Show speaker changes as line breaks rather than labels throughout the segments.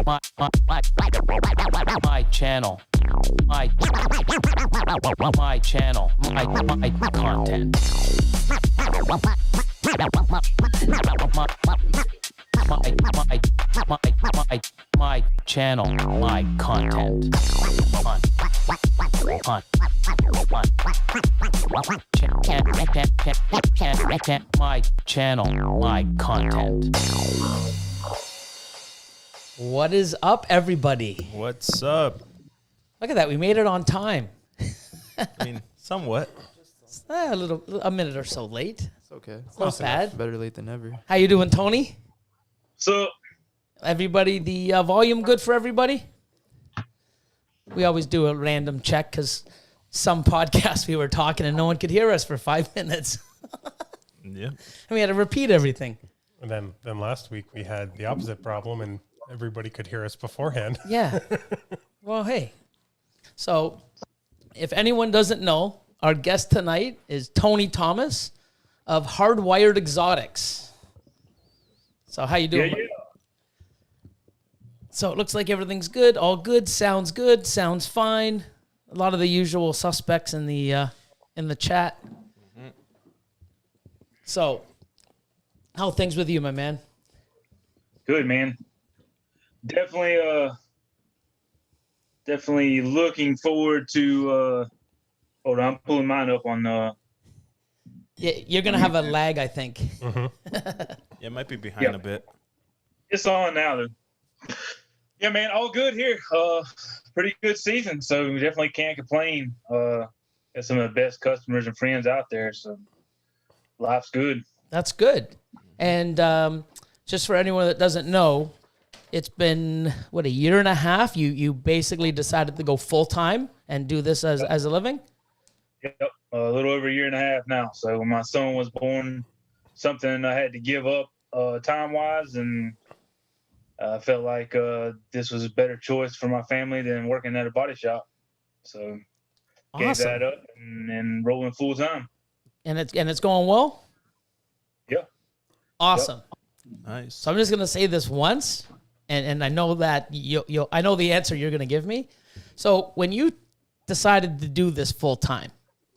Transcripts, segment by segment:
my channel, my channel, my content. My channel, my content. My channel, my content.
What is up, everybody?
What's up?
Look at that. We made it on time.
I mean, somewhat.
A minute or so late.
It's okay.
Not bad.
Better late than never.
How you doing, Tony?
So,
Everybody, the volume good for everybody? We always do a random check because some podcasts we were talking and no one could hear us for 5 minutes.
Yeah.
And we had to repeat everything.
And then last week we had the opposite problem and everybody could hear us beforehand.
Yeah. Well, hey. So, if anyone doesn't know, our guest tonight is Tony Thomas of Hardwired Exotics. So, how you doing?
yeah.
So it looks like everything's good, all good, sounds fine. A lot of the usual suspects in the chat. Mm-hmm. So, how are things with you, my man?
Good, man. Definitely looking forward to, hold on, I'm pulling mine up on,
Yeah, you're going to have a lag, I think.
Yeah, it might be behind a bit.
it's on now, though. Yeah, man, all good here. Pretty good season, so we definitely can't complain. Got some of the best customers and friends out there, so life's good.
That's good. And just for anyone that doesn't know, it's been, a year and a half? You basically decided to go full-time and do this as a living?
Yep, a little over a year and a half now. So when my son was born, something I had to give up time-wise, and I felt like this was a better choice for my family than working at a body shop. So gave
Awesome.
that up and rolling full-time.
And it's going well?
Yeah.
Awesome.
Nice.
So I'm just going to say this once, and I know that I know the answer you're going to give me. So when you decided to do this full-time,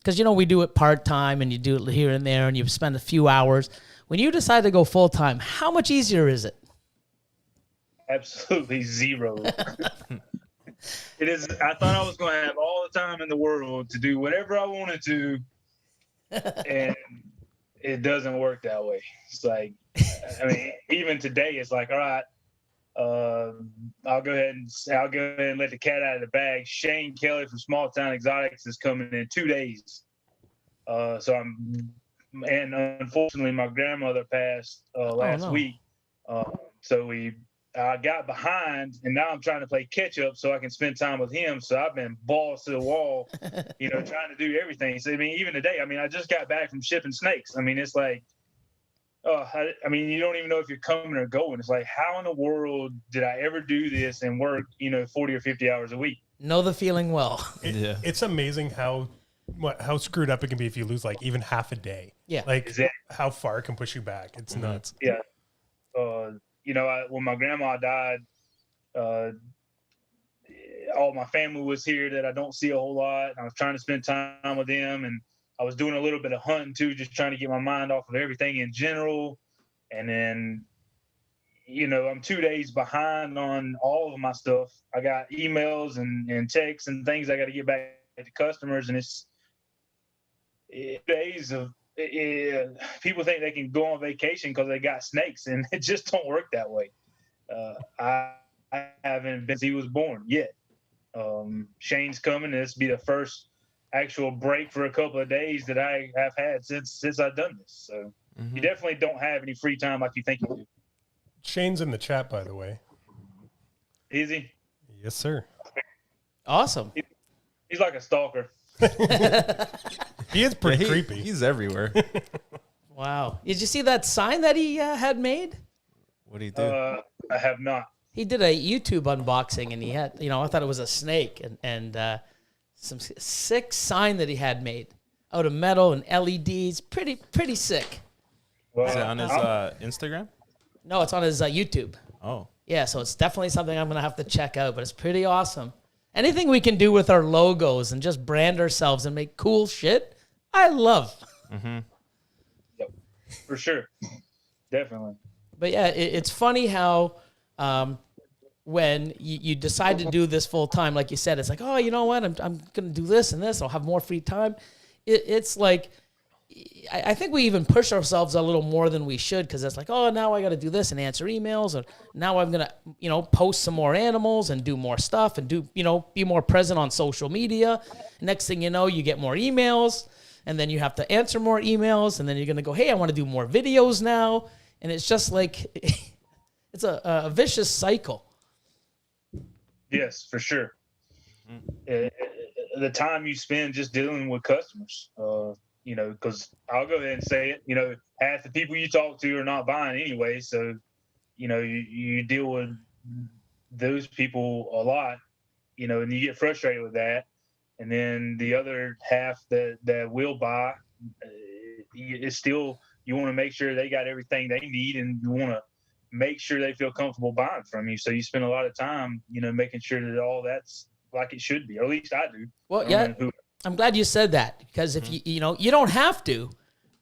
because, we do it part-time and you do it here and there and you spend a few hours. When you decide to go full-time, how much easier is it?
Absolutely zero. It is. I thought I was going to have all the time in the world to do whatever I wanted to, and it doesn't work that way. It's like, I mean, even today, it's like, all right, I'll go ahead and let the cat out of the bag. Shane Kelly from Small Town Exotics is coming in 2 days. And unfortunately, my grandmother passed last week. So I got behind, and now I'm trying to play catch up so I can spend time with him. So I've been balls to the wall, trying to do everything. So, I mean, even today, I just got back from shipping snakes. I mean, it's like, you don't even know if you're coming or going. It's like, how in the world did I ever do this and work, 40 or 50 hours a week?
Know the feeling well.
It's amazing how screwed up it can be if you lose like even half a day.
Yeah.
Like
Exactly.
how far it can push you back. It's nuts.
Yeah. When my grandma died, all my family was here that I don't see a whole lot. I was trying to spend time with them, and I was doing a little bit of hunting too, just trying to get my mind off of everything in general. And then, I'm 2 days behind on all of my stuff. I got emails and texts and things I got to get back to customers, and it's days of people think they can go on vacation because they got snakes, and it just don't work that way. I haven't been since he was born yet. Shane's coming, and this will be the first actual break for a couple of days that I have had since I've done this. So you definitely don't have any free time like you think you do.
Shane's in the chat, by the way.
Is he?
Yes, sir.
Awesome.
He's like a stalker.
He is pretty creepy.
He's everywhere.
Wow. Did you see that sign that he had made?
What do you do?
I have not.
He did a YouTube unboxing, and he had, I thought it was a snake and some sick sign that he had made out of metal and LEDs. Pretty sick.
Well,
Is it on his Instagram?
No, it's on his YouTube.
Oh.
Yeah, so it's definitely something I'm going to have to check out, but it's pretty awesome. Anything we can do with our logos and just brand ourselves and make cool shit, I love.
Yep, for sure, definitely.
But yeah, it's funny how when you decide to do this full time, like you said, it's like, oh, you know what? I'm going to do this and this. I'll have more free time. It's like, I think we even push ourselves a little more than we should, because it's like, oh, now I got to do this and answer emails, or now I'm going to, post some more animals and do more stuff and do, be more present on social media. Next thing you know, you get more emails, and then you have to answer more emails, and then you're going to go, hey, I want to do more videos now. And it's just like, it's a vicious cycle.
Yes, for sure. The time you spend just dealing with customers, because I'll go ahead and say it, half the people you talk to are not buying anyway. So, you deal with those people a lot, and you get frustrated with that. And then the other half that will buy, it's still, you want to make sure they got everything they need, and you want to make sure they feel comfortable buying from you. So you spend a lot of time, making sure that all that's like it should be, or at least I do.
Well, yeah, I'm glad you said that, because if you don't have to,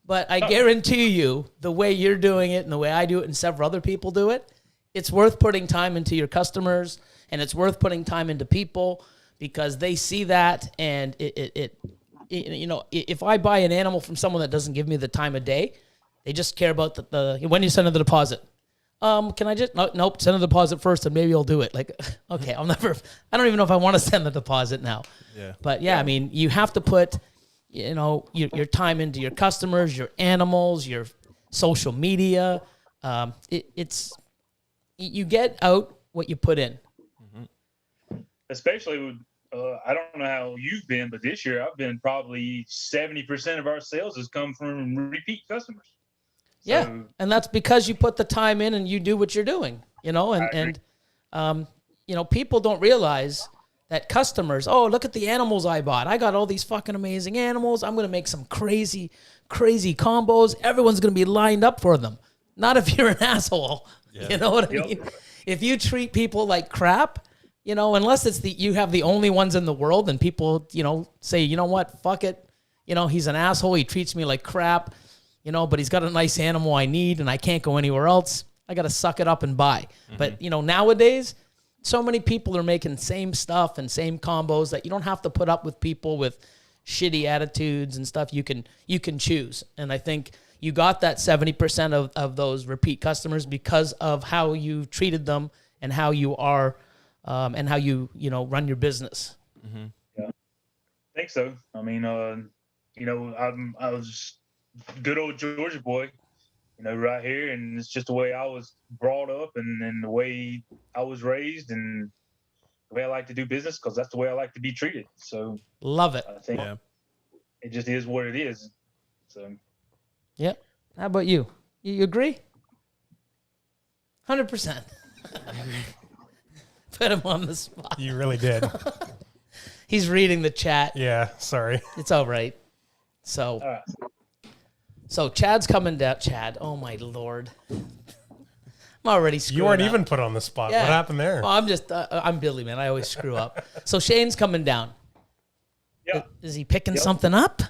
but I guarantee you the way you're doing it and the way I do it and several other people do it, it's worth putting time into your customers, and it's worth putting time into people, because they see that. And if I buy an animal from someone that doesn't give me the time of day, they just care about the when you send in the deposit. Can I just, nope, send a deposit first and maybe I'll do it. Like, okay, I don't even know if I want to send the deposit now.
Yeah.
But yeah, I mean, you have to put, your time into your customers, your animals, your social media. You get out what you put in.
Especially with, I don't know how you've been, but this year I've been probably 70% of our sales has come from repeat customers.
Yeah,
So,
and that's because you put the time in and you do what you're doing, and people don't realize that customers, oh, look at the animals I bought. I got all these fucking amazing animals. I'm going to make some crazy, crazy combos. Everyone's going to be lined up for them. Not if you're an asshole.
Yeah.
You know what I mean? If you treat people like crap, unless it's you have the only ones in the world, and people, say, you know what, fuck it. He's an asshole. He treats me like crap. But he's got a nice animal I need, and I can't go anywhere else. I got to suck it up and buy. But, nowadays, so many people are making same stuff and same combos that you don't have to put up with people with shitty attitudes and stuff. You can choose. And I think you got that 70% of those repeat customers because of how you treated them and how you are and how you run your business.
Yeah, I think so. I mean, I was good old Georgia boy, right here, and it's just the way I was brought up, and the way I was raised, and the way I like to do business, because that's the way I like to be treated. So
love it.
I think it just is what it is. So
yep. How about you? You agree? 100%. Put him on the spot.
You really did.
He's reading the chat.
Yeah, sorry.
It's all right. So.
all right.
So Chad's coming down. Chad, oh my Lord. I'm already screwing up.
You weren't even put on the spot.
Yeah.
What happened there?
Oh, I'm Billy, man. I always screw up. So Shane's coming down.
Yeah.
Is he picking something up?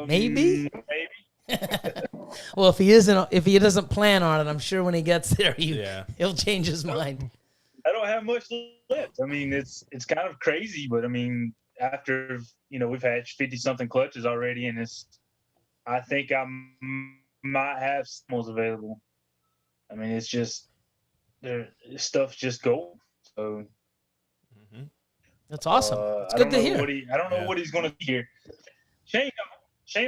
Maybe?
Maybe.
Well, if he doesn't plan on it, I'm sure when he gets there, he'll change his mind.
I don't have much left. I mean, it's kind of crazy, but I mean, after, we've had 50-something clutches already, and I think I might have some available. I mean, it's just, stuff's just gold. So
that's awesome. It's good to hear.
I don't know what he's going to be here. Shane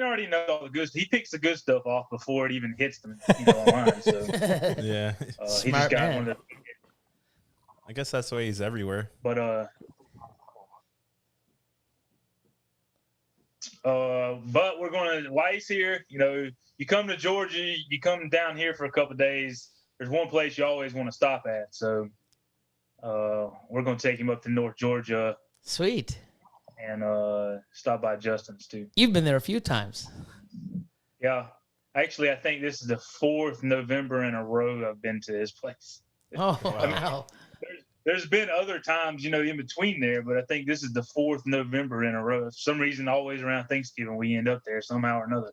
already knows all the good stuff. He picks the good stuff off before it even hits them online. So
Yeah.
he just got one of the.
I guess that's the way he's everywhere.
But we're going to, while he's here, you come to Georgia, you come down here for a couple of days. There's one place you always want to stop at. So we're going to take him up to North Georgia.
Sweet.
And stop by Justin's too.
You've been there a few times.
Yeah. Actually, I think this is the 4th November in a row I've been to his place.
Oh,
Wow.
wow.
There's been other times, in between there, but I think this is the 4th November in a row. For some reason, always around Thanksgiving, we end up there somehow or another.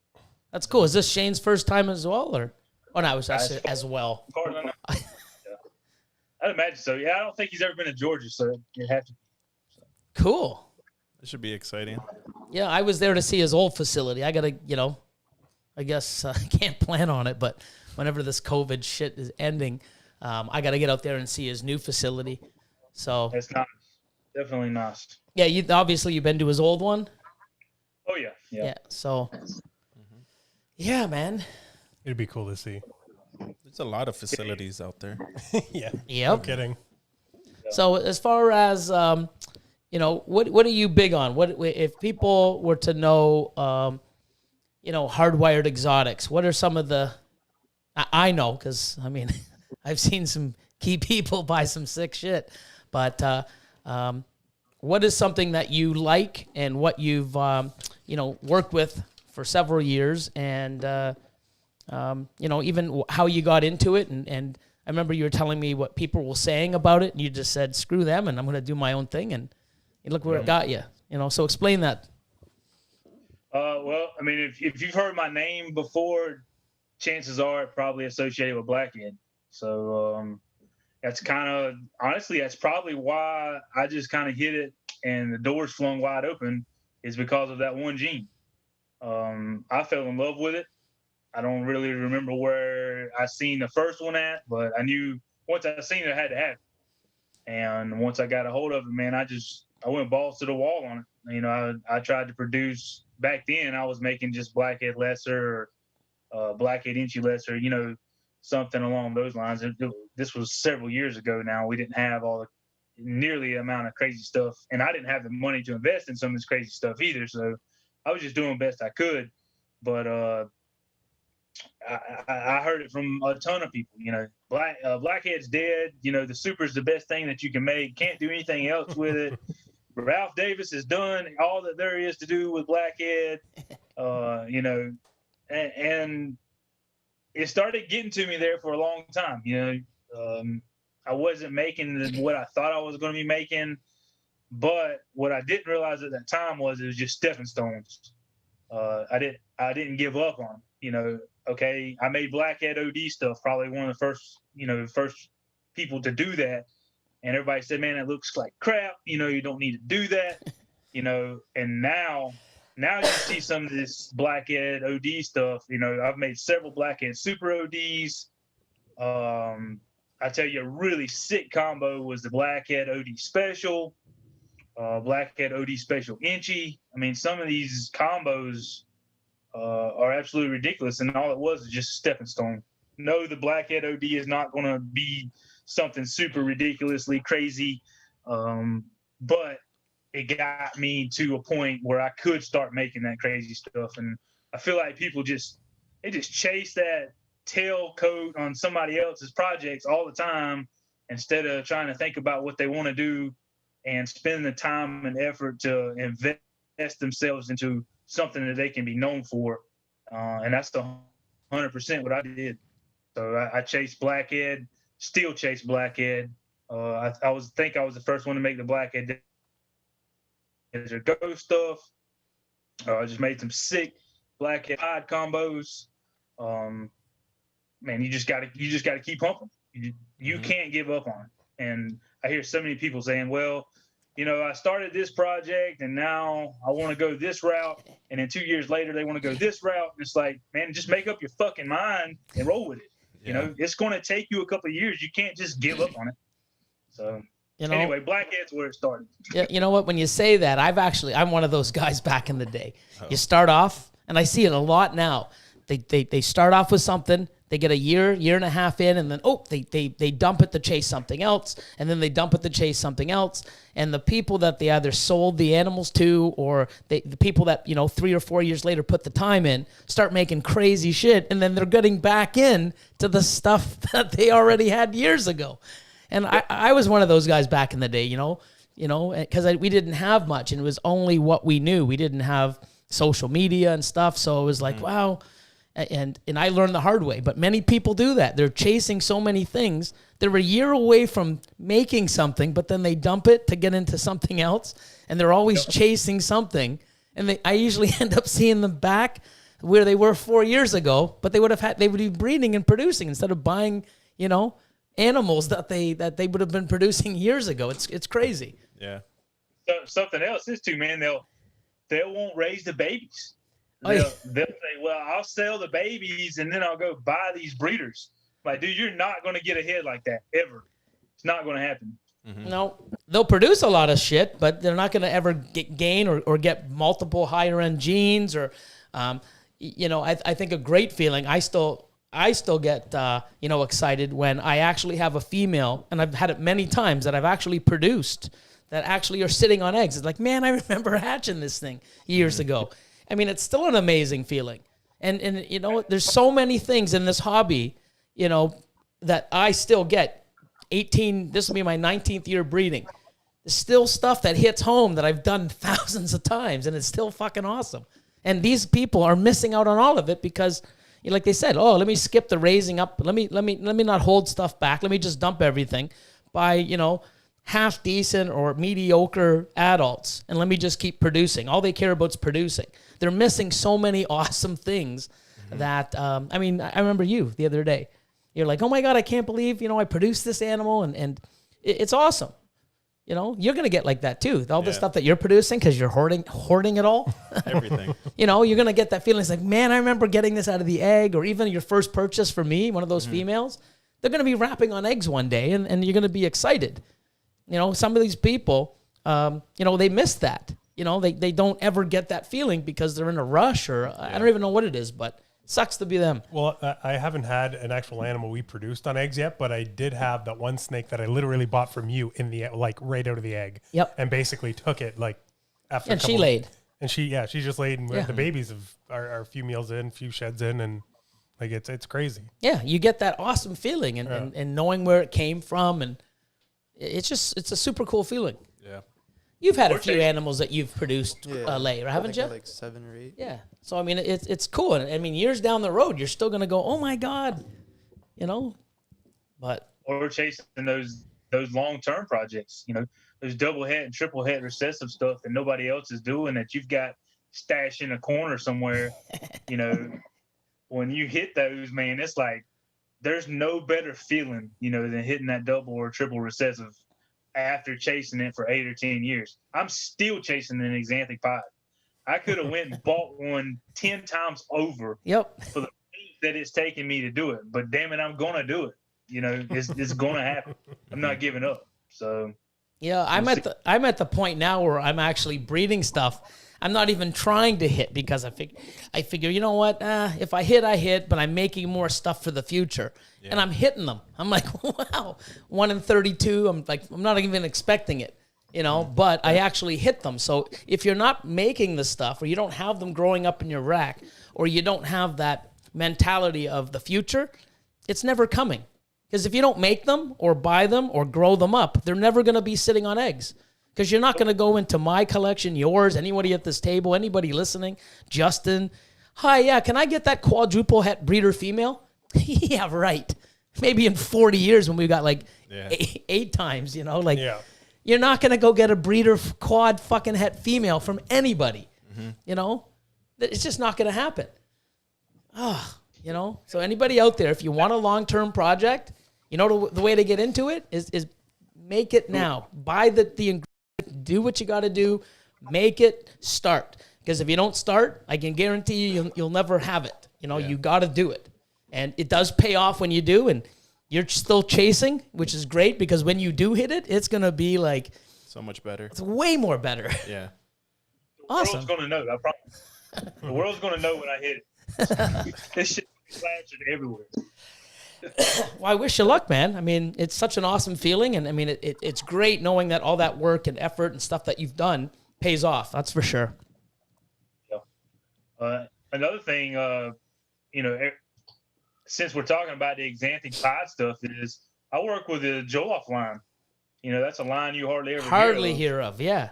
That's cool. Is this Shane's first time as well, or? Oh, no, it was
As
actually as well.
As far as I know. Yeah. I'd imagine so. Yeah, I don't think he's ever been to Georgia, so it had to.
Cool.
It should be exciting.
Yeah, I was there to see his old facility. I gotta, I guess I can't plan on it, but whenever this COVID shit is ending, I gotta get out there and see his new facility. So
It's nice. Definitely nice.
yeah, you've been to his old one.
Oh yeah.
Yeah. So yeah, man.
It'd be cool to see.
There's a lot of facilities out there.
Yeah. No
Yep.
kidding.
So as far as what are you big on? What if people were to know, Hardwired Exotics? What are some of the? I know because I mean, I've seen some key people buy some sick shit, but what is something that you like and what you've worked with for several years and even how you got into it and I remember you were telling me what people were saying about it and you just said screw them and I'm going to do my own thing and look where it got you. So explain that.
Well, I mean, if you've heard my name before, chances are it probably associated with Blackhead. So that's honestly, that's probably why I just kind of hit it and the doors flung wide open is because of that one gene. I fell in love with it. I don't really remember where I seen the first one at, but I knew once I seen it, I had to have it. And once I got a hold of it, man, I went balls to the wall on it. I tried to produce back then. I was making just Blackhead Lesser or Blackhead Inchy Lesser, something along those lines. This was several years ago now. We didn't have nearly the amount of crazy stuff, and I didn't have the money to invest in some of this crazy stuff either. So I was just doing the best I could. But I heard it from a ton of people. Blackhead's dead. The Super's the best thing that you can make. Can't do anything else with it. Ralph Davis has done all that there is to do with Blackhead. And it started getting to me there for a long time. I wasn't making what I thought I was going to be making, but what I didn't realize at that time was it was just stepping stones. I didn't give up on them. Okay, I made Blackhead OD stuff, probably one of the first people to do that. And everybody said, man, it looks like crap. You don't need to do that. And now you see some of this Blackhead OD stuff. I've made several Blackhead Super ODs. I tell you, a really sick combo was the Blackhead OD Special, Blackhead OD Special Inchy. I mean, some of these combos are absolutely ridiculous, and all it was just a stepping stone. No, the Blackhead OD is not going to be something super ridiculously crazy, but it got me to a point where I could start making that crazy stuff. And I feel like people just chase that tail coat on somebody else's projects all the time instead of trying to think about what they want to do and spend the time and effort to invest themselves into something that they can be known for. And that's 100% what I did. So I chased Blackhead, still chase Blackhead. I was the first one to make the Blackhead Desert Ghost stuff. I just made some sick Blackhead pod combos. Man, you just gotta keep pumping. You can't give up on it. And I hear so many people saying, well, I started this project and now I want to go this route. And then 2 years later, they want to go this route. And it's like, man, just make up your fucking mind and roll with it.
Yeah.
It's going to take you a couple of years. You can't just give up on it. So anyway, Blackhead's where it started.
Yeah, you know what? When you say that, I'm one of those guys back in the day. You start off, and I see it a lot now. They start off with something, they get a year and a half in, and then they dump it to chase something else, and then they dump it to chase something else. And the people that they either sold the animals to, or the people that 3 or 4 years later put the time in, start making crazy shit, and then they're getting back in to the stuff that they already had years ago. And I was one of those guys back in the day, because we didn't have much, and it was only what we knew. We didn't have social media and stuff, so it was like, wow. And I learned the hard way, but many people do that. They're chasing so many things. They're a year away from making something, but then they dump it to get into something else, and they're always chasing something. And I usually end up seeing them back where they were 4 years ago, but they would be breeding and producing instead of buying, animals that they would have been producing years ago. It's crazy.
Yeah.
So, something else is too, man. They won't raise the babies.
Oh, yeah.
They'll say, "Well, I'll sell the babies and then I'll go buy these breeders." Like, dude, you're not going to get ahead like that ever. It's not going to happen.
Mm-hmm.
No, they'll produce a lot of shit, but they're not going to ever gain or get multiple higher end genes or, I think a great feeling. I still get excited when I actually have a female, and I've had it many times that I've actually produced that actually are sitting on eggs. It's like, man, I remember hatching this thing years ago. I mean, it's still an amazing feeling. And there's so many things in this hobby, that I still get. This will be my 19th year breeding. There's still stuff that hits home that I've done thousands of times, and it's still fucking awesome. And these people are missing out on all of it because, like they said, let me skip the raising up. Let me not hold stuff back. Let me just dump everything by, half decent or mediocre adults, and let me just keep producing. All they care about is producing. They're missing so many awesome things that, I remember you the other day. You're like, oh my God, I can't believe, I produced this animal, and it's awesome. You're going to get like that too. All the stuff that you're producing because you're hoarding it all.
Everything.
You're going to get that feeling. It's like, man, I remember getting this out of the egg, or even your first purchase for me, one of those females. They're going to be wrapping on eggs one day, and you're going to be excited. Some of these people, they miss that. They don't ever get that feeling because they're in a rush, or I don't even know what it is, but it sucks to be them.
Well, I haven't had an actual animal we produced on eggs yet, but I did have that one snake that I literally bought from you in the right out of the egg.
Yep.
And basically took it after.
And she laid.
And she just laid. And the babies are a few meals in, a few sheds in, and it's crazy.
Yeah, you get that awesome feeling and knowing where it came from, and it's a super cool feeling.
Yeah.
You've had a few animals that you've produced lay, haven't you?
Like 7 or 8.
Yeah. So, it's cool. And, years down the road, you're still going to go, oh, my God, But
Or chasing those long-term projects, those double head and triple head recessive stuff that nobody else is doing that you've got stashed in a corner somewhere. When you hit those, man, it's like there's no better feeling, than hitting that double or triple recessive after chasing it for 8 or 10 years. I'm still chasing an Exanthic pod. I could have went and bought one 10 times over for the that it's taking me to do it. But damn it, I'm going to do it. It's going to happen. I'm not giving up. So
yeah, I'm at the point now where I'm actually breeding stuff. I'm not even trying to hit because I figure, you know what? If I hit, I hit, but I'm making more stuff for the future. Yeah. And I'm hitting them. I'm like, wow, 1 in 32. I'm not even expecting it, but I actually hit them. So if you're not making the stuff, or you don't have them growing up in your rack, or you don't have that mentality of the future, it's never coming. Because if you don't make them or buy them or grow them up, they're never going to be sitting on eggs. Because you're not going to go into my collection, yours, anybody at this table, anybody listening, Justin. Hi, yeah, can I get that quadruple het breeder female? Yeah, right. Maybe in 40 years when we got eight times, You're not going to go get a breeder quad fucking het female from anybody. It's just not going to happen. So anybody out there, if you want a long-term project, the way to get into it is make it now. Buy the ingredient, do what you got to do, make it, start. Because if you don't start, I can guarantee you'll never have it. You got to do it. And it does pay off when you do, and you're still chasing, which is great because when you do hit it, it's going to be like
so much better.
It's way more better.
Yeah.
The world's
Awesome.
going to know, I promise. The world's going to know when I hit it. This shit flashing everywhere.
Well, I wish you luck, man. It's such an awesome feeling, and it's great knowing that all that work and effort and stuff that you've done pays off. That's for sure.
Yeah. Another thing, since we're talking about the Exanthic pod stuff, is I work with the Joloff line. That's a line you hardly ever
hear of. Yeah.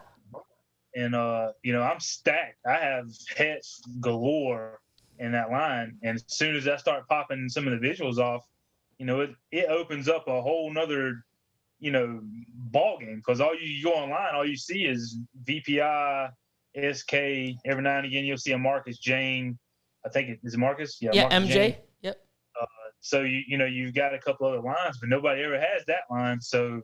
And I'm stacked. I have hets galore in that line. And as soon as I start popping some of the visuals off, it opens up a whole nother, ball game. Because you go online, all you see is VPI, SK. Every now and again, you'll see a Marcus Jane. I think it is Marcus. Yeah, Marcus
MJ.
Jane.
Yep.
So you've got a couple other lines, but nobody ever has that line. So,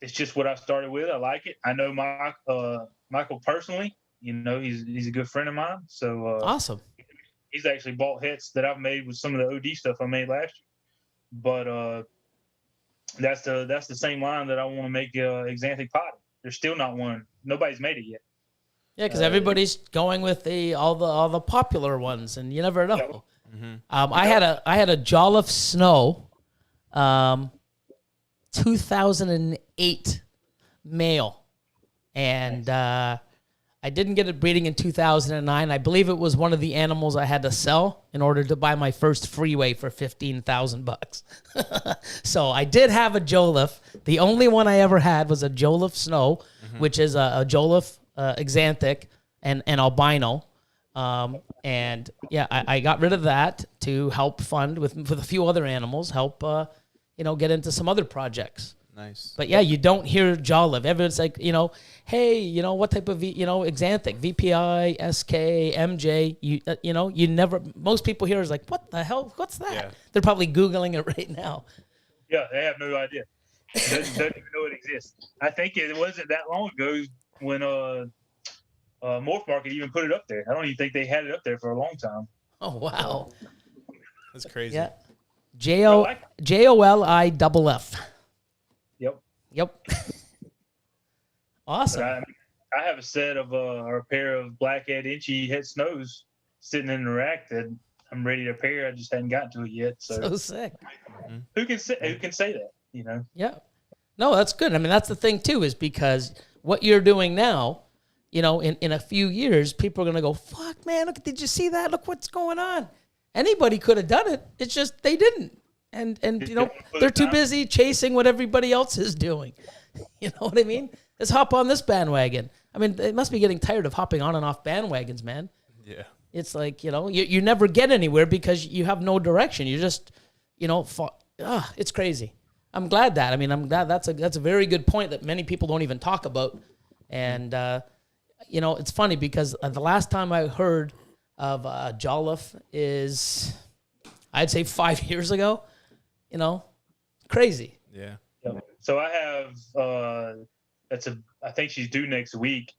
it's just what I started with. I like it. I know Michael personally. He's a good friend of mine. So
awesome.
He's actually bought hits that I've made with some of the OD stuff I made last year. But that's the same line that I want to make Exanthic Potty. There's still not one. Nobody's made it yet.
Yeah, because everybody's going with all the popular ones, and you never know.
Yeah.
Mm-hmm.
I had a Jolliffe Snow, 2008 male, and I didn't get it breeding in 2009. I believe it was one of the animals I had to sell in order to buy my first freeway for $15,000. So I did have a Jolliffe. The only one I ever had was a Jolliffe Snow, which is a Jolliffe Exanthic and albino. And yeah, I got rid of that to help fund with a few other animals, help get into some other projects.
Nice.
But yeah, you don't hear Jolliffe. Everyone's like, hey, what type of Exanthic, VPI, SK, MJ. You never. Most people here is like, what the hell? What's that?
Yeah.
They're probably Googling it right now.
Yeah, they have no idea. Doesn't even know it exists. I think it wasn't that long ago when Morph Market even put it up there. I don't even think they had it up there for a long time.
Oh wow.
That's crazy.
Yeah. JOLIFF. Yep. Awesome.
But I have a set of or a pair of blackhead inchy het snows sitting in the rack that I'm ready to pair. I just hadn't gotten to it yet. So
sick.
who can say that?
Yeah. No, that's good. I mean, that's the thing too, is because what you're doing now, in a few years, people are gonna go, fuck man, look, did you see that? Look what's going on. Anybody could have done it. It's just they didn't. And they're too busy chasing what everybody else is doing. You know what I mean? Let's hop on this bandwagon. I mean, they must be getting tired of hopping on and off bandwagons, man.
Yeah.
It's like, you never get anywhere because you have no direction. You just, it's crazy. I'm glad that. I mean, I'm glad that's a very good point that many people don't even talk about. And, it's funny because the last time I heard of Jolliffe is, I'd say 5 years ago. Crazy.
Yeah.
So I have I think she's due next week.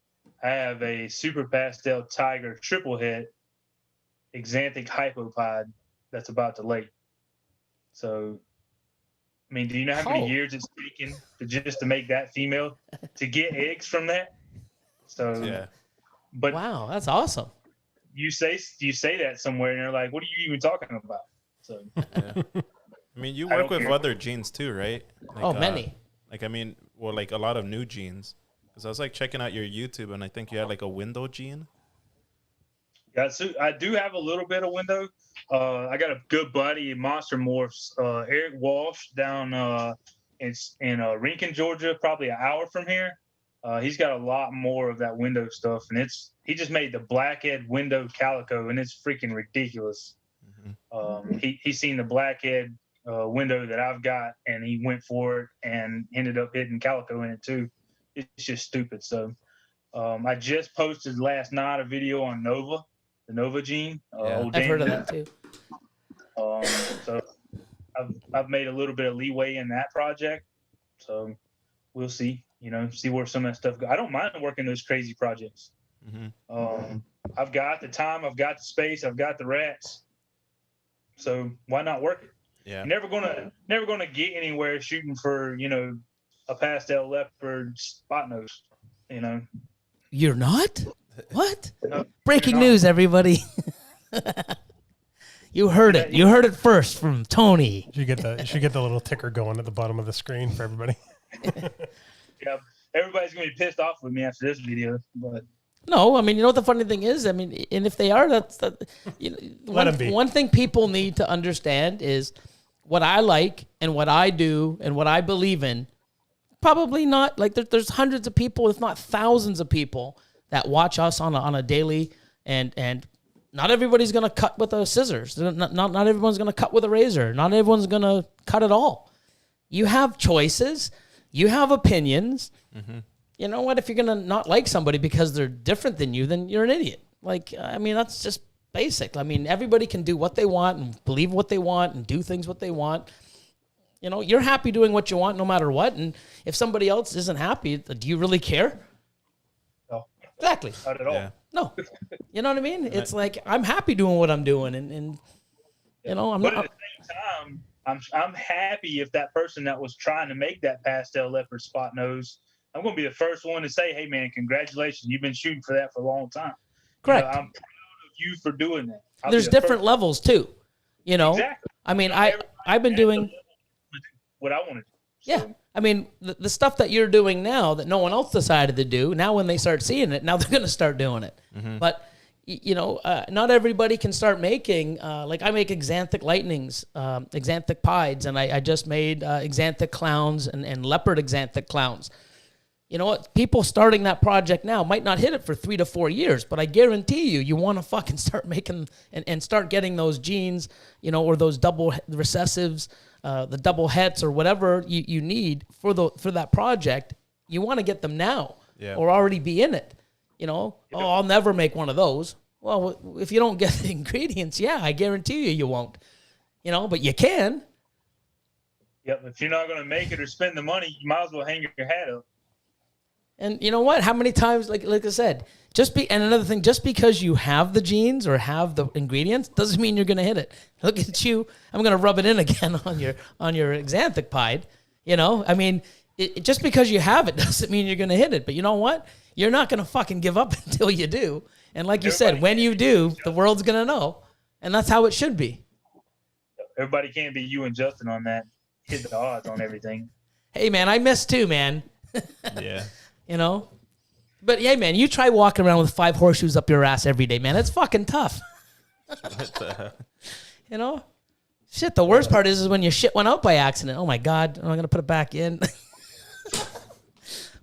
I have a Super Pastel Tiger triple hit Exanthic hypopod that's about to lay. So, I mean, do you know how many years it's taken to make that female to get eggs from that? So,
Yeah.
But
wow, that's awesome.
You say that somewhere, and they're like, "What are you even talking about?" So,
Yeah. I mean, you work with other genes too, right? Like,
many.
Like a lot of new genes. Because I was checking out your YouTube, and I think you had a window gene.
Yeah, so I do have a little bit of window. I got a good buddy in Monster Morphs, Eric Walsh, down in Rincon, Georgia, probably an hour from here. He's got a lot more of that window stuff, and he just made the blackhead window calico, and it's freaking ridiculous. He's seen the blackhead window that I've got, and he went for it and ended up hitting calico in it too. It's just stupid. So I just posted last night a video on Nova, the Nova gene.
I've heard of that too.
So I've made a little bit of leeway in that project. So we'll see. See where some of that stuff goes. I don't mind working those crazy projects. I've got the time, I've got the space, I've got the rats. So why not work it?
Yeah.
You're never gonna get anywhere shooting for, a pastel leopard spot nose,
You're not? What?
No,
Breaking
you're not.
news, everybody. You heard it. You heard it first from Tony.
You should get the little ticker going at the bottom of the screen for everybody.
Yeah, everybody's gonna be pissed off with me after this video, but
No, I mean, what the funny thing is? I mean, and if they are, that's
Let 'em be.
One thing people need to understand is what I like and what I do and what I believe in. Probably not there's hundreds of people, if not thousands of people, that watch us on a daily and not everybody's going to cut with a scissors. Not everyone's going to cut with a razor. Not everyone's going to cut at all. You have choices. You have opinions.
Mm-hmm.
You know what? If you're going to not like somebody because they're different than you, then you're an idiot. Like, I mean, that's just basic. I mean, everybody can do what they want and believe what they want and do things what they want. You know, you're happy doing what you want no matter what. And if somebody else isn't happy, do you really care?
No.
Exactly.
Not at all.
Yeah.
No. You know what I mean? It's like, I'm happy doing what I'm doing. And you know, I'm
But
not.
at the same time, I'm happy if that person that was trying to make that pastel leopard spot nose, I'm going to be the first one to say, hey, man, congratulations. You've been shooting for that for a long time.
Correct.
You know, I'm proud of you for doing that. I'll
There's
be the
different
first-
levels too. You know?
Exactly.
I mean,
Everybody
I've been
has the
doing.
level to do what I want to do.
Yeah.
So,
I mean, the stuff that you're doing now that no one else decided to do, now when they start seeing it, now they're going to start doing it. But, you know, not everybody can start making, like I make Exanthic Lightnings, Exanthic Pieds, and I just made Exanthic Clowns and Leopard Exanthic Clowns. You know what? People starting that project now might not hit it for 3 to 4 years, but I guarantee you want to fucking start making and start getting those genes, you know, or those double recessives, the double hets or whatever you need for that project. You want to get them now or already be in it. You know, I'll never make one of those. Well, if you don't get the ingredients, I guarantee you won't. You know, but you can.
yep. If you're not going to make it or spend the money, you might as well hang your hat up.
And you know what? How many times, like I said, and another thing, just because you have the genes or have the ingredients doesn't mean you're going to hit it. Look at you. I'm going to rub it in again on your Exanthic Pied. You know, I mean, just because you have it doesn't mean you're going to hit it. But you know what? You're not going to fucking give up until you do. And like you said, when you do, the world's going to know. And that's how it should be.
Everybody can't be you and Justin on that. Hit the odds on everything.
Hey, man, I miss too, man.
Yeah.
You know? But, yeah, man, you try walking around with 5 horseshoes up your ass every day, man. It's fucking tough.
What the hell?
You know? Shit, the worst part is when your shit went out by accident. Oh, my God. I'm going to put it back in.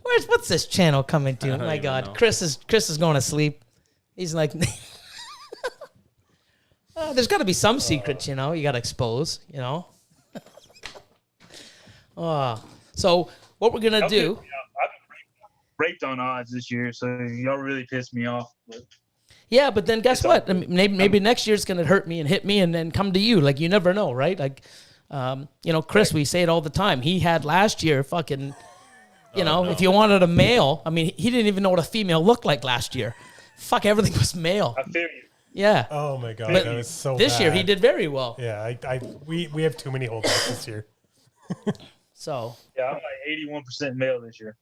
What's this channel coming to? Oh, my God.
know.
Chris is going to sleep. He's like... there's got to be some secrets, you know, you got to expose, you know. So what we're going to do...
I've been raped on odds this year, so y'all really pissed me off. But
Yeah, but then guess what? I mean, maybe next year's going to hurt me and hit me and then come to you. Like, you never know, right? Like, you know, Chris, we say it all the time. He had last year fucking, you know, if you wanted a male, I mean, he didn't even know what a female looked like last year. Fuck, everything was male.
I feel you.
Yeah.
Oh my god,
But
that was so
this year he
bad.
did very well.
Yeah, we have too many holdouts this year.
So,
Yeah, I'm like 81% male this year.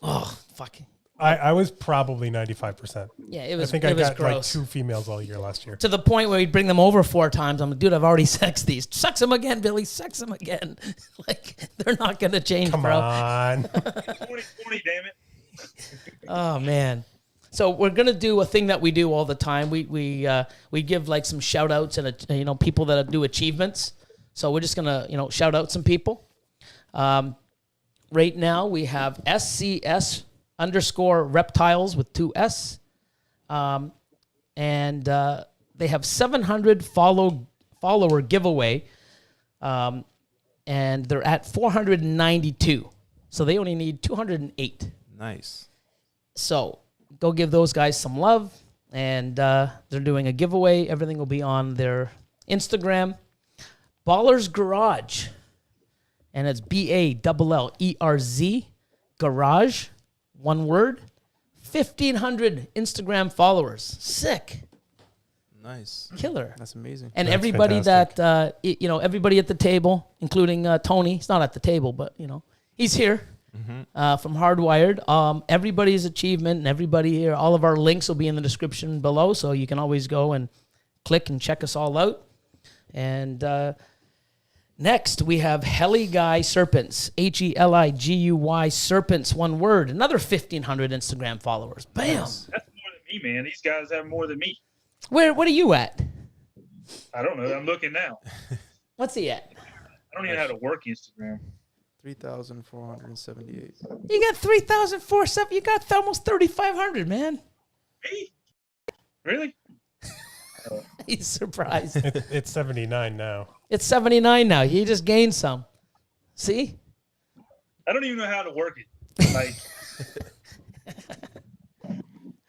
oh, fucking.
I was probably 95%.
Yeah, it
I
was,
think
it
I
was
got
gross.
like 2 females all year last year.
To the point where we'd bring them over 4 times. I'm like, dude, I've already sexed these. Sex them again, Billy. Sex them again. Like, they're not going to change,
Come
bro.
on.
2020, damn it.
Oh, man. So we're going to do a thing that we do all the time. We give like some shout outs and, you know, people that do achievements. So we're just going to, you know, shout out some people. Right now we have SCS_reptiles with 2 S. And they have 700 follower giveaway. And they're at 492. So they only need 208.
Nice.
So go give those guys some love. And they're doing a giveaway. Everything will be on their Instagram. Baller's Garage. And it's BALLERZ Garage. One word. 1,500 Instagram followers. Sick.
Nice.
Killer.
That's amazing.
And
That's
everybody
fantastic.
that, you know, everybody at the table, including Tony. He's not at the table, but, you know, he's here from Hardwired. Everybody's achievement and everybody here, all of our links will be in the description below, so you can always go and click and check us all out. And next, we have Heliguy Serpents, HELIGUY Serpents, one word. Another 1,500 Instagram followers. Bam.
That's more than me, man. These guys have more than me.
What are you at?
I don't know. I'm looking now.
What's he at?
I don't even know how to work Instagram.
3,478.
You got 3,407. You got almost 3,500, man.
Me? Really?
He's surprised.
It's 79 now.
It's 79 now. He just gained some. See?
I don't even know how to work it. Like,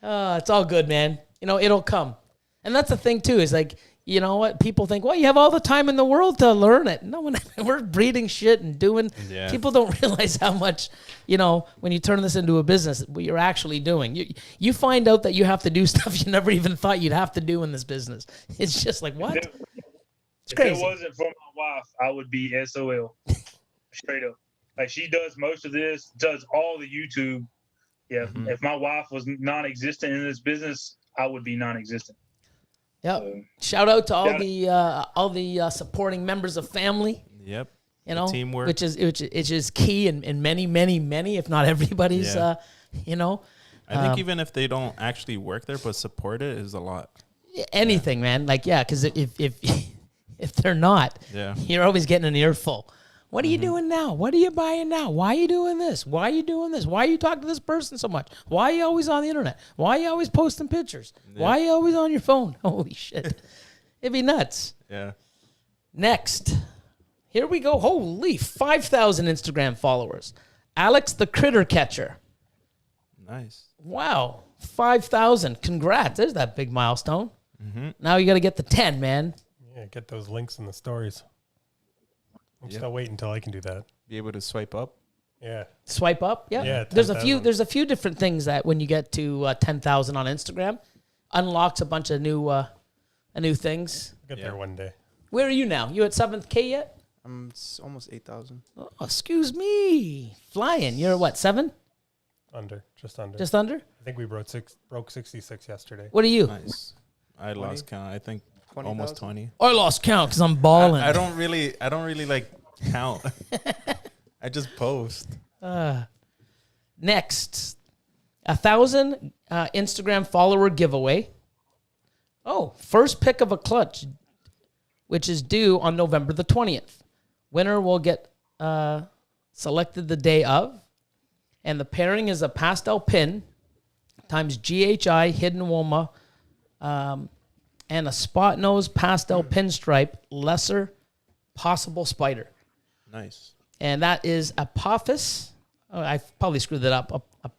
It's all good, man. You know, it'll come. And that's the thing, too, is like, you know what? People think, well, you have all the time in the world to learn it. No, we're breeding shit and doing.
Yeah.
People don't realize how much, you know, when you turn this into a business, what you're actually doing. You find out that you have to do stuff you never even thought you'd have to do in this business. It's just like, what? It's
if
crazy.
it wasn't for my wife, I would be SOL. Straight up. Like, she does most of this, does all the YouTube. Yeah. If my wife was non-existent in this business, I would be non-existent.
Yep. Shout out to all the supporting members of family.
Yep.
You know,
teamwork.
which is key in many, if not everybody's.
Yeah.
You know,
I think even if they don't actually work there, but support it is a lot.
anything, man. Like, yeah, because if they're not,
Yeah.
you're always getting an earful. What are you doing now? What are you buying now? Why are you doing this? Why are you doing this? Why are you talking to this person so much? Why are you always on the internet? Why are you always posting pictures? Why are you always on your phone? Holy shit. It'd be nuts.
Yeah.
Next. Here we go. Holy 5,000 Instagram followers. Alex the Critter Catcher.
Nice.
Wow. 5,000. Congrats. There's that big milestone. Now you got to get the 10, man.
Yeah, get those links in the stories. I'm
Yep.
still waiting until I can do that.
Be able to swipe up.
Yeah.
Swipe up. Yeah.
Yeah,
There's
10,000.
there's a few different things that when you get to 10,000 on Instagram, unlocks a bunch of new things.
I'll get there one day.
Where are you now? You at 7th K yet?
It's almost 8,000.
Oh, excuse me. Flying. You're what, 7?
Just under.
Just under?
I think we broke 66 yesterday.
What are you?
Nice. I lost count. I think
20,000?
almost 20.
I lost count because I'm balling.
I don't really like count. I just post.
Next, 1,000 Instagram follower giveaway. Oh, first pick of a clutch, which is due on November the 20th. Winner will get selected the day of. And the pairing is a pastel pin times GHI hidden Woma and a spot nose pastel pinstripe lesser possible spider.
Nice.
And that is Apophis. Oh, I probably screwed that up. I'm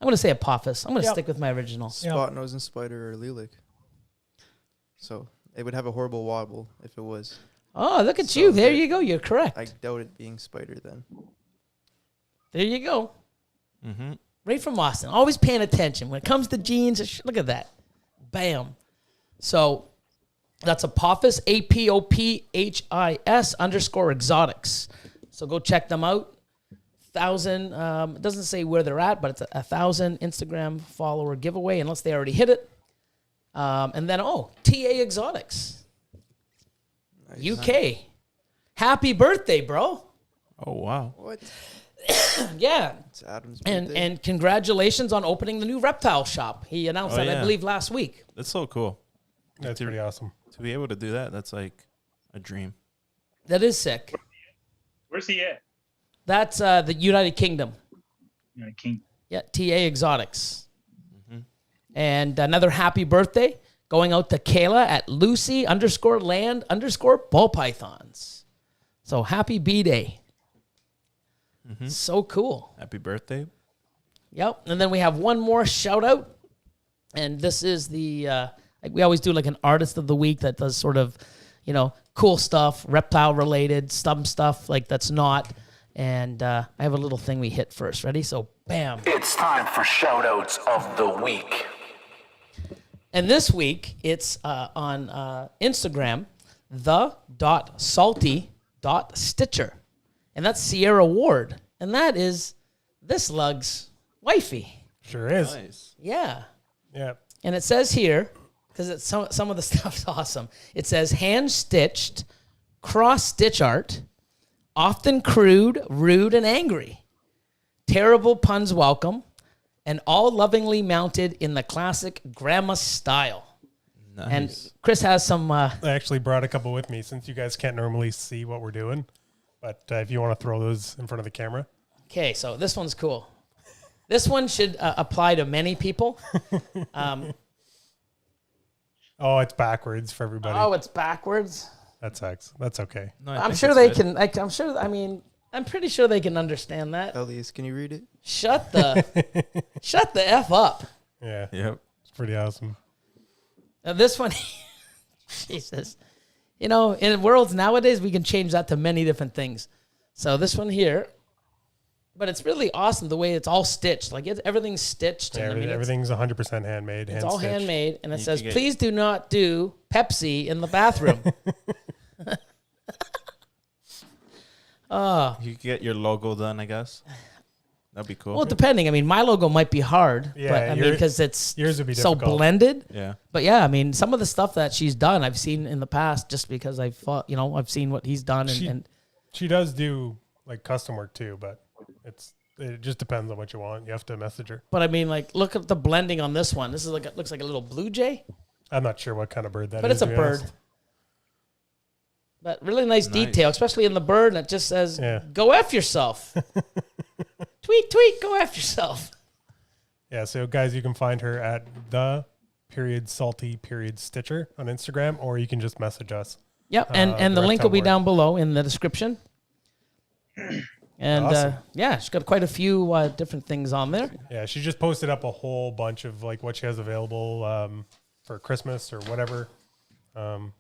going to say Apophis. I'm going to stick with my original.
Spot nose and spider or lilac. So it would have a horrible wobble if it was.
Oh, look at
So
you. There
good.
you go. You're correct.
I doubt it being spider then.
There you go.
Mm-hmm.
Right from Austin. Always paying attention. When it comes to jeans, look at that. Bam. So that's Apophis, APOPHIS _exotics. So go check them out. 1,000, it doesn't say where they're at, but it's a 1,000 Instagram follower giveaway, unless they already hit it. And then, TA Exotics,
Nice.
UK. Happy birthday, bro.
Oh wow.
What?
Yeah.
It's Adam's birthday.
And congratulations on opening the new reptile shop. He announced
Oh,
that, I
yeah.
believe, last week.
That's so cool.
That's pretty awesome.
To be able to do that, that's like a dream.
That is sick.
Where's he at?
That's the United Kingdom.
King.
Yeah, TA Exotics. And another happy birthday going out to Kayla at Lucy _land _ball pythons. So happy B-Day. So cool.
Happy birthday.
Yep. And then we have one more shout out. And this is the, like we always do like an artist of the week that does sort of, cool stuff, reptile related, stuff like that's not. And I have a little thing we hit first. Ready? So bam.
It's time for shoutouts of the week.
And this week it's on Instagram, The.salty.stitcher. And that's Sierra Ward. And that is this lug's wifey.
Sure is.
Nice.
Yeah.
Yeah.
And it says here, because it's some of the stuff's awesome. It says hand-stitched, cross-stitch art, often crude, rude, and angry. Terrible puns welcome, and all lovingly mounted in the classic grandma style.
Nice.
And Chris has some...
I actually brought a couple with me since you guys can't normally see what we're doing. But if you want to throw those in front of the camera.
Okay, so this one's cool. This one should apply to many people.
Oh, it's backwards for everybody.
Oh, it's backwards.
That sucks. That's okay.
No, I
I'm
think
sure
it's
they
good.
can. I'm sure. I mean, I'm pretty sure they can understand that.
Elias, can you read it?
Shut the F up.
Yeah,
Yep.
it's pretty awesome.
Now this one, Jesus. You know, in worlds nowadays, we can change that to many different things. So this one here, but it's really awesome the way it's all stitched. Like everything's stitched.
Yeah,
And, I mean,
everything's 100% handmade.
it's all
hand-stitched.
handmade, and it
You
says,
can get-
"Please do not do Pepsi in the bathroom."
You could get your logo done, I guess. That'd be cool.
Well, depending. I mean, my logo might be hard,
Yeah,
but I mean,
your-
because it's
yours would be
so
difficult.
blended.
yeah.
But yeah, I mean, some of the stuff that she's done, I've seen in the past, just because I've thought, I've seen what he's done, and
She does do like custom work too, but it just depends on what you want. You have to message her.
but I mean, like, look at the blending on this one. This is looks like a little blue jay,
I'm not sure what kind of bird that is.
but it's a
to be
bird.
honest.
But really nice detail, especially in the bird, and it just says,
Yeah.
"Go F yourself." Tweet, tweet, go F yourself.
Yeah, so guys, you can find her at The.salty.stitcher on Instagram, or you can just message us.
Yep, and the
direct
link will be
on board.
down below in the description. And
Awesome.
yeah, she's got quite a few different things on there.
Yeah, she just posted up a whole bunch of like what she has available for Christmas or whatever. So,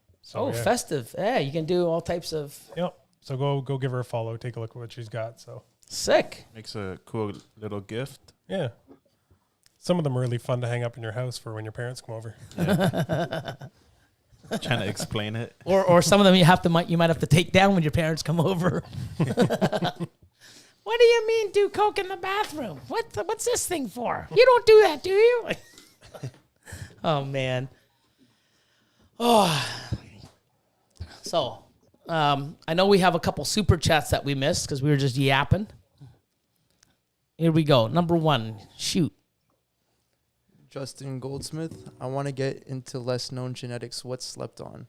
yeah.
Festive. Yeah, you can do all types of
Yep. So go give her a follow. Take a look at what she's got. So
sick.
Makes a cool little gift.
yeah, some of them are really fun to hang up in your house for when your parents come over.
Trying to explain it.
Or some of them you might have to take down when your parents come over. What do you mean do coke in the bathroom? What's this thing for? You don't do that, do you? Oh man. Oh. So, I know we have a couple super chats that we missed because we were just yapping. Here we go. Number 1, shoot.
Justin Goldsmith, I want to get into less known genetics. What's slept on?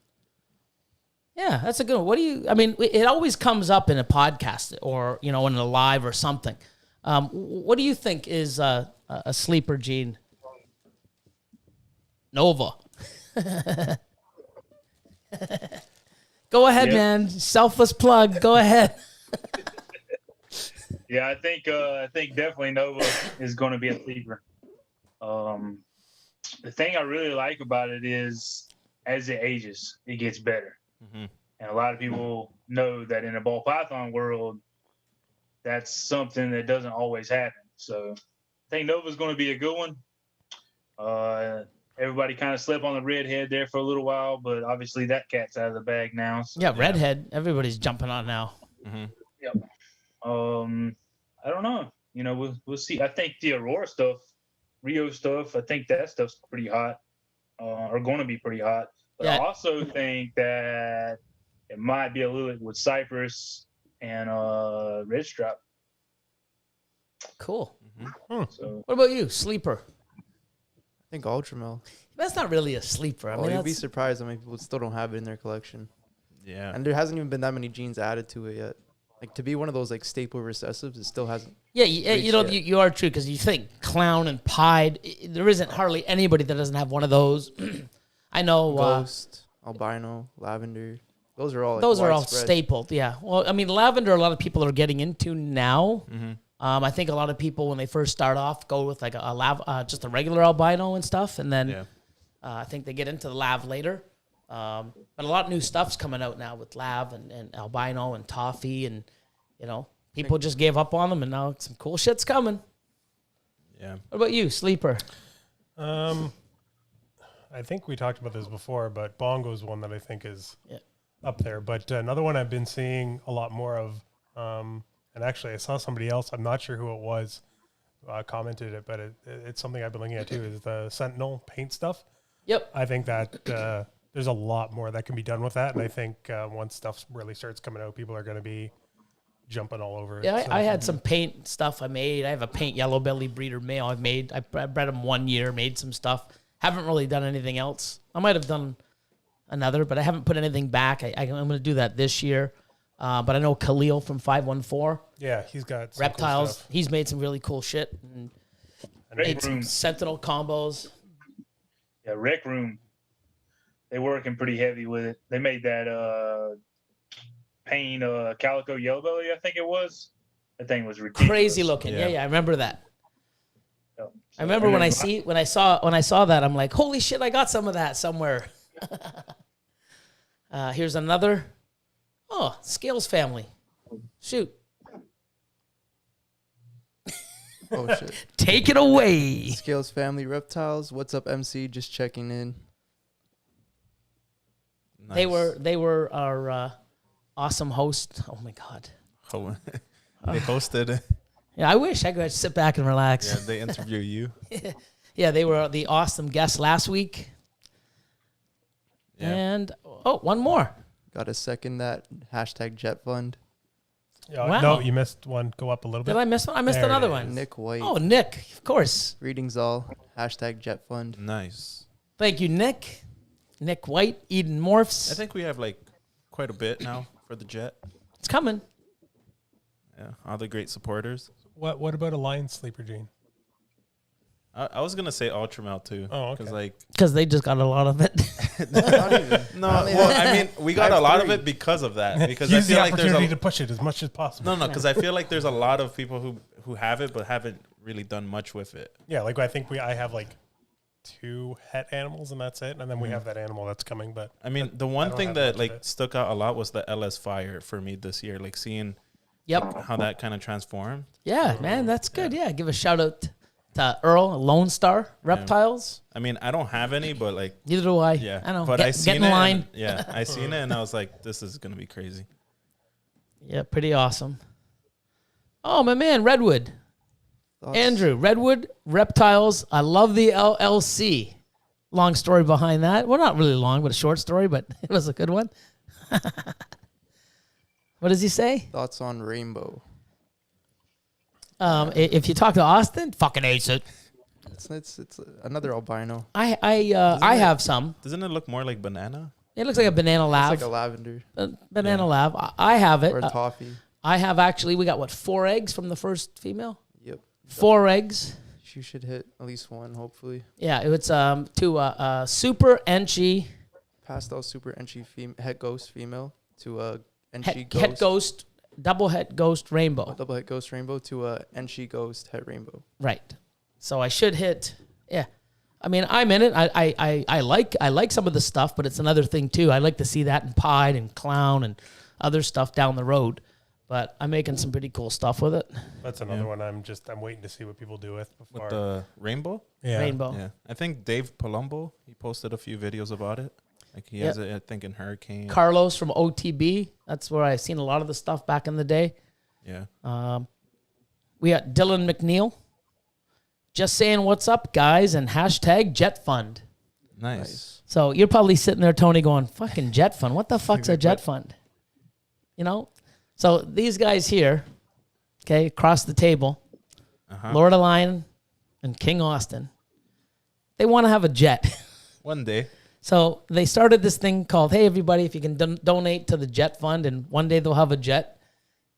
Yeah, that's a good one. It always comes up in a podcast or, in a live or something. What do you think is a sleeper gene? Nova. Go ahead,
Yep.
man. Selfless plug. Go ahead.
Yeah, I think definitely Nova is going to be a sleeper. The thing I really like about it is as it ages, it gets better.
Mm-hmm.
And a lot of people know that in the ball python world, that's something that doesn't always happen. So I think Nova's going to be a good one. Everybody kind of slept on the redhead there for a little while, but obviously that cat's out of the bag now. So,
Yeah, redhead. Everybody's jumping on now.
Mm-hmm.
I don't know. We'll see. I think the Aurora stuff, Rio stuff, I think that stuff's pretty hot, or going to be pretty hot. But
Yeah.
I also think that it might be a little with Cypress and Red Stripe.
Cool.
So
What about you? Sleeper.
I think Ultramel.
That's not really a sleeper. I
Oh,
mean,
you'd be
that's,
surprised how many people still don't have it in their collection.
Yeah.
And there hasn't even been that many genes added to it yet. Like, to be one of those, like, staple recessives, it still hasn't.
yeah, you are true because you think clown and pied. There isn't hardly anybody that doesn't have one of those. I know.
Ghost, albino, lavender. Those are all, like,
Those are all
widespread.
stapled, yeah. Well, I mean, lavender, a lot of people are getting into now.
Mm-hmm.
I think a lot of people, when they first start off, go with like just a regular albino and stuff, and then
Yeah.
I think they get into the lav later. But a lot of new stuff's coming out now with lav and albino and toffee, and people just gave up on them, and now some cool shit's coming.
Yeah.
What about you, sleeper?
I think we talked about this before, but Bongo is one that I think is
Yeah.
up there. But another one I've been seeing a lot more of, and actually I saw somebody else, I'm not sure who it was, commented it, but it's something I've been looking at too, is the Sentinel paint stuff.
Yep.
I think that there's a lot more that can be done with that. And I think once stuff really starts coming out, people are going to be jumping all over it.
Yeah,
So-
I had some paint stuff I made. I have a paint yellow belly breeder male I've made. I bred him 1 year, made some stuff. Haven't really done anything else. I might have done another, but I haven't put anything back. I'm going to do that this year. But I know Khalil from 514
Yeah, he's got some cool
Reptiles.
stuff.
He's made some really cool shit. And
Rec
made some
Room.
Sentinel combos.
Yeah, Rec Room. They working pretty heavy with it. They made that paint calico yellow belly, I think it was. That thing was ridiculous.
Crazy looking.
Yeah.
Yeah, I remember that.
So,
I remember when I saw that, I'm like, holy shit, I got some of that somewhere. Here's another. Oh, Scales family. Shoot.
Oh shit.
Take it away.
Scales family reptiles. What's up, MC? Just checking in.
They
Nice.
were our awesome host. Oh my god.
Oh, they hosted.
Yeah, I wish I could sit back and relax.
Yeah, they interview you.
Yeah, they were the awesome guest last week.
Yeah.
And one more.
Got to second that hashtag Jet Fund.
Wow.
No, you missed one. Go up a little bit.
Did I miss one? I missed
There it
another
is.
one.
Nick White.
Oh, Nick, of course.
Greetings all. Hashtag Jet Fund.
Nice.
Thank you, Nick. Nick White, Eden Morphs.
I think we have like quite a bit now for the Jet.
It's coming.
Yeah, all the great supporters.
What about a lion sleeper, Gene?
I was gonna say Ultramel too.
Oh, okay.
Because like
Because they just got a lot of it.
Not even.
no, well, I mean we got
I
a
have
lot of
three.
it because of that. Because
Use
I feel
the
like there's
opportunity
a
to push it as much as possible.
no, because I feel like there's a lot of people who have it but haven't really done much with it.
Yeah, like I think I have like 2 het animals and that's it, and then we have that animal that's coming. But
I mean, the
I
one
don't
thing
have
that
much of
like
it.
stuck out a lot was the LS Fire for me this year. Like seeing
Yep.
how that kind of transformed.
Yeah, man, that's good. Yeah, give a shout out to Earl, Lone Star Reptiles.
I mean, I don't have any, but like
Neither do I.
yeah,
I know.
But I seen
get in
it.
line.
And, yeah, I seen it and I was like, this is gonna be crazy.
Yeah, pretty awesome. Oh, my man, Redwood.
Thoughts?
Andrew, Redwood Reptiles. I love the LLC. Long story behind that. Well, not really long, but a short story, but it was a good one. What does he say?
Thoughts on Rainbow?
If you talk to Austin, fucking ace it.
It's another albino.
I have some.
Doesn't it look more like banana?
It looks like a banana
It's
lav.
like a lavender
Banana lav. I have it.
or a toffee.
I have actually. We got 4 eggs from the first female.
Yep.
4 eggs.
You should hit at least one, hopefully.
Yeah, it's to super Enchi
Pastel Super Enchi Het Ghost female to a Enchi
het
Ghost.
ghost, double het ghost rainbow.
Double Het Ghost Rainbow to a Enchi Ghost Het Rainbow.
Right. So I should hit. Yeah. I mean, I'm in it. I like some of the stuff, but it's another thing too. I like to see that in Pied and Clown and other stuff down the road. But I'm making some pretty cool stuff with it.
that's another one. I'm waiting to see what people do with before.
With the rainbow?
yeah.
Rainbow.
Yeah. I think Dave Palumbo, he posted a few videos about it. Like he has it, I think, in Hurricane.
Carlos from OTB. That's where I've seen a lot of the stuff back in the day.
Yeah.
We got Dylan McNeil. Just saying what's up, guys, and hashtag Jet Fund.
Nice.
So you're probably sitting there, Tony, going, fucking Jet Fund. What the fuck's a Jet Fund? You know? So these guys here, okay, across the table, Lord Elion and King Austin, they want to have a jet.
One day.
So they started this thing called, hey, everybody, if you can donate to the Jet Fund, and one day they'll have a jet,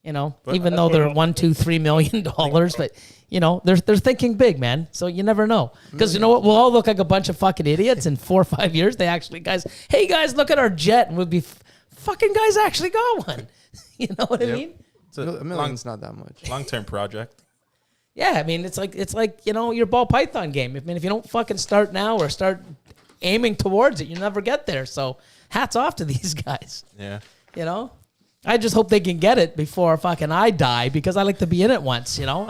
you know,
But-
even though they're $1, $2, $3 million, but, you know, they're thinking big, man. So you never know. Because you know what? We'll all look like a bunch of fucking idiots in 4 or 5 years. They actually, hey, guys, look at our jet. And we'll be, fucking guys actually got one. You know what I
Yep.
mean?
It's a
A million's not that much.
long-term project.
Yeah, I mean, it's like you know, your ball python game. I mean, if you don't fucking start now or start aiming towards it, you never get there. So hats off to these guys.
Yeah.
You know, I just hope they can get it before fucking I die, because I like to be in it once. You know,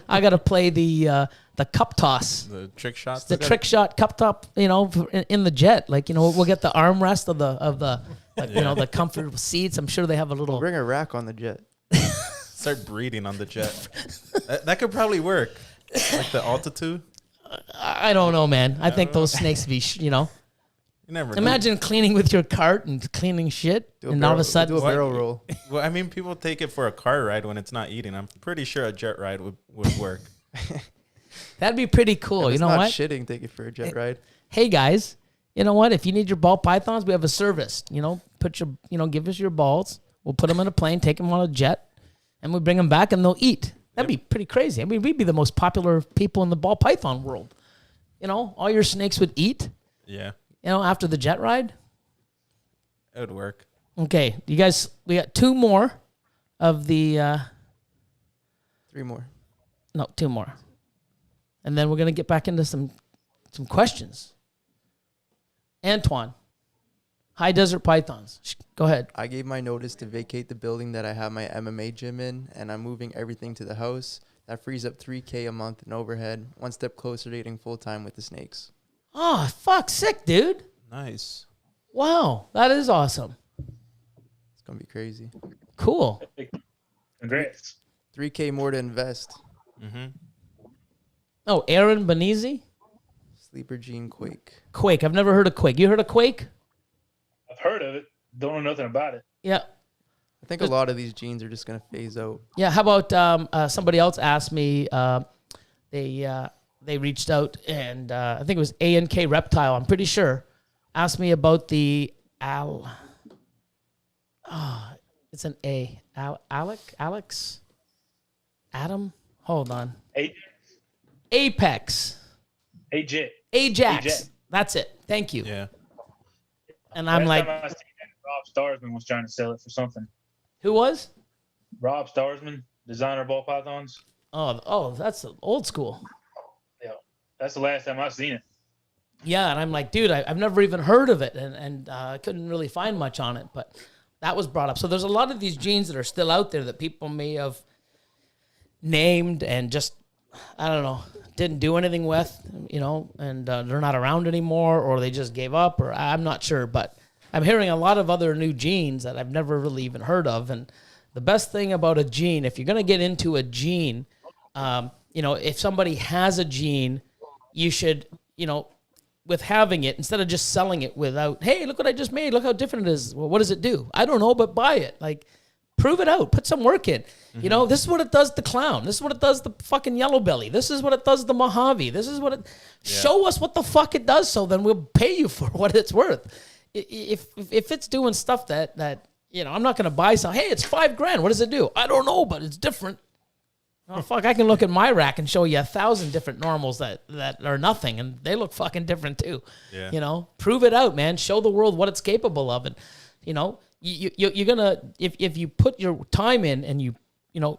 I gotta play the cup toss,
The trick shots.
the trick shot cup top. You know, in the jet. Like, you know, we'll get the armrest of the like, you know, the comfortable seats. I'm sure they have a little.
Bring a rack on the jet.
Start breeding on the jet. that could probably work. Like the altitude.
I don't know, man. I think those snakes be, you know.
You never know.
Imagine cleaning with your cart and cleaning shit,
Do a
and all of a
barrel-
sudden,
do a barrel roll.
Well, I mean, people take it for a car ride when it's not eating. I'm pretty sure a jet ride would work.
that'd be pretty cool.
If
You
it's
know
not
what?
shitting, take it for a jet ride.
Hey guys, you know what? If you need your ball pythons, we have a service. You know, give us your balls. We'll put them in a plane, take them on a jet, and we bring them back, and they'll eat. That'd be pretty crazy. I mean, we'd be the most popular people in the ball python world. You know, all your snakes would eat.
Yeah.
You know, after the jet ride,
It would work.
Okay, you guys, we got two more of the,
3 more.
no, 2 more. And then we're going to get back into some questions. Antoine, High Desert Pythons. Go ahead.
I gave my notice to vacate the building that I have my MMA gym in, and I'm moving everything to the house. That frees up $3K a month in overhead. One step closer to getting full-time with the Snakes.
Oh, fuck, sick, dude.
Nice.
Wow, that is awesome.
It's going to be crazy.
Cool.
Congrats.
3K more to invest.
Mm-hmm.
Oh, Aaron Benizzi?
Sleeper Gene Quake.
Quake. I've never heard of Quake. You heard of Quake?
I've heard of it. Don't know nothing about it.
Yeah.
I think a lot of these genes are just going to phase out.
Yeah. How about somebody else asked me, they reached out and I think it was A&K Reptile, I'm pretty sure, asked me about the it's an A. Alex? Adam? Hold on. Apex.
AJ.
Ajax. That's it. Thank you.
Yeah.
And I'm like,
Last time I seen that, Rob Starsman was trying to sell it for something.
who was?
Rob Starsman, designer ball pythons.
Oh, that's old school.
Yeah, that's the last time I've seen it.
Yeah, and I'm like, dude, I've never even heard of it, and I couldn't really find much on it, but that was brought up. So there's a lot of these genes that are still out there that people may have named and just, I don't know, didn't do anything with, and they're not around anymore, or they just gave up, or I'm not sure, but I'm hearing a lot of other new genes that I've never really even heard of, and the best thing about a gene, if you're going to get into a gene, if somebody has a gene, you should, with having it, instead of just selling it without, hey, look what I just made, look how different it is. Well, what does it do? I don't know, but buy it. Like, prove it out. Put some work in.
Mm-hmm.
This is what it does the clown. This is what it does the fucking yellow belly. This is what it does the Mojave. This is what it...
Yeah.
Show us what the fuck it does, so then we'll pay you for what it's worth. If it's doing stuff that I'm not going to buy some, hey, it's $5,000. What does it do? I don't know, but it's different. Oh, fuck, I can look at my rack and show you 1,000 different normals that are nothing, and they look fucking different too.
Yeah.
Prove it out, man. Show the world what it's capable of. And, you're going to, if you put your time in and you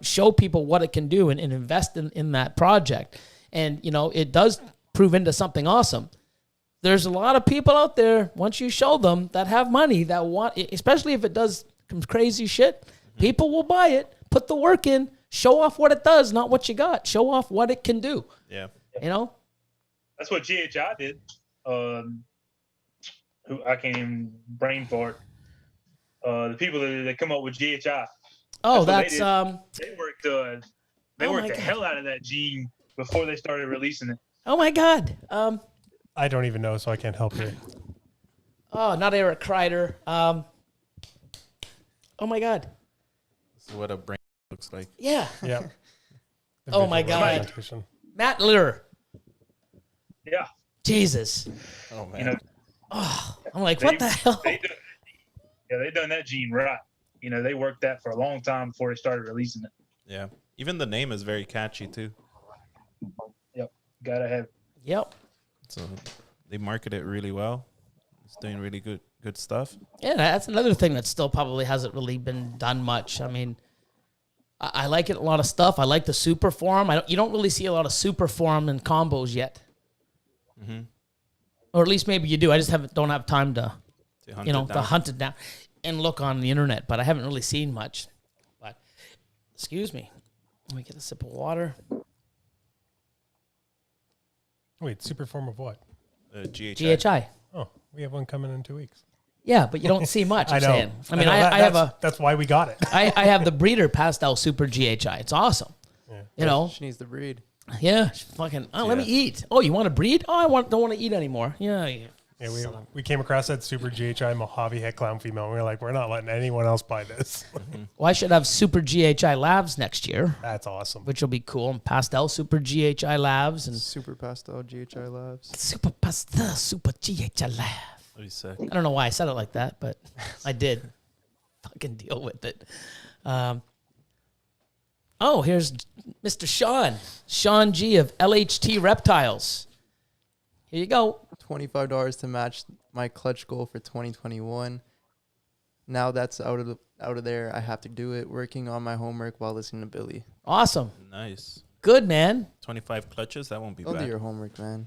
show people what it can do and invest in that project, and, it does prove into something awesome. There's a lot of people out there, once you show them, that have money that want, especially if it does some crazy shit, people will buy it, put the work in, show off what it does, not what you got. Show off what it can do.
Yeah.
That's what GHI did. Who I can't even brain fart. The people that come up with GHI.
Oh,
that's
they
worked. They
Oh
worked
my
the
God.
hell out of that gene before they started releasing it.
Oh my God.
I don't even know, so I can't help you.
Oh, not Eric Kreider. Oh my God.
This is what a brain looks like.
Yeah.
Yeah.
Oh my
Visual
God.
representation.
Matt Lear.
Yeah.
Jesus.
Oh man.
I'm like, what the hell?
They done that gene right. They worked that for a long time before they started releasing it.
Yeah. Even the name is very catchy too.
Yep. Gotta have.
Yep.
So they market it really well. It's doing really good stuff.
Yeah, that's another thing that still probably hasn't really been done much. I mean, I like it a lot of stuff. I like the super form. You don't really see a lot of super form and combos yet.
Mm-hmm.
Or at least maybe you do. I just don't have time to
Hunt it down.
to hunt it down and look on the internet, but I haven't really seen much. But excuse me. Let me get a sip of water.
Wait, super form of what?
GHI.
GHI.
Oh, we have one coming in 2 weeks.
Yeah, but you don't see much.
I
I'm
know.
saying. I mean,
know.
I have
that's why we got it.
I have the breeder pastel super GHI. It's awesome.
Yeah.
She needs to breed.
Yeah, fucking. Oh, let me
Yeah.
eat. Oh, you want to breed? Oh, don't want to eat anymore. Yeah.
Yeah, we came across that super GHI Mojave het clown female. And we were like, we're not letting anyone else buy this.
Well, I should have super GHI labs next year,
That's awesome.
which will be cool. And pastel super GHI labs and
Super Pastel GHI Labs.
super pastel super GHI lab.
What do you say?
I don't know why I said it like that, but I did. Fucking deal with it. Here's Mr. Sean G of LHT Reptiles. Here you go.
$25 to match my clutch goal for 2021. now that's out of there. I have to do it, working on my homework while listening to Billy.
Awesome.
Nice.
Good, man.
25 clutches. That won't be
Don't do
bad.
your homework, man.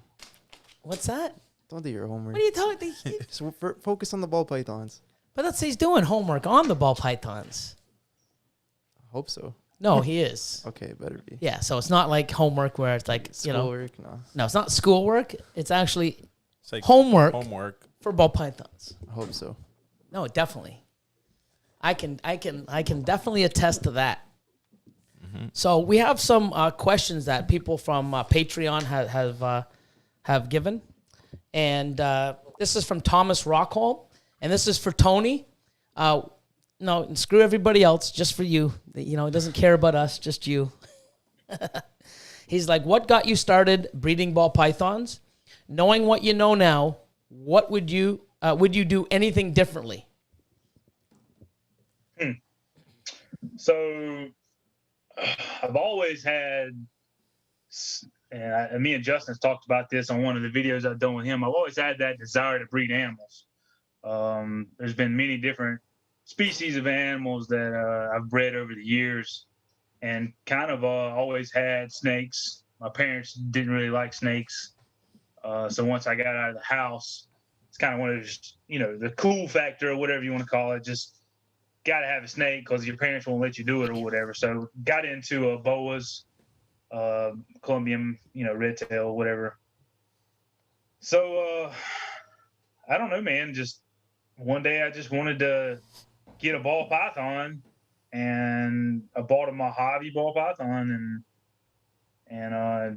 What's that?
Don't do your homework.
What are you talking?
Just focus on the ball pythons.
But that's he's doing homework on the ball pythons.
I hope so.
No, he is.
Okay, better be.
Yeah, so it's not like homework where it's like, you know.
Schoolwork, no.
No, it's not schoolwork. It's actually
It's like
homework
homework.
for ball pythons.
I hope so.
No, definitely. I can definitely attest to that. So we have some questions that people from Patreon have given, and this is from Thomas Rockholm, and this is for Tony. No, screw everybody else, just for you. You know, he doesn't care about us, just you. He's like, what got you started breeding ball pythons? Knowing what you know now, what would you do anything differently?
So I've always had, and me and Justin has talked about this on one of the videos I've done with him. I've always had that desire to breed animals. There's been many different species of animals that I've bred over the years, and kind of always had snakes. My parents didn't really like snakes. So once I got out of the house, it's kind of one of those, you know, the cool factor or whatever you want to call it. Just got to have a snake because your parents won't let you do it or whatever. So got into boas, Colombian, you know, red tail, whatever. So I don't know, man. Just one day I just wanted to get a ball python, and I bought a Mojave ball python, and I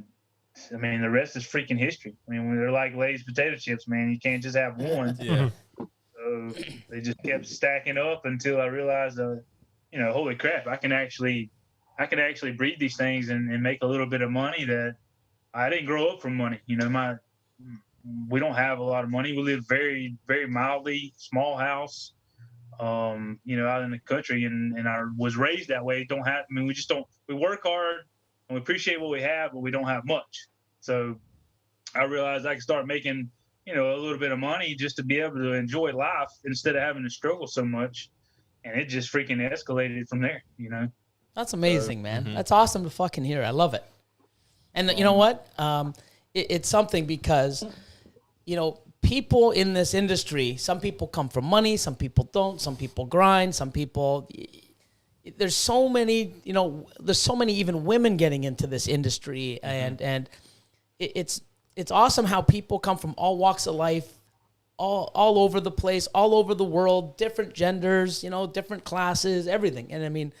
mean, the rest is freaking history. I mean, when they're like Lay's potato chips, man, you can't just have one.
Yeah.
So they just kept stacking up until I realized, you know, holy crap, I can actually breed these things and make a little bit of money that I didn't grow up from money. You know, we don't have a lot of money. We live very, very mildly, small house, you know, out in the country, and I was raised that way. We work hard and we appreciate what we have, but we don't have much. So I realized I could start making, you know, a little bit of money just to be able to enjoy life instead of having to struggle so much. And it just freaking escalated from there, you know.
That's amazing, man. That's awesome to fucking hear. I love it. And you know what? It's something because, you know, people in this industry, some people come from money, some people don't, some people grind, some people, there's so many, you know, there's so many even women getting into this industry, and it's awesome how people come from all walks of life, all over the place, all over the world, different genders, you know, different classes, everything. And I mean,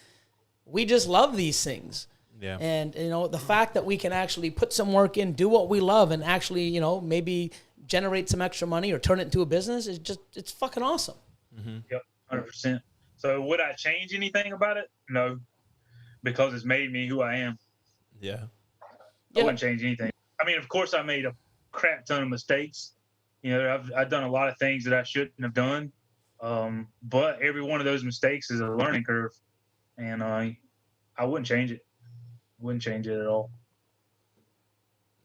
we just love these things.
Yeah.
And, you know, the fact that we can actually put some work in, do what we love, and actually, you know, maybe generate some extra money or turn it into a business is just, it's fucking awesome.
Yep, 100%. So would I change anything about it? No, because it's made me who I am.
Yeah.
I wouldn't change anything. I mean, of course, I made a crap ton of mistakes. You know, I've done a lot of things that I shouldn't have done. But every one of those mistakes is a learning curve, and I wouldn't change it. Wouldn't change it at all.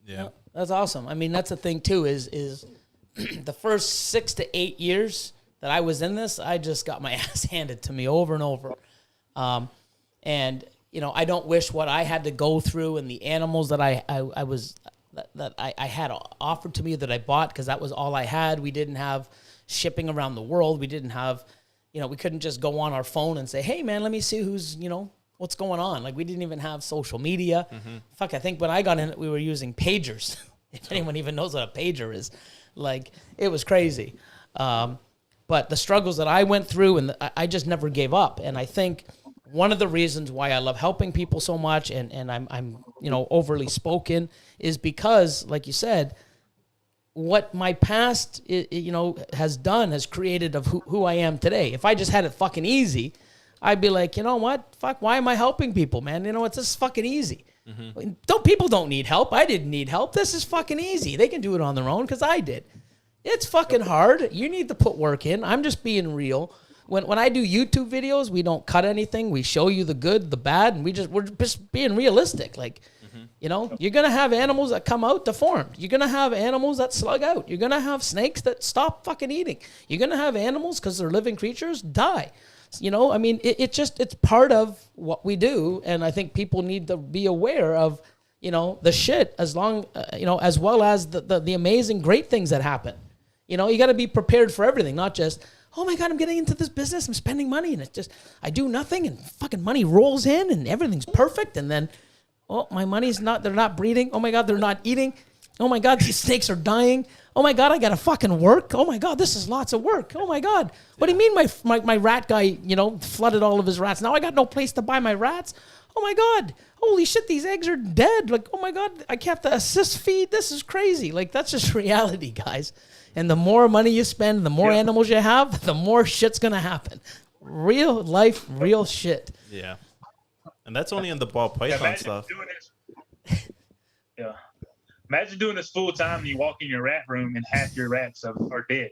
Yeah.
That's awesome. I mean, that's the thing too, is the first 6 to 8 years that I was in this, I just got my ass handed to me over and over. And, you know, I don't wish what I had to go through and the animals that I had offered to me that I bought, because that was all I had. We didn't have shipping around the world. We didn't have, you know, we couldn't just go on our phone and say, hey, man, let me see who's, you know, what's going on. Like, we didn't even have social media. Fuck, I think when I got in it, we were using pagers. If anyone even knows what a pager is. Like, it was crazy. But the struggles that I went through, and I just never gave up. And I think one of the reasons why I love helping people so much, and I'm you know, overly spoken, is because, like you said, what my past, you know, has created of who I am today. If I just had it fucking easy, I'd be like, you know what? Fuck, why am I helping people, man? You know, it's just fucking easy. People don't need help. I didn't need help. This is fucking easy. They can do it on their own because I did. It's fucking hard. You need to put work in. I'm just being real. When I do YouTube videos, we don't cut anything. We show you the good, the bad, and we're just being realistic. Like, You know, you're going to have animals that come out deformed. You're going to have animals that slug out. You're going to have snakes that stop fucking eating. You're going to have animals, because they're living creatures, die. You know, I mean, it's part of what we do. And I think people need to be aware of, you know, the shit, as long, you know, as well as the amazing, great things that happen. You know, you got to be prepared for everything, not just, oh my God, I'm getting into this business, I'm spending money, and it's just, I do nothing, and fucking money rolls in, and everything's perfect, and then, oh, my money's not, they're not breeding, oh my God, they're not eating, oh my God, these snakes are dying, oh my God, I gotta fucking work, oh my God, this is lots of work, oh my God, what do you mean my rat guy, you know, flooded all of his rats, now I got no place to buy my rats, oh my God, holy shit, these eggs are dead, like, oh my God, I have to assist feed, this is crazy, like, that's just reality, guys. And the more money you spend, the more animals you have, the more shit's going to happen. Real life, real shit.
Yeah. And that's only in the ball python stuff.
Imagine doing this full time and you walk in your rat room and half your rats are dead.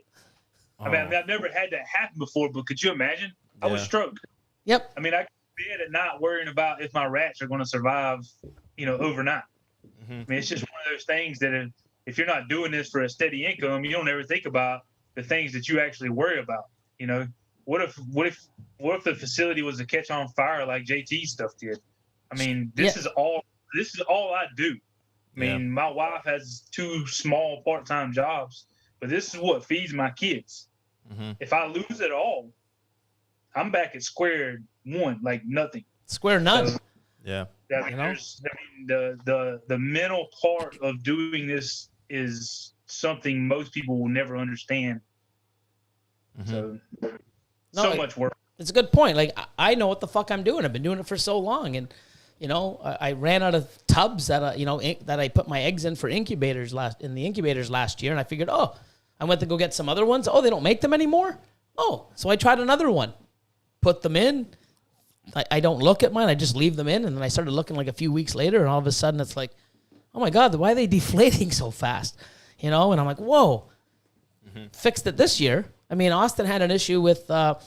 I mean, I've never had that happen before, but could you imagine? I would stroke.
Yep.
I mean, I could be at not worrying about if my rats are going to survive, you know, overnight. I mean, it's just one of those things that if you're not doing this for a steady income, you don't ever think about the things that you actually worry about. You know, what if the facility was to catch on fire like JT's stuff did? I mean, this is all I do. I mean, my wife has 2 small part-time jobs, but this is what feeds my kids. If I lose it all, I'm back at square one, like nothing.
Square none.
So, I mean, the mental part of doing this is something most people will never understand. So much work.
It's a good point. Like, I know what the fuck I'm doing. I've been doing it for so long, and you know, I ran out of tubs that you know, that I put my eggs in for incubators last year, and I figured, oh, I went to go get some other ones. Oh, they don't make them anymore. Oh, so I tried another one, put them in. I don't look at mine. I just leave them in, and then I started looking like a few weeks later, and all of a sudden it's like, oh my God, why are they deflating so fast? You know, and I'm like, whoa. Fixed it this year. I mean, Austin had an issue with a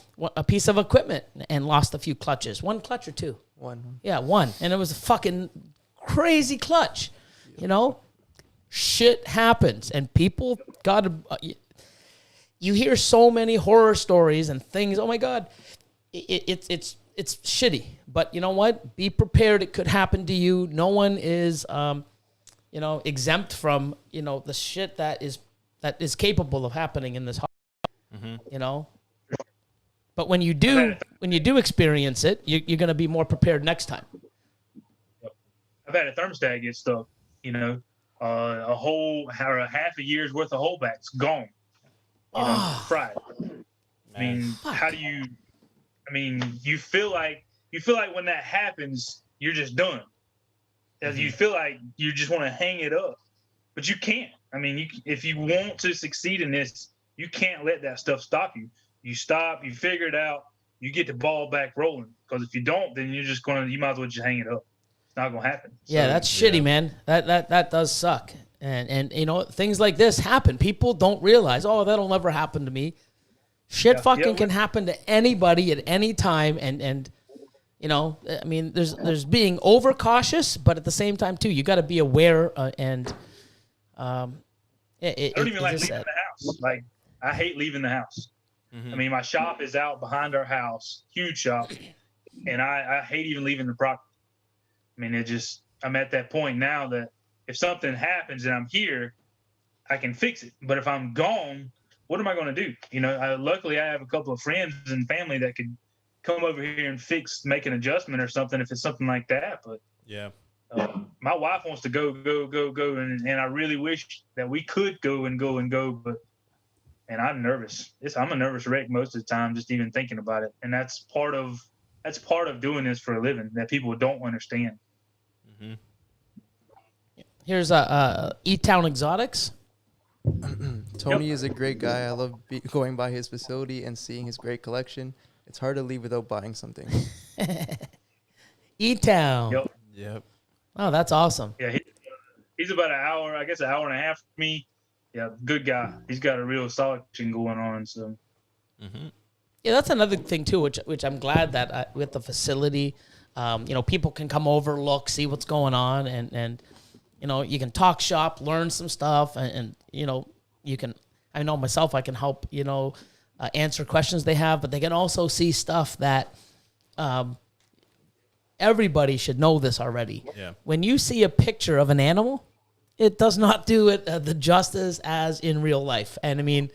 piece of equipment and lost a few clutches. 1 clutch or 2?
1.
Yeah, 1. And it was a fucking crazy clutch. You know, shit happens, and people got to. You hear so many horror stories and things. Oh my God, it's shitty. But you know what? Be prepared. It could happen to you. No one is, you know, exempt from, you know, the shit that is capable of happening in this. You know, but when you do experience it, you're going to be more prepared next time.
I've had a thermostat get stuck, you know, a whole or a half a year's worth of holdbacks gone, you know, fried. I mean, how do you? I mean, you feel like when that happens, you're just done. You feel like you just want to hang it up, but you can't. I mean, if you want to succeed in this, you can't let that stuff stop you. You stop, you figure it out, you get the ball back rolling. Because if you don't, then you might as well just hang it up. It's not gonna happen.
Yeah, that's shitty, man. That does suck. And you know, things like this happen. People don't realize, oh, that'll never happen to me. Shit can happen to anybody at any time, and you know, I mean, there's being overcautious, but at the same time too, you got to be aware and
I don't even like leaving the house. Like, I hate leaving the house. I mean, my shop is out behind our house, huge shop, and I hate even leaving the property. I mean, I'm at that point now that if something happens and I'm here, I can fix it. But if I'm gone, what am I going to do? You know, luckily I have a couple of friends and family that could come over here and make an adjustment or something if it's something like that. But my wife wants to go, and I really wish that we could go, but and I'm nervous. I'm a nervous wreck most of the time, just even thinking about it. And that's part of doing this for a living that people don't understand.
Here's E-Town Exotics.
Tony is a great guy. I love going by his facility and seeing his great collection. It's hard to leave without buying something.
E-Town.
Yep.
Oh, that's awesome.
Yeah, he's about an hour and a half from me. Yeah, good guy. He's got a real solid thing going on. So,
yeah, that's another thing too, which I'm glad that with the facility, People can come over, look, see what's going on, and you can talk shop, learn some stuff, and you can. I know myself, I can help answer questions they have, but they can also see stuff that everybody should know this already.
Yeah.
When you see a picture of an animal, it does not do it the justice as in real life. And I mean,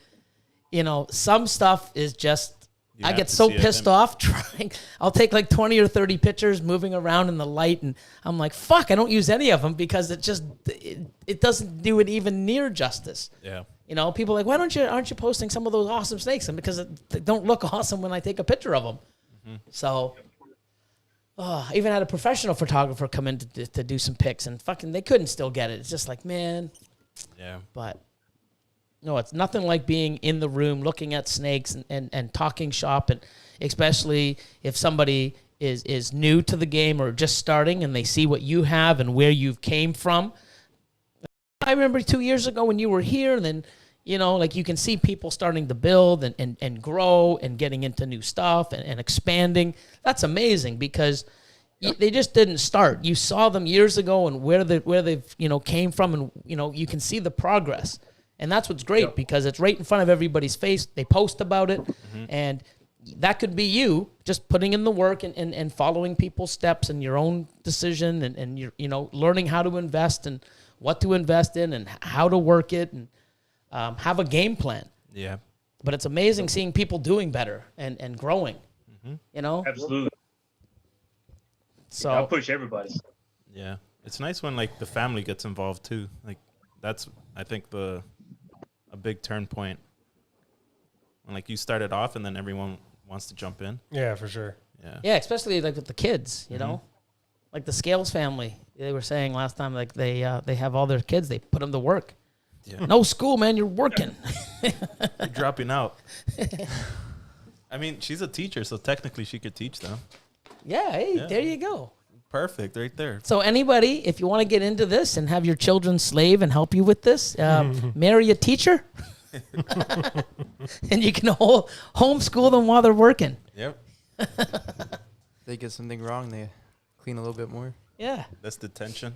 some stuff is just, I get so pissed off trying. I'll take like 20 or 30 pictures moving around in the light, and I'm like, fuck, I don't use any of them because it doesn't do it even near justice.
Yeah.
People are like, aren't you posting some of those awesome snakes? And because they don't look awesome when I take a picture of them. Mm-hmm. So, I even had a professional photographer come in to do some pics, and fucking they couldn't still get it. It's just like, man.
Yeah.
But no, it's nothing like being in the room looking at snakes and talking shop, and especially if somebody is new to the game or just starting and they see what you have and where you came from. I remember 2 years ago when you were here, and then, like you can see people starting to build and grow and getting into new stuff and expanding. That's amazing because they just didn't start. You saw them years ago and where they've came from, and, you can see the progress. And that's what's great because it's right in front of everybody's face. They post about it, and that could be you just putting in the work and following people's steps and your own decision and you're, learning how to invest and what to invest in and how to work it and have a game plan.
Yeah.
But it's amazing seeing people doing better and growing,
Absolutely.
So
I'll push everybody.
Yeah. It's nice when like the family gets involved too. Like that's, I think, a big turn point when like you started off and then everyone wants to jump in.
Yeah, for sure.
Yeah, especially like with the kids, like the Scales family. They were saying last time, like they have all their kids, they put them to work.
Yeah.
No school, man, you're working.
You're dropping out. I mean, she's a teacher, so technically she could teach them.
Yeah, hey,
Yeah.
there you go.
Perfect, right there.
So anybody, if you want to get into this and have your children slave and help you with this, marry a teacher, and you can homeschool them while they're working.
Yep.
They get something wrong, they clean a little bit more.
Yeah.
That's detention.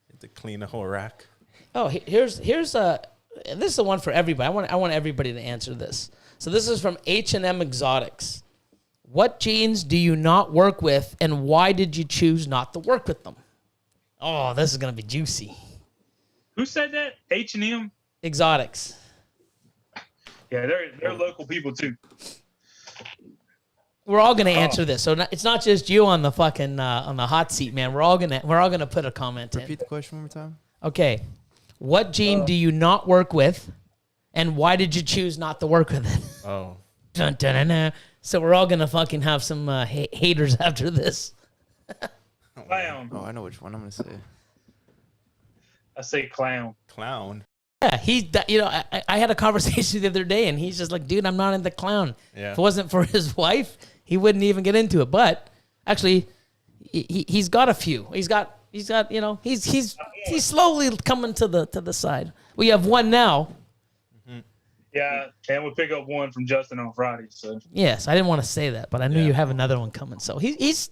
You have to clean a whole rack.
Oh, here's this is the one for everybody. I want everybody to answer this. So this is from H&M Exotics. What genes do you not work with, and why did you choose not to work with them? Oh, this is gonna be juicy.
Who said that? H&M?
Exotics.
Yeah, they're local people too.
We're all gonna answer this, so it's not just you on the fucking on the hot seat, man. We're all gonna put a comment in.
Repeat the question one more time.
Okay, what gene do you not work with, and why did you choose not to work with it?
Oh.
Dun, dun, dun, dun. So we're all gonna fucking have some haters after this.
Clown.
Oh, I know which one I'm gonna say.
I say clown.
Clown.
Yeah, I had a conversation the other day, and he's just like, dude, I'm not into clown.
Yeah.
If it wasn't for his wife, he wouldn't even get into it. But actually, he's got a few. He's got he's slowly coming to the side. We have one now.
Yeah, and we'll pick up one from Justin on Friday. So
Yes, I didn't want to say that, but I knew
Yeah.
you have another one coming. So he's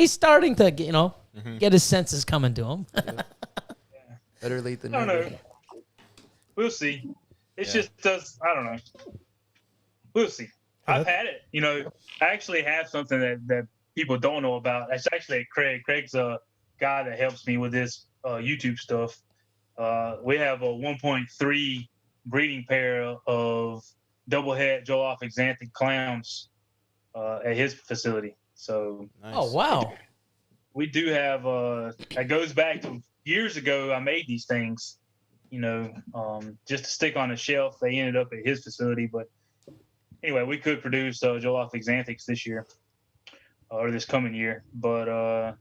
starting to get his senses coming to him.
Better late than
I don't
never.
know. We'll see. It's
Yeah.
just us. I don't know. We'll see. I've had it. I actually have something that people don't know about. It's actually Craig. Craig's a guy that helps me with this YouTube stuff. We have a 1.3 breeding pair of double head Joloffe exanthic clowns at his facility. So
Nice.
Oh wow!
we do have that goes back to years ago. I made these things, just to stick on a shelf. They ended up at his facility, but anyway, we could produce Joloffe exanthics this year or this coming year. But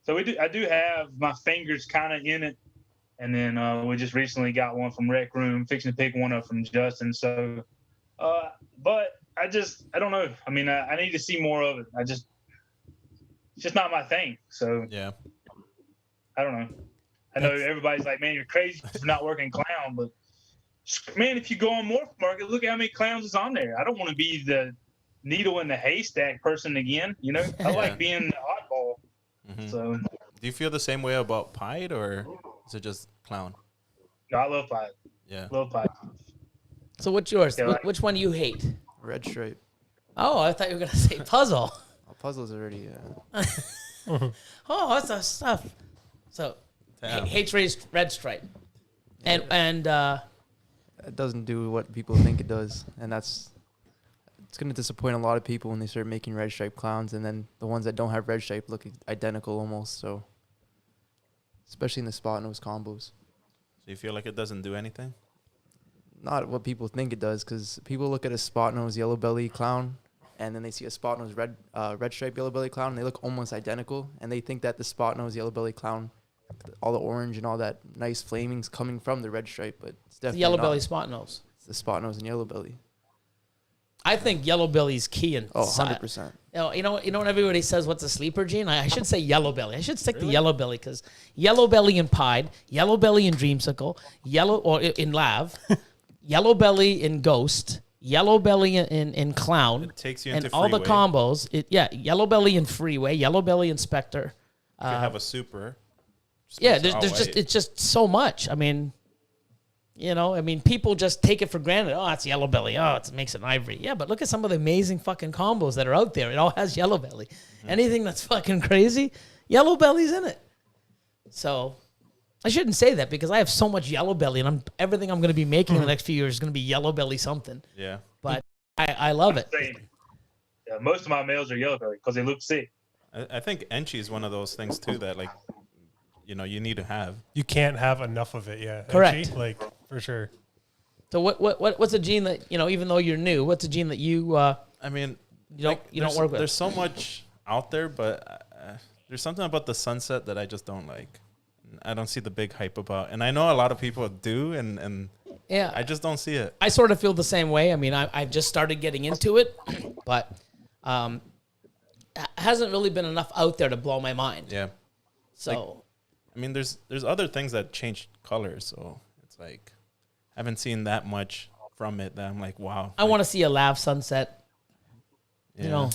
so I do have my fingers kind of in it. And then we just recently got one from Rec Room, fixing to pick one up from Justin. So, but I don't know. I mean, I need to see more of it. It's just not my thing. So
Yeah.
I don't know. I know everybody's like, man, you're crazy for not working clown, but man, if you go on Morph Market, look at how many clowns is on there. I don't want to be the needle in the haystack person again. You know, I like being the oddball.
Mhm.
So
Do you feel the same way about Pied, or is it just Clown?
no, I love pie.
Yeah.
Love pie.
So what's yours?
Yeah,
Which one do you hate?
Red stripe.
Oh, I thought you were gonna say puzzle.
Oh, puzzles already.
Oh, that's the stuff. So
Damn.
hates red stripe, and
It doesn't do what people think it does, and it's gonna disappoint a lot of people when they start making red stripe clowns, and then the ones that don't have red stripe look identical almost. So, especially in the spot nose combos,
So you feel like it doesn't do anything?
not what people think it does, because people look at a spot nose yellow belly clown, and then they see a spot nose red stripe yellow belly clown, and they look almost identical, and they think that the spot nose yellow belly clown, all the orange and all that nice flaming's coming from the red stripe, but it's
the
definitely
yellow
not.
belly spot nose.
It's the spot nose and yellow belly.
I think yellow belly's key in.
Oh, 100%.
You know when everybody says what's a sleeper gene? I should say yellow belly. I should stick to yellow belly because yellow belly in Pied, yellow belly in Dreamsicle, yellow or in Lav, yellow belly in Ghost, yellow belly in Clown,
It takes you
and
into
all the
Freeway.
combos. Yellow belly in Freeway, yellow belly in Spectre.
You could have a super. just
Yeah,
makes it all
there's just
white.
it's just so much. I mean, people just take it for granted. Oh, it's yellow belly. Oh, it makes it ivory. Yeah, but look at some of the amazing fucking combos that are out there. It all has yellow belly.
Mm-hmm.
Anything that's fucking crazy, yellow belly's in it. So I shouldn't say that because I have so much yellow belly, and everything I'm going to be making in the next few years is going to be yellow belly something.
Yeah.
But I love it.
Same. Yeah, most of my males are yellow belly because they look sick.
I think Enchi is one of those things too that like, you need to have.
You can't have enough of it, yeah.
Correct.
Like, for sure.
So what's a gene that even though you're new, what's a gene that you
I mean,
you don't work with?
There's so much out there, but there's something about the sunset that I just don't like. I don't see the big hype about, and I know a lot of people do, and
Yeah,
I just don't see it.
I sort of feel the same way. I mean, I've just started getting into it, but hasn't really been enough out there to blow my mind.
Yeah.
So
I mean, there's other things that change colors, so it's like I haven't seen that much from it that I'm like, wow.
I want to see a Lav sunset.
Yeah.
You know,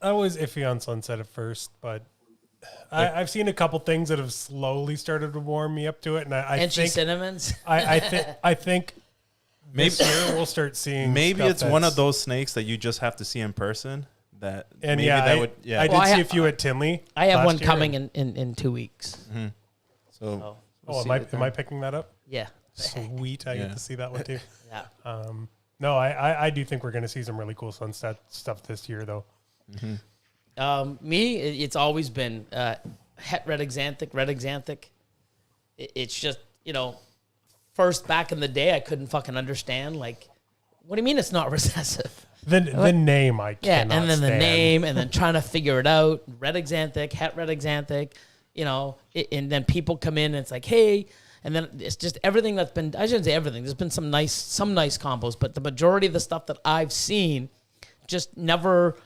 I was iffy on sunset at first, but I've seen a couple things that have slowly started to warm me up to it, and I
Enchi
think
cinnamons.
I think this year we'll start seeing.
Maybe
stuff
it's one
that's-
of those snakes that you just have to see in person. That
And
maybe
yeah,
that
I,
would
I did
Well, I
see a few at Tinley.
I have
last
one
year,
coming
and-
in 2 weeks.
So
Oh,
see
am
it
am I picking that up?
Yeah,
Sweet, I
Yeah.
get to see that one too.
yeah.
No, I do think we're going to see some really cool sunset stuff this year, though.
It's always been het red exanthic. It's just first back in the day I couldn't fucking understand. Like, what do you mean it's not recessive?
The name I
Yeah,
cannot
and then the
stand.
name, and then trying to figure it out. Red exanthic, het red exanthic, and then people come in and it's like, hey, and then it's just everything that's been. I shouldn't say everything. There's been some nice combos, but the majority of the stuff that I've seen just never,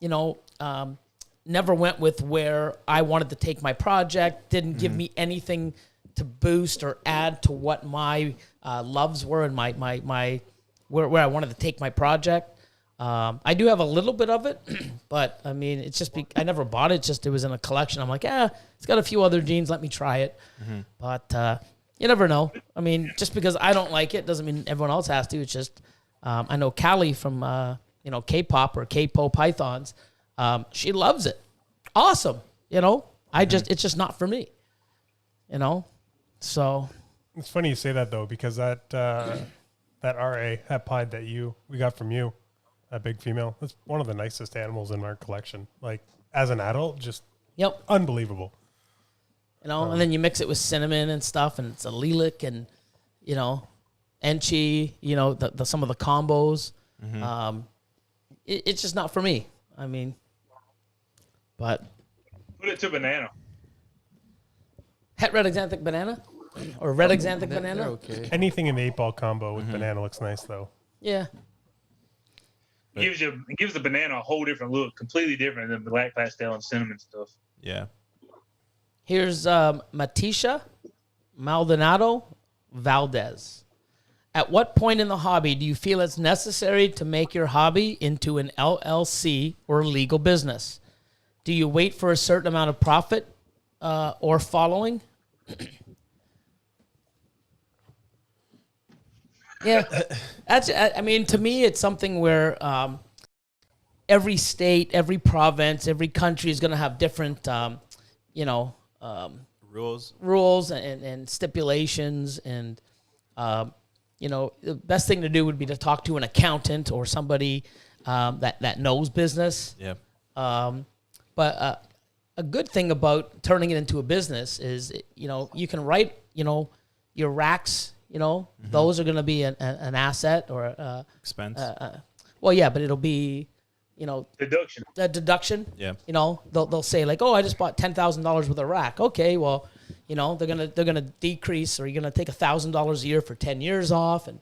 never went with where I wanted to take my project. Didn't give me anything to boost or add to what my loves were and my where I wanted to take my project. I do have a little bit of it, but I mean, it's just I never bought it. It's just it was in a collection. I'm like, it's got a few other genes. Let me try it. But you never know. I mean, just because I don't like it doesn't mean everyone else has to. It's just I know Callie from K-pop or K-po Pythons. She loves it. Awesome. It's just not for me. So
It's funny you say that though, because that RA, that pied that we got from you, that big female, that's one of the nicest animals in our collection. Like as an adult, just
yep.
unbelievable.
And then you mix it with cinnamon and stuff, and it's a lilac and enchi. Some of the combos. It's just not for me. I mean, but
Put it to banana.
het red exanthic banana or red exanthic
They're
banana.
okay.
Anything in the 8-ball combo with banana looks nice though.
Yeah.
It gives the banana a whole different look, completely different than black pastel and cinnamon stuff.
yeah.
Here's Matisha Maldonado Valdez. At what point in the hobby do you feel it's necessary to make your hobby into an LLC or legal business? Do you wait for a certain amount of profit or following? Yeah, I mean, to me, it's something where every state, every province, every country is going to have different, rules and stipulations. And, the best thing to do would be to talk to an accountant or somebody that knows business.
Yeah.
But a good thing about turning it into a business is, you can write, your racks, those are going to be an asset or
Expense.
well, yeah, but it'll be,
Deduction.
a deduction.
Yeah.
They'll say like, oh, I just bought $10,000 worth of rack. Okay, well, they're gonna decrease, or you're gonna take $1,000 a year for 10 years off, and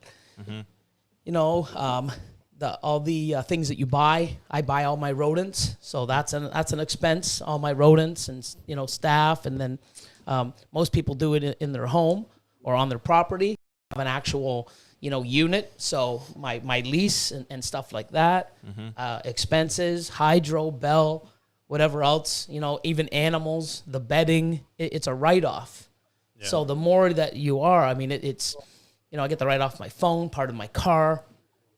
all the things that you buy. I buy all my rodents, so that's an expense. All my rodents and staff, and then most people do it in their home or on their property. Have an actual unit, so my lease and stuff like that, expenses, hydro, bell, whatever else, even animals, the bedding, it's a write-off. Yeah. So the more that you are, I mean, it's, I get the write-off my phone, part of my car,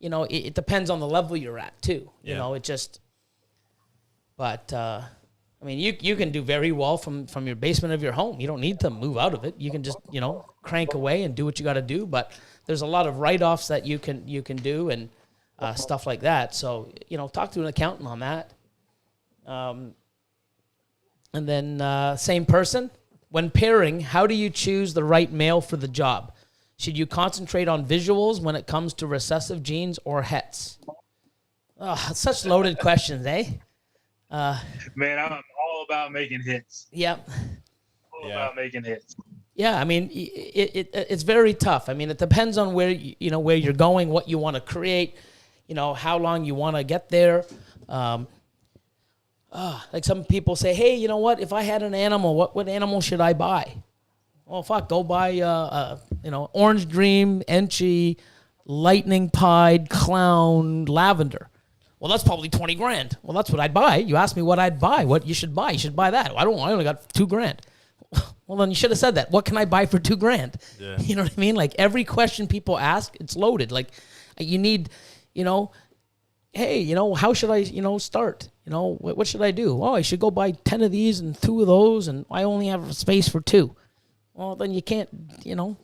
it depends on the level you're at too, it just, but, I mean, you can do very well from your basement of your home. You don't need to move out of it. You can just, crank away and do what you got to do, but there's a lot of write-offs that you can do and stuff like that. So, talk to an accountant on that. And then same person, when pairing, how do you choose the right male for the job? Should you concentrate on visuals when it comes to recessive genes or hets? Oh, such loaded questions, eh?
Man, I'm all about making hits.
Yep.
All about making hits.
Yeah, I mean, it's very tough. I mean, it depends on where where you're going, what you want to create, how long you want to get there. Like some people say, hey, you know what? If I had an animal, what animal should I buy? Well, fuck, go buy Orange Dream, Enchi, Lightning Pied, Clown, Lavender. Well, that's probably 20 grand. Well, that's what I'd buy. You asked me what I'd buy. What you should buy? You should buy that. I only got 2 grand. Well, then you should have said that. What can I buy for 2 grand? Yeah. You know what I mean? Like every question people ask, it's loaded. Like you need, hey, how should I, start? What should I do? Oh, I should go buy 10 of these and 2 of those, and I only have space for 2. Well, then you can't,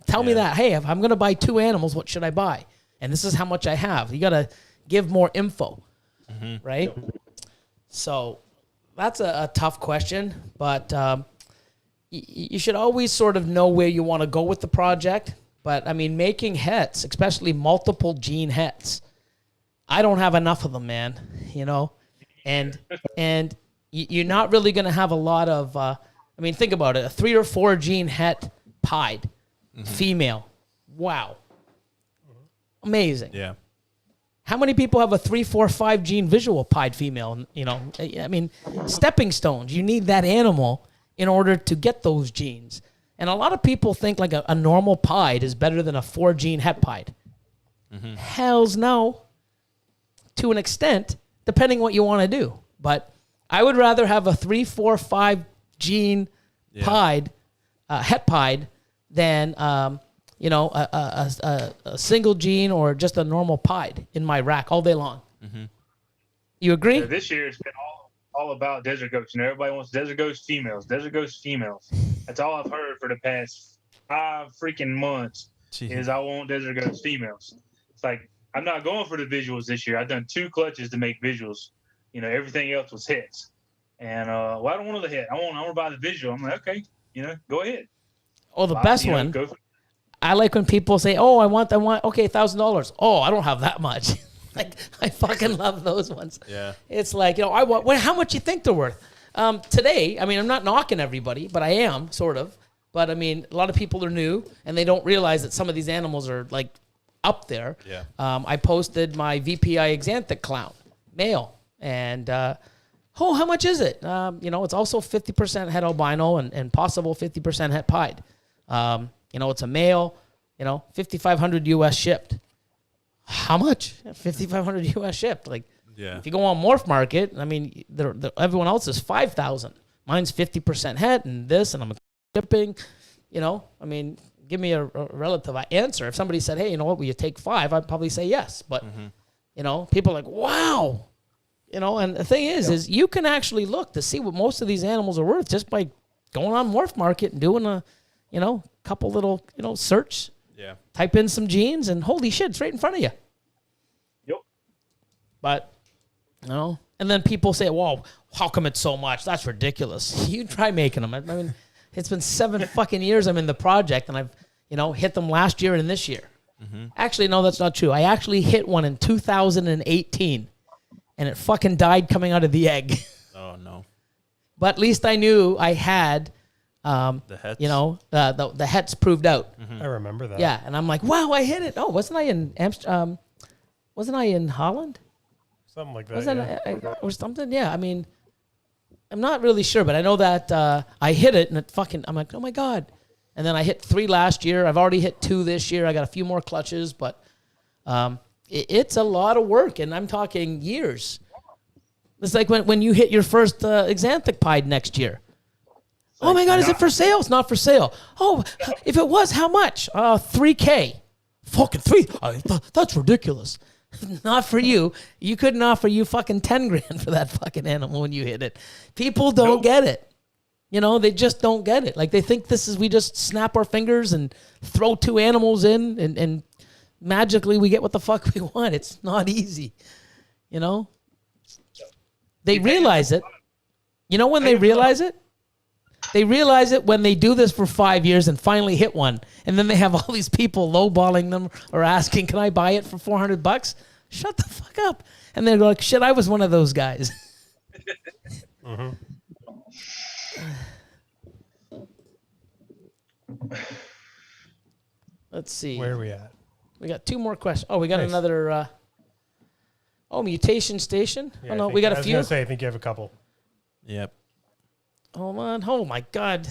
tell me that. Hey, if I'm going to buy 2 animals, what should I buy? And this is how much I have. You got to give more info, right? So that's a tough question, but you should always sort of know where you want to go with the project. But I mean, making hets, especially multiple gene hets, I don't have enough of them, man. And you're not really going to have a lot of. I mean, think about it: a 3 or 4 gene het pied, female. Wow, amazing.
Yeah.
How many people have a 3, 4, 5 gene visual pied female? I mean, stepping stones. You need that animal in order to get those genes. And a lot of people think like a normal pied is better than a 4 gene het pied. Hells no. To an extent, depending what you want to do. But I would rather have a 3, 4, 5 gene pied, het pied, than a single gene or just a normal pied in my rack all day long. You agree?
Yeah, this year it's been all about desert goats. Everybody wants desert ghost females. Desert ghost females. That's all I've heard for the past 5 freaking months. Is I want desert ghost females. It's like I'm not going for the visuals this year. I've done 2 clutches to make visuals. Everything else was hits. And I don't want the hit. I want to buy the visual. I'm like, okay, go ahead.
Oh, the best one. I like when people say, "Oh, I want, okay, $1,000." Oh, I don't have that much. Like I fucking love those ones. Yeah. It's like I want. How much you think they're worth? Today, I mean, I'm not knocking everybody, but I am sort of. But I mean, a lot of people are new and they don't realize that some of these animals are like up there. Yeah. I posted my VPI Exanthic clown male, and how much is it? It's also 50% het albino and possible 50% het pied. It's a male, $5,500 US shipped. How much? $5,500 US shipped. Like,
Yeah.
if you go on Morph Market, I mean, everyone else is 5,000. Mine's 50% het and this, and I'm shipping. I mean, give me a relative answer. If somebody said, "Hey, you know what? Will you take 5?" I'd probably say yes. But people are like, "Wow," And the thing is you can actually look to see what most of these animals are worth just by going on Morph Market and doing a, couple little, search.
Yeah.
Type in some genes, and holy shit, it's right in front of you.
Yep.
But, and then people say, well, how come it's so much? That's ridiculous. You try making them. I mean, it's been 7 fucking years I'm in the project, and I've, hit them last year and this year. Actually, no, that's not true. I actually hit one in 2018, and it fucking died coming out of the egg.
Oh, no.
But at least I knew I had,
The hets.
the hets proved out.
I remember that.
Yeah, and I'm like, wow, I hit it. Oh, wasn't I in wasn't I in Holland?
Something like that.
Wasn't
yeah.
I, or something? Yeah, I mean, I'm not really sure, but I know that I hit it, and I'm like, oh my God. And then I hit 3 last year. I've already hit 2 this year. I got a few more clutches, but it's a lot of work, and I'm talking years. It's like when you hit your first Xanthic pied next year. Oh my God, is it for sale? It's not for sale. Oh, if it was, how much? $3K. Fucking 3. That's ridiculous. Not for you. You couldn't offer you fucking 10 grand for that fucking animal when you hit it. People don't get it. They just don't get it. Like, they think we just snap our fingers and throw 2 animals in and magically we get what the fuck we want. It's not easy. They realize it. When they realize it? They realize it when they do this for 5 years and finally hit one. And then they have all these people lowballing them or asking, can I buy it for $400? Shut the fuck up. And they're like, shit, I was one of those guys. Let's see.
Where are we at?
We got 2 more questions. Oh, we got
Nice.
another. Mutation station.
Yeah,
Oh, no,
I
we got a
was
few.
gonna say, I think you have a couple.
Yep.
Hold on. Oh, my God.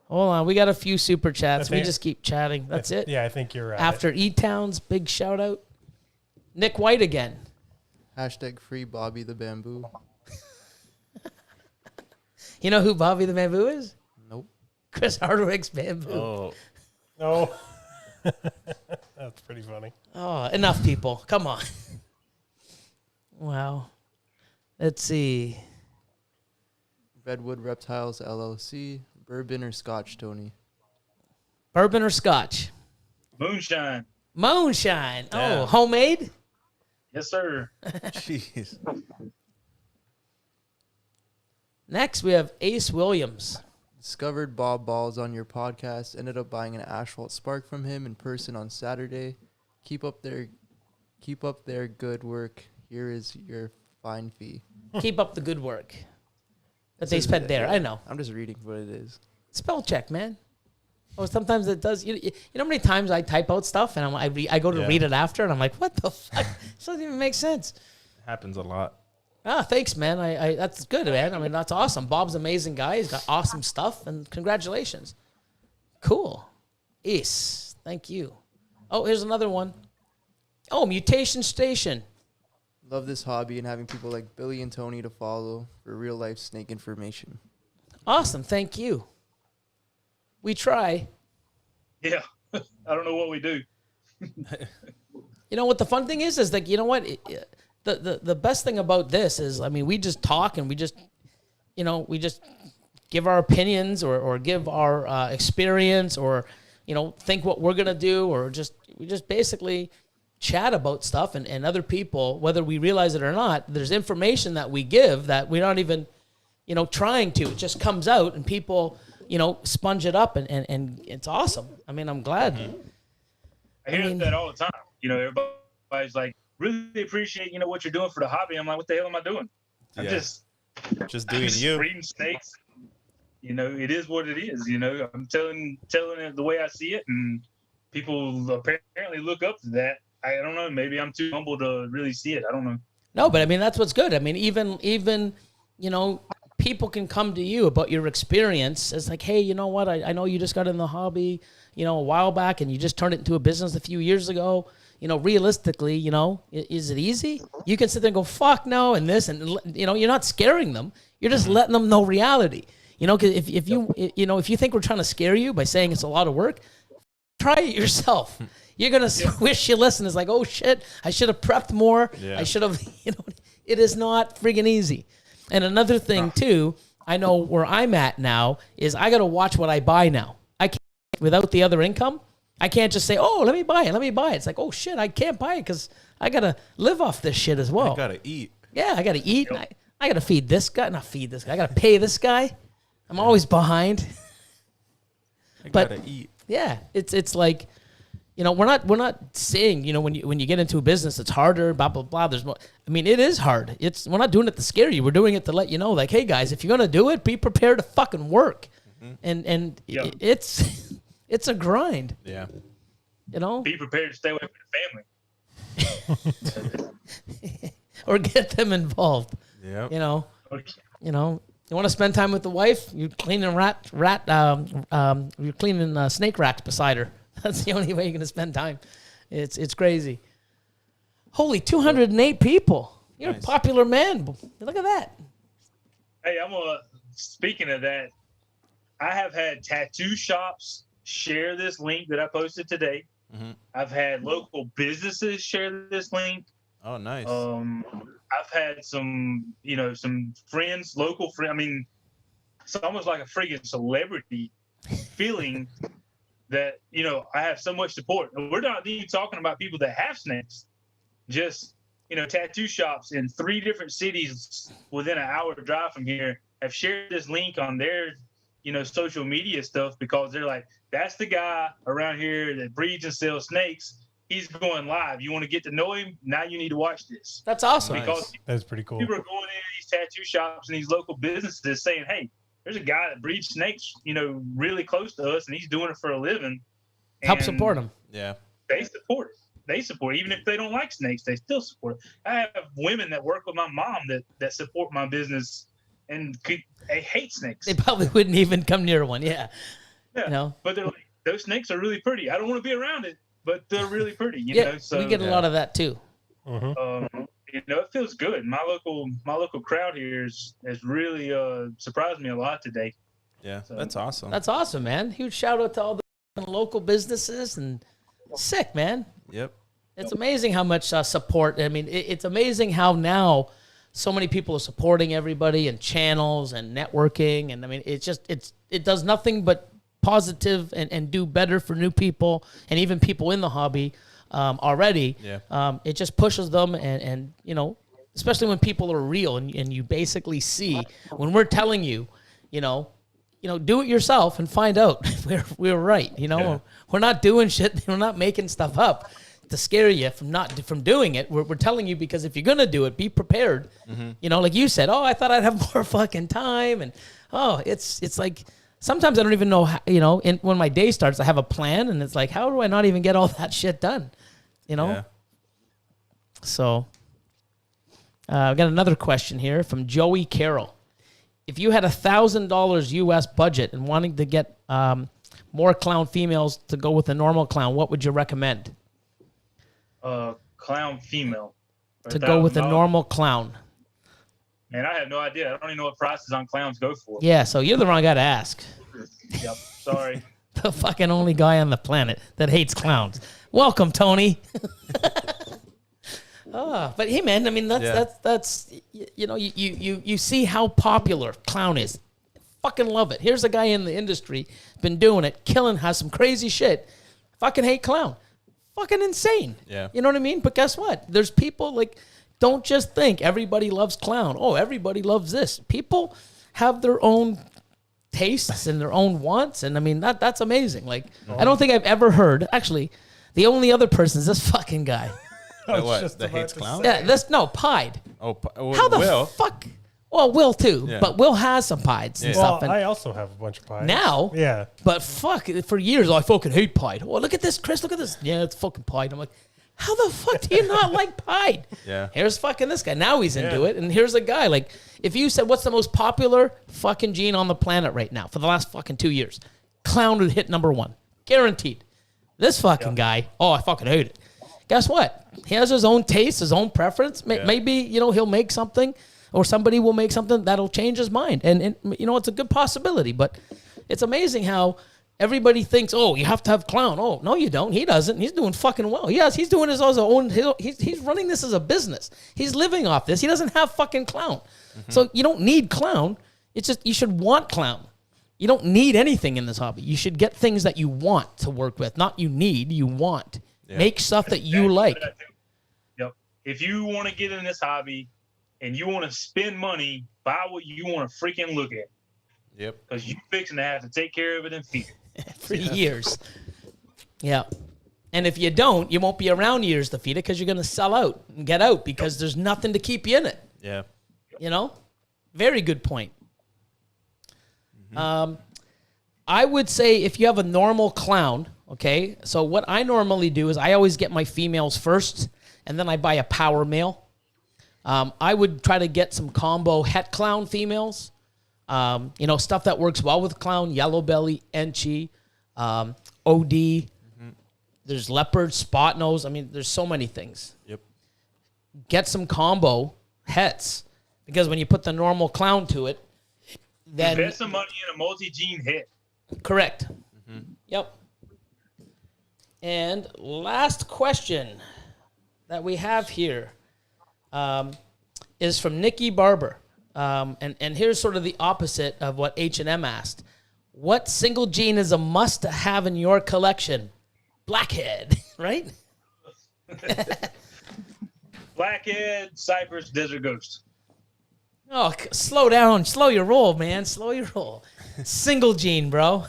Hold on. We got a few super chats. We
think-
just keep chatting. That's it.
Yeah, I think you're right.
After E-Town's big shout out. Nick White again.
Hashtag free Bobby the Bamboo.
You know who Bobby the Bamboo is?
Nope.
Chris Hardwick's Bamboo.
Oh,
No. That's pretty funny.
Oh, enough people. Come on. Wow. Let's see.
Redwood Reptiles LLC. Bourbon or Scotch, Tony?
Bourbon or Scotch?
Moonshine.
Moonshine.
Yeah.
Oh, homemade?
Yes, sir.
jeez.
Next, we have Ace Williams.
Discovered Bob Balls on your podcast. Ended up buying an asphalt spark from him in person on Saturday. Keep up their good work. Here is your fine fee.
Keep up the good work. That's Ace Pet there. I know.
I'm just reading what it is.
Spell check, man. Oh, sometimes it does. You know how many times I type out stuff and I go to
Yeah.
read it after and I'm like, what the fuck? This doesn't even make sense.
Happens a lot.
Thanks, man. I that's good, man. I mean, that's awesome. Bob's an amazing guy. He's got awesome stuff, and congratulations. Cool. Ace, thank you. Oh, here's another one. Oh, Mutation Station.
Love this hobby and having people like Billy and Tony to follow for real life snake information.
Awesome, thank you. We try.
Yeah. I don't know what we do.
You know what the fun thing is like, you know what? The best thing about this is, I mean, we just talk and we just give our opinions or give our experience or, think what we're going to do or we just basically chat about stuff and other people, whether we realize it or not, there's information that we give that we're not even, trying to. It just comes out and people, sponge it up and it's awesome. I mean, I'm glad.
I hear
I mean-
that all the time. Everybody's like, really appreciate, what you're doing for the hobby. I'm like, what the hell am I doing? I'm
Yeah.
just
doing you.
breeding snakes. It is what it is. I'm telling it the way I see it, and people apparently look up to that. I don't know. Maybe I'm too humble to really see it. I don't know.
No, but I mean, that's what's good. I mean, even people can come to you about your experience. It's like, hey, you know what? I know you just got in the hobby, a while back, and you just turned it into a business a few years ago. Realistically, is it easy? You can sit there and go, fuck no, and this, and you're not scaring them. You're just letting them know reality. Because if you think we're trying to scare you by saying it's a lot of work, try it yourself. You're gonna wish you listened. It's like, oh shit, I should have prepped more.
Yeah.
I should have, it is not friggin' easy. And another thing too, I know where I'm at now is I got to watch what I buy now. I can't, without the other income, I can't just say, oh, let me buy it. It's like, oh shit, I can't buy it because I got to live off this shit as well.
I gotta eat.
Yeah, I got to eat. I got to feed this guy. Not feed this guy. I got to pay this guy. I'm always behind.
I
But-
gotta eat.
Yeah, it's like, we're not saying, when you get into a business, it's harder, blah, blah, blah. There's more. I mean, it is hard. We're not doing it to scare you. We're doing it to let you know, like, hey guys, if you're going to do it, be prepared to fucking work. And it's a grind,
Yeah.
Be prepared to stay away from the family.
or get them involved.
Yeah.
You want to spend time with the wife, you're cleaning you're cleaning snake racks beside her. That's the only way you're going to spend time. It's crazy. Holy, 208 people. You're
Nice.
a popular man. Look at that.
Hey, speaking of that, I have had tattoo shops share this link that I posted today.
Mhm.
I've had local businesses share this link.
Oh, nice.
I've had some friends, local friends. I mean, it's almost like a freaking celebrity feeling that, I have so much support. And we're not even talking about people that have snakes, just, tattoo shops in 3 different cities within an hour drive from here have shared this link on their, social media stuff because they're like, that's the guy around here that breeds and sells snakes. He's going live. You want to get to know him? Now you need to watch this.
That's awesome.
Nice.
Because
That's pretty cool.
people are going into these tattoo shops and these local businesses saying, hey, there's a guy that breeds snakes, really close to us, and he's doing it for a living.
Help
And
support them.
Yeah.
They support it. They support it. Even if they don't like snakes, they still support it. I have women that work with my mom that support my business and they hate snakes.
They probably wouldn't even come near one. Yeah.
Yeah. But they're like, those snakes are really pretty. I don't want to be around it, but they're really pretty. You
Yeah,
know? So
we get a lot of that too.
it feels good. My local crowd here has really surprised me a lot today.
Yeah.
So-
That's awesome.
That's awesome, man. Huge shout out to all the local businesses and sick, man.
Yep.
It's amazing how much support. I mean, it's amazing how now so many people are supporting everybody and channels and networking. And I mean, it does nothing but positive and do better for new people and even people in the hobby already.
Yeah.
It just pushes them and especially when people are real and you basically see when we're telling you, do it yourself and find out we're right.
Yeah.
We're not doing shit. We're not making stuff up to scare you from doing it. We're telling you because if you're gonna do it, be prepared. Like you said, I thought I'd have more fucking time, and it's like sometimes I don't even know how, when my day starts, I have a plan, and it's like, how do I not even get all that shit done?
Yeah.
So I've got another question here from Joey Carroll. If you had $1,000 US budget and wanting to get more clown females to go with a normal clown, what would you recommend?
Clown female.
To go with a
$1,000.
normal clown.
Man, I have no idea. I don't even know what prices on clowns go for.
Yeah, so you're the wrong guy to ask.
Yep. Sorry.
The fucking only guy on the planet that hates clowns. Welcome, Tony. But hey, man, I mean, that's you see how popular clown is. Fucking love it. Here's a guy in the industry, been doing it, killing, has some crazy shit. Fucking hate clown. Fucking insane.
Yeah.
You know what I mean? But guess what? There's people like, don't just think everybody loves clown. Oh, everybody loves this. People have their own tastes and their own wants, and I mean that's amazing. Like, I don't think I've ever heard. Actually, the only other person is this fucking guy.
was
What?
just
That
about
hates
to
clowns?
Yeah, Pied.
Oh,
How the
Will.
fuck? Well, Will too,
Yeah.
but Will has some pieds and
Yeah.
Well,
stuff. And
I also have a bunch of pies.
now,
Yeah.
but fuck, for years I fucking hate pied. Oh, look at this, Chris. Look at this. Yeah, it's fucking pied. I'm like, How the fuck do you not like Pied?
Yeah.
Here's fucking this guy. Now he's into
Yeah.
it. And here's a guy. Like, if you said, what's the most popular fucking gene on the planet right now for the last fucking 2 years? Clown would hit number 1. Guaranteed. This fucking guy, I fucking hate it. Guess what? He has his own taste, his own preference. Maybe, he'll make something or somebody will make something that'll change his mind. And it's a good possibility. But it's amazing how everybody thinks, you have to have clown. Oh, no, you don't. He doesn't. He's doing fucking well. Yes, he's doing his own. He's running this as a business. He's living off this. He doesn't have fucking clown. So you don't need clown. It's just you should want clown. You don't need anything in this hobby. You should get things that you want to work with, not you need, you want. Yeah. Make stuff that you like.
Yep. If you want to get in this hobby and you want to spend money, buy what you want to freaking look at.
Yep.
Because you fixing to have to take care of it and feed it.
For years. Yeah. And if you don't, you won't be around years to feed it because you're going to sell out and get out because there's nothing to keep you in it.
Yeah.
Very good point. I would say if you have a normal clown, okay, so what I normally do is I always get my females first, and then I buy a power male. I would try to get some combo het clown females, stuff that works well with clown, yellow belly, enchi, OD. There's leopard, spot nose. I mean, there's so many things.
Yep.
Get some combo hets, because when you put the normal clown to it, then
invest some money in a multi-gene hit.
Correct. Yep. And last question that we have here is from Nikki Barber. And here's sort of the opposite of what H&M asked. What single gene is a must-have in your collection? Blackhead, right?
Blackhead, Cypress, Desert Ghost.
Oh, slow down. Slow your roll, man. Slow your roll. Single gene, bro.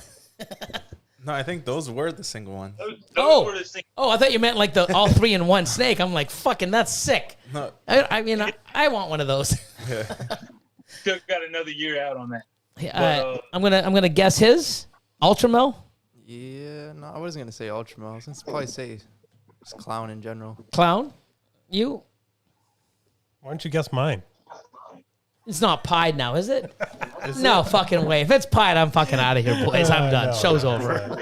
No, I think those were the single ones.
Those were the single.
Oh, I thought you meant like the all 3 in 1 snake. I'm like, fucking, that's sick.
No.
I mean, I want one of those.
Still got another year out on that.
I'm gonna guess his Ultramel.
Yeah, no, I wasn't gonna say Ultramel. I was gonna probably say just clown in general.
Clown. You.
Why don't you guess mine?
It's not Pied now, is it? No fucking way. If it's Pied, I'm fucking out of here, boys. I'm done.
No,
Show's
no,
over.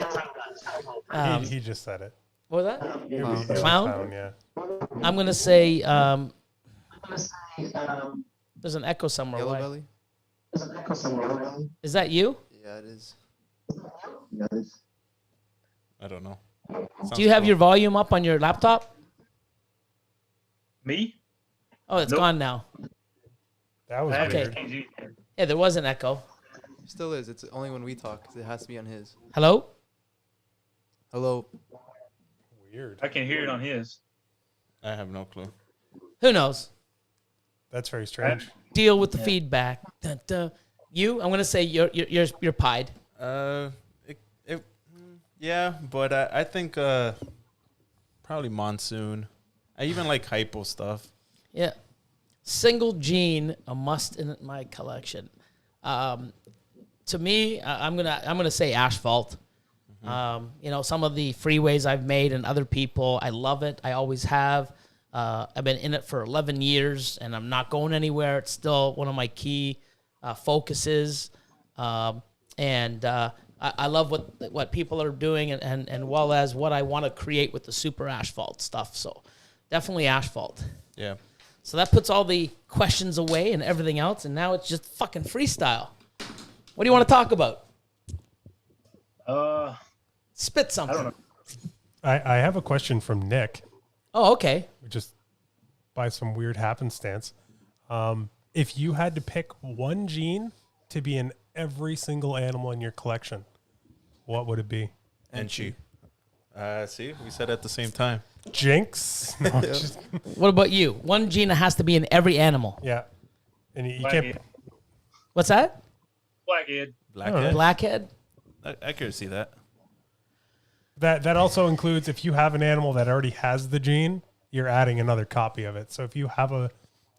he just said it.
What was that?
It was
Clown?
yeah.
I'm gonna say. There's an echo somewhere.
Yellow
Why?
belly.
Is that you?
Yeah, it is.
I don't know.
Do you have your volume up on your laptop?
Me?
Oh, it's
Nope.
gone now.
That was
Okay.
weird.
Yeah, there was an echo.
Still is. It's only when we talk 'cause it has to be on his.
Hello?
Hello.
Weird.
I can hear it on his.
I have no clue.
Who knows?
That's very strange.
Deal with the feedback. Dun, dun. You? I'm gonna say you're Pied.
Yeah, but I think probably Monsoon. I even like hypo stuff.
Yeah. Single gene, a must in my collection. To me, I'm gonna say Asphalt. Some of the freeways I've made and other people, I love it. I always have. I've been in it for 11 years, and I'm not going anywhere. It's still one of my key focuses, and I love what people are doing, and well as what I want to create with the super asphalt stuff. So definitely Asphalt.
Yeah.
So that puts all the questions away and everything else, and now it's just fucking freestyle. What do you want to talk about? Spit something.
I don't know.
I have a question from Nick,
Oh, okay.
just by some weird happenstance. If you had to pick one gene to be in every single animal in your collection, what would it be?
Enchi. See, we said at the same time.
Jinx? No, just-
What about you? One gene that has to be in every animal.
yeah. And you
Blackhead.
can't.
What's that?
Blackhead.
Blackhead.
Blackhead?
I could see that.
That also includes if you have an animal that already has the gene, you're adding another copy of it. So if you have an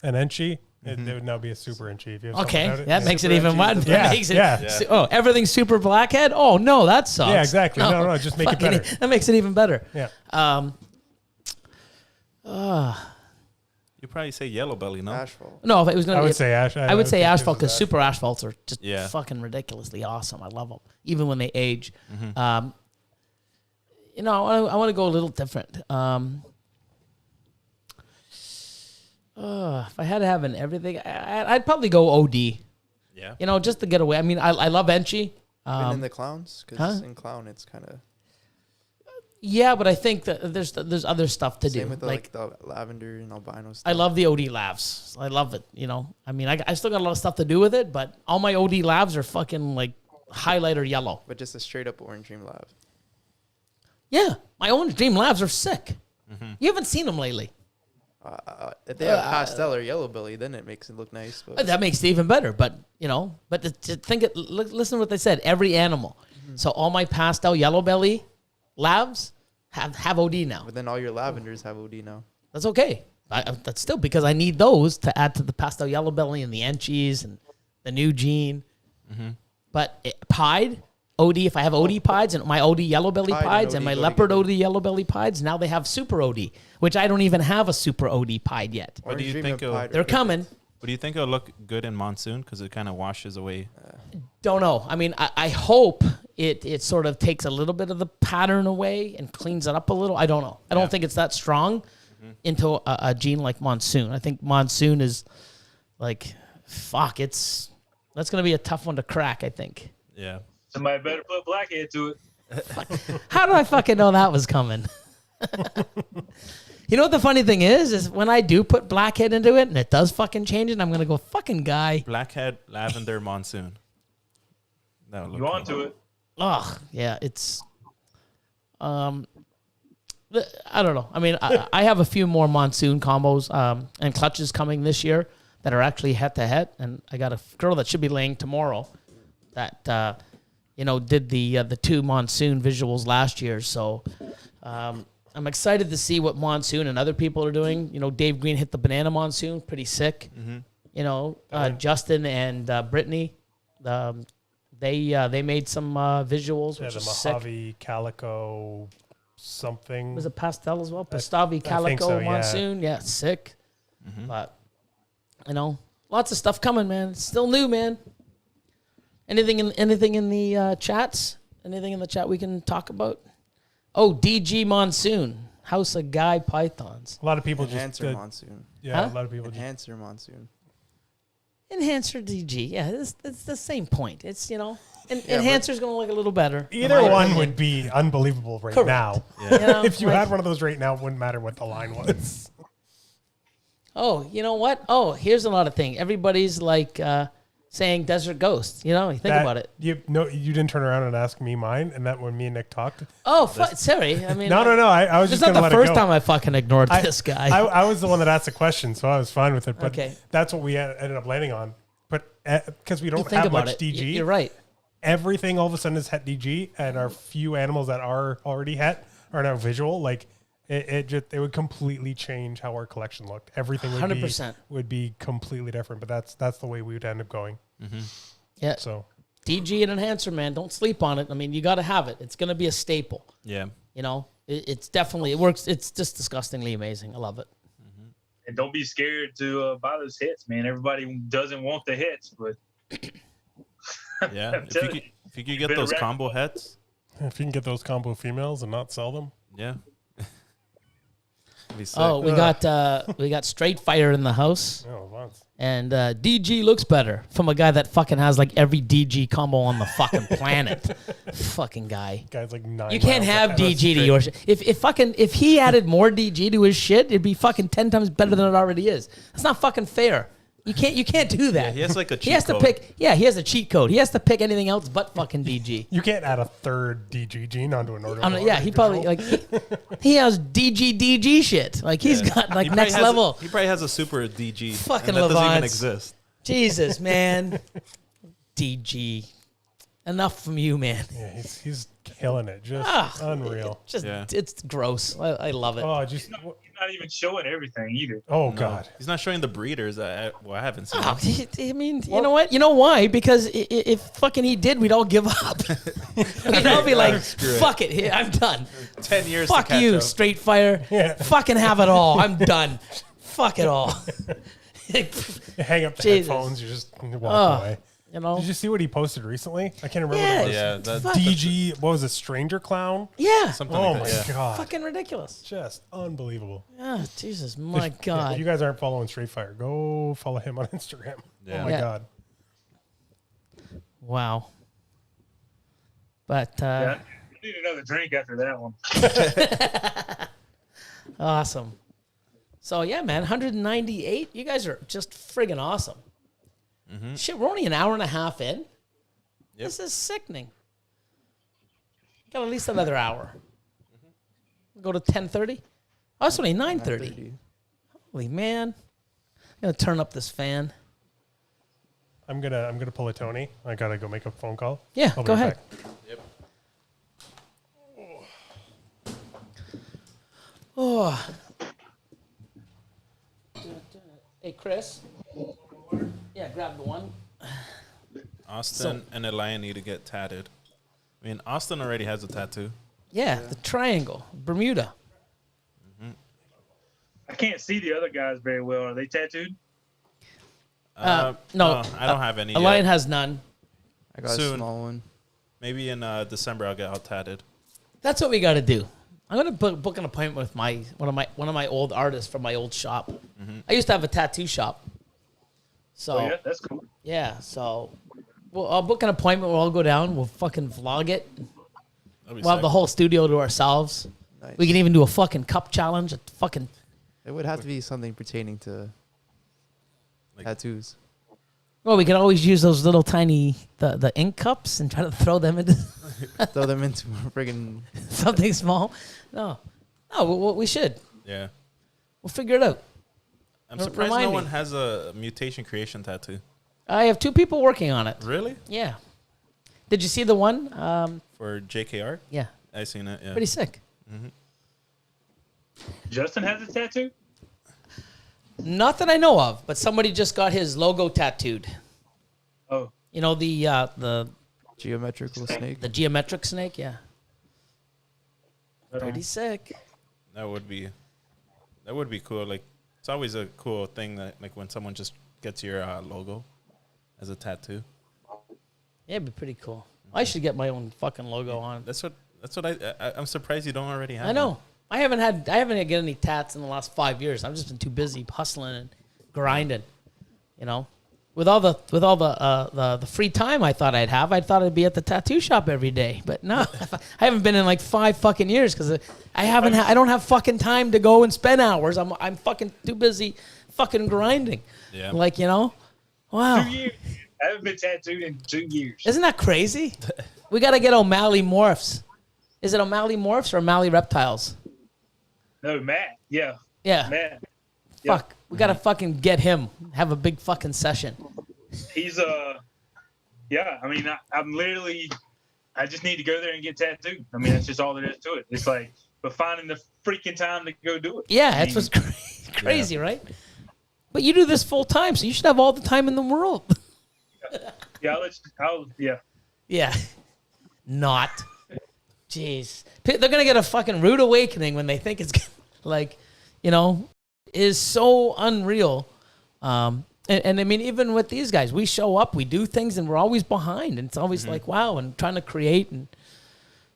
Enchi, it would now be a super Enchi. If you have something
Okay,
without it,
that
yeah.
makes it even
Super
more.
Enchi.
Yeah,
That makes it.
yeah.
Oh, everything's super blackhead? Oh, no, that sucks.
Yeah, exactly. No, just make it
fucking-
better.
That makes it even better.
Yeah.
You probably say yellow belly, no?
Asphalt.
No, if it was gonna,
I would say
I would say
think
asphalt
this
because
is
super asphalts are just
Yeah.
fucking ridiculously awesome. I love them, even when they age.
Mm-hmm.
You know, I want to go a little different. If I had to have an everything, I'd probably go OD.
Yeah.
You know, just to get away. I mean, I love Enchi.
Been in the clowns? Because
huh?
in clown, it's kind of
Yeah, but I think that there's other stuff to
same
do.
with the lavender and albino stuff.
I love the OD labs. I love it. You know, I mean, I still got a lot of stuff to do with it, but all my OD labs are fucking like highlighter yellow.
But just a straight up orange dream lab.
Yeah, my own dream labs are sick.
Mm-hmm.
You haven't seen them lately.
If they have pastel or yellow belly, then it makes it look nice. But
That makes it even better. But you know, to think it. Listen to what they said. Every animal. So all my pastel yellow belly labs have OD now.
But then all your lavenders have OD now.
That's okay. That's still because I need those to add to the pastel yellow belly and the Enchies and the new gene.
Mm-hmm.
But pied OD. If I have OD pieds and my OD yellow belly
Pied and
pieds
OD
and my
go
leopard
together.
OD yellow belly pieds, now they have super OD, which I don't even have a super OD pied yet.
What do you
Orange
think
dream
it'll-
and pied are
They're
perfect.
coming.
What do you think it'll look good in monsoon? Because it kind of washes away.
Don't know. I mean, I hope it sort of takes a little bit of the pattern away and cleans it up a little. I don't know. I don't think it's that strong into a gene like Monsoon. I think Monsoon is like, fuck, that's going to be a tough one to crack, I think.
Yeah.
Somebody better put blackhead to it.
How do I fucking know that was coming? You know what the funny thing is when I do put blackhead into it and it does fucking change it, I'm going to go, fucking guy.
Blackhead, lavender, monsoon. That would look
You
cool.
onto it.
Ugh, yeah, it's, I don't know. I mean, I have a few more monsoon combos and clutches coming this year that are actually head to head, and I got a girl that should be laying tomorrow that did the two monsoon visuals last year. So I'm excited to see what monsoon and other people are doing. You know, Dave Green hit the banana monsoon, pretty sick.
Mm-hmm.
You know, Justin and Brittany. They made some visuals,
Yeah,
which
the
is sick.
Mojave Calico something.
Was it pastel as well? Pastavi
think
Calico
so, yeah.
Monsoon. Yeah, sick.
Mm-hmm.
But, you know, lots of stuff coming, man. It's still new, man. Anything in the chats? Anything in the chat we can talk about? Oh, DG Monsoon. House of Guy Pythons.
A lot of people
Enhancer
just
monsoon.
yeah,
Huh?
a lot of people just
Enhancer monsoon.
Enhancer DG. Yeah, it's the same point. It's, you know,
Yeah,
Enhancer's going to look a little better. in
either
my
one
opinion.
would be unbelievable right
Correct.
now.
You know,
If you
like-
had one of those right now, it wouldn't matter what the line was.
Oh, you know what? Oh, here's another thing. Everybody's like saying Desert Ghost. You know, you think
That-
about it.
You didn't turn around and ask me mine, and that when me and Nick talked.
Oh, sorry. I mean,
No. I was
It's
just
not
gonna
the
let
first
it go.
time I fucking ignored this guy.
I was the one that asked the question, so I was fine with it. But
Okay.
that's what we ended up landing on. But because we
you
don't
think
have
about
much
it.
DG,
You're right.
everything all of a sudden is het DG, and our few animals that are already het are now visual. Like it would completely change how our collection looked. Everything would
100%.
would be completely different. But that's the way we would end up going.
Yeah.
So
DG and Enhancer, man. Don't sleep on it. I mean, you got to have it. It's going to be a staple.
Yeah.
You know, it's definitely, it works. It's just disgustingly amazing. I love it.
And don't be scared to buy those hits, man. Everybody doesn't want the hits, but
Yeah.
I'm telling you,
If you could get
been
those
around.
combo heads,
if you can get those combo females and not sell them,
yeah. It'd be sick.
Oh, we got Straight Fire in the house.
no, once.
And DG looks better from a guy that fucking has like every DG combo on the fucking planet. Fucking guy.
Guys like 9.
You can't
miles
have
ahead.
DG to your shit. If he added more DG to his shit, it'd be fucking 10 times better than it already is. That's not fucking fair. You can't do that.
Yeah, he has like a cheat
He has to
code.
pick. Yeah, he has a cheat code. He has to pick anything else but fucking DG.
You can't add a third DG gene onto an order.
Yeah, he probably like he has DG shit. Like he's got like
He probably
next
has
level.
he probably has a super DG.
Fucking
and that doesn't even
Levance.
exist.
Jesus, man. DG. Enough from you, man.
Yeah, he's killing it. Just unreal.
Just
Yeah.
it's gross. I love it.
Oh, just
He's not even showing everything either.
oh
No,
god.
he's not showing the breeders. I haven't seen.
Oh,
them.
I mean, you know what? You know why? Because if fucking he did, we'd all give up. We'd all be like, fuck it, here, I'm done.
10 years.
Fuck
to catch
you,
up.
Straight Fire.
Yeah.
Fucking have it all. I'm done. Fuck it all.
You hang up the
Jesus.
headphones, you just walk away.
You know?
Did you see what he posted recently? I can't remember
Yeah.
what it was.
Yeah, that,
Fuck.
DG, what was it, Stranger Clown?
Yeah.
something
Oh
like
my
that. Yeah.
god.
Fucking ridiculous.
Just unbelievable.
Oh, Jesus, my
If
God.
you guys aren't following Straight Fire, go follow him on Instagram.
Yeah.
Oh my
Yeah.
god.
Wow. But
Yeah, I need another drink after that one.
awesome. So yeah, man, 198. You guys are just friggin' awesome. Shit, we're only an hour and a half in. This is sickening. Got at least another hour. Go to 10:30. Oh, it's only 9:30. Holy man! I'm gonna turn up this fan.
I'm gonna pull a Tony. I gotta go make a phone call.
Yeah,
I'll be
go
right
ahead.
back.
Oh. Hey, Chris. Yeah, grab the one.
Austin and Elion need to get tatted. I mean, Austin already has a tattoo.
Yeah, the triangle, Bermuda.
I can't see the other guys very well. Are they tattooed?
No,
I don't have any.
Elion
yet.
has none.
I got
Soon.
a small one.
Maybe in December I'll get all tatted.
That's what we got to do. I'm gonna book an appointment with one of my old artists from my old shop. I used to have a tattoo shop. So
Oh, yeah, that's cool.
yeah, so I'll book an appointment. We'll all go down. We'll fucking vlog it.
That'd be
We'll have
sick.
the whole studio to ourselves.
Nice.
We can even do a fucking cup challenge.
It would have to be something pertaining to
Like-
tattoos.
Well, we could always use those little tiny the ink cups and try to throw them into
Throw them into a friggin'
something small. No, we should.
Yeah.
We'll figure it out.
I'm surprised
Remind
no
me.
one has a mutation creation tattoo.
I have 2 people working on it.
Really?
Yeah. Did you see the one?
For JKR?
Yeah.
I seen it. Yeah.
Pretty sick.
Justin has a tattoo?
Not that I know of, but somebody just got his logo tattooed.
Oh,
You know the
geometrical snake.
the geometric snake. Yeah.
right on.
Pretty sick.
That would be cool. Like, it's always a cool thing that, like, when someone just gets your logo as a tattoo.
Yeah, it'd be pretty cool. I should get my own fucking logo on.
That's what I'm surprised you don't already have.
I know.
one.
I haven't had get any tats in the last 5 years. I've just been too busy hustling and grinding. You know, with all the free time I thought I'd be at the tattoo shop every day. But no, I haven't been in like 5 fucking years because I don't have fucking time to go and spend hours. I'm fucking too busy fucking grinding.
Yeah.
Like, you know, wow.
2 years. I haven't been tattooed in 2 years.
Isn't that crazy? We got to get O'Malley Morphs. Is it O'Malley Morphs or O'Malley Reptiles?
No, Matt. Yeah,
Yeah.
Matt. Yeah.
Fuck. We got to fucking get him. Have a big fucking session.
He's yeah. I mean, I just need to go there and get tattooed. I mean, that's just all there is to it. It's like, but finding the freaking time to go do it.
Yeah,
I
that's
mean,
what's crazy, right? But you do this full time, so you should have all the time in the world.
Yeah, yeah.
Yeah. Not. Jeez. They're going to get a fucking rude awakening when they think it's like, you know, is so unreal. And I mean, even with these guys, we show up, we do things, and we're always behind. And it's always like, wow, and trying to create. And,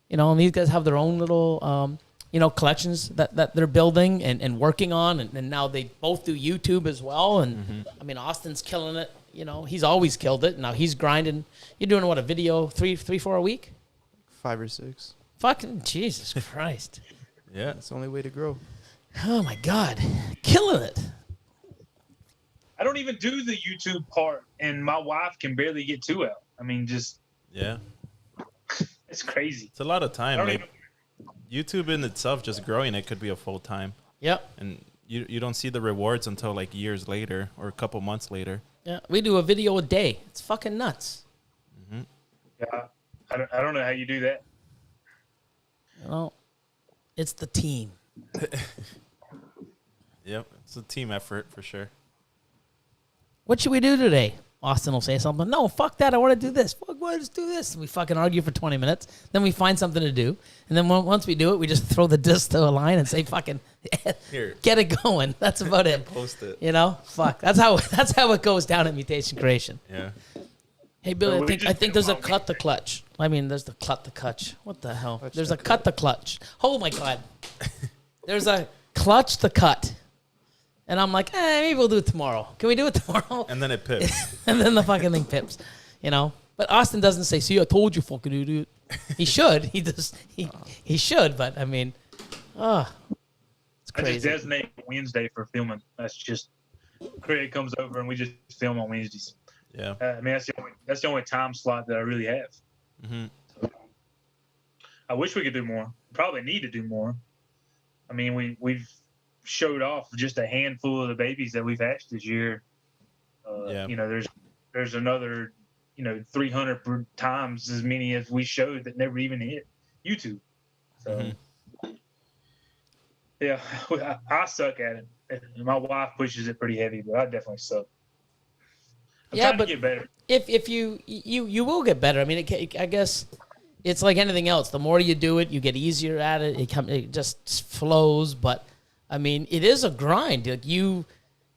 you know, and these guys have their own little, you know, collections that they're building and working on. And now they both do YouTube as well. And, I mean, Austin's killing it. You know, he's always killed it. Now he's grinding. You're doing, what, a video 4 a week?
5 or 6.
Fucking Jesus Christ.
Yeah.
That's the only way to grow.
Oh, my God. Killing it.
I don't even do the YouTube part, and my wife can barely get 2 out. I mean, just
Yeah.
it's crazy.
It's a lot of
I
time.
don't
Like, YouTube in itself, just growing it could be a full time.
Yep.
And you don't see the rewards until like years later or a couple months later.
Yeah. We do a video a day. It's fucking nuts.
Yeah, I don't know how you do that.
Well, it's the team.
Yep, it's a team effort for sure.
What should we do today? Austin will say something. No, fuck that. I want to do this. Fuck, let's do this. We fucking argue for 20 minutes. Then we find something to do. And then once we do it, we just throw the disc to a line and say, fucking,
Here.
get it going. That's about it.
Post it.
You know? Fuck. That's how it goes down at Mutation Creation.
Yeah.
Hey, Billy,
Well, we
I
just
think
do
there's a
one
cut the clutch. I mean, there's the cut the clutch. What the hell?
Clutch
There's
the
a cut the clutch. Oh, my God. There's a clutch the cut. And I'm like, maybe we'll do it tomorrow. Can we do it tomorrow?
And then it pips.
And then the fucking thing pips, you know. But Austin doesn't say, "See, I told you, fucking idiot." He should. He does. He should. But I mean, it's
I just
crazy.
designate Wednesday for filming. That's just Craig comes over and we just film on Wednesdays.
Yeah.
I mean, that's the only time slot that I really have.
Mm-hmm.
I wish we could do more. Probably need to do more. I mean, we've showed off just a handful of the babies that we've hatched this year.
Yeah.
You know, there's another, 300 times as many as we showed that never even hit YouTube. So, yeah, I suck at it. My wife pushes it pretty heavy, but I definitely suck. I'm trying to get better.
If you will get better. I mean, I guess it's like anything else. The more you do it, you get easier at it. It just flows. But I mean, it is a grind. Like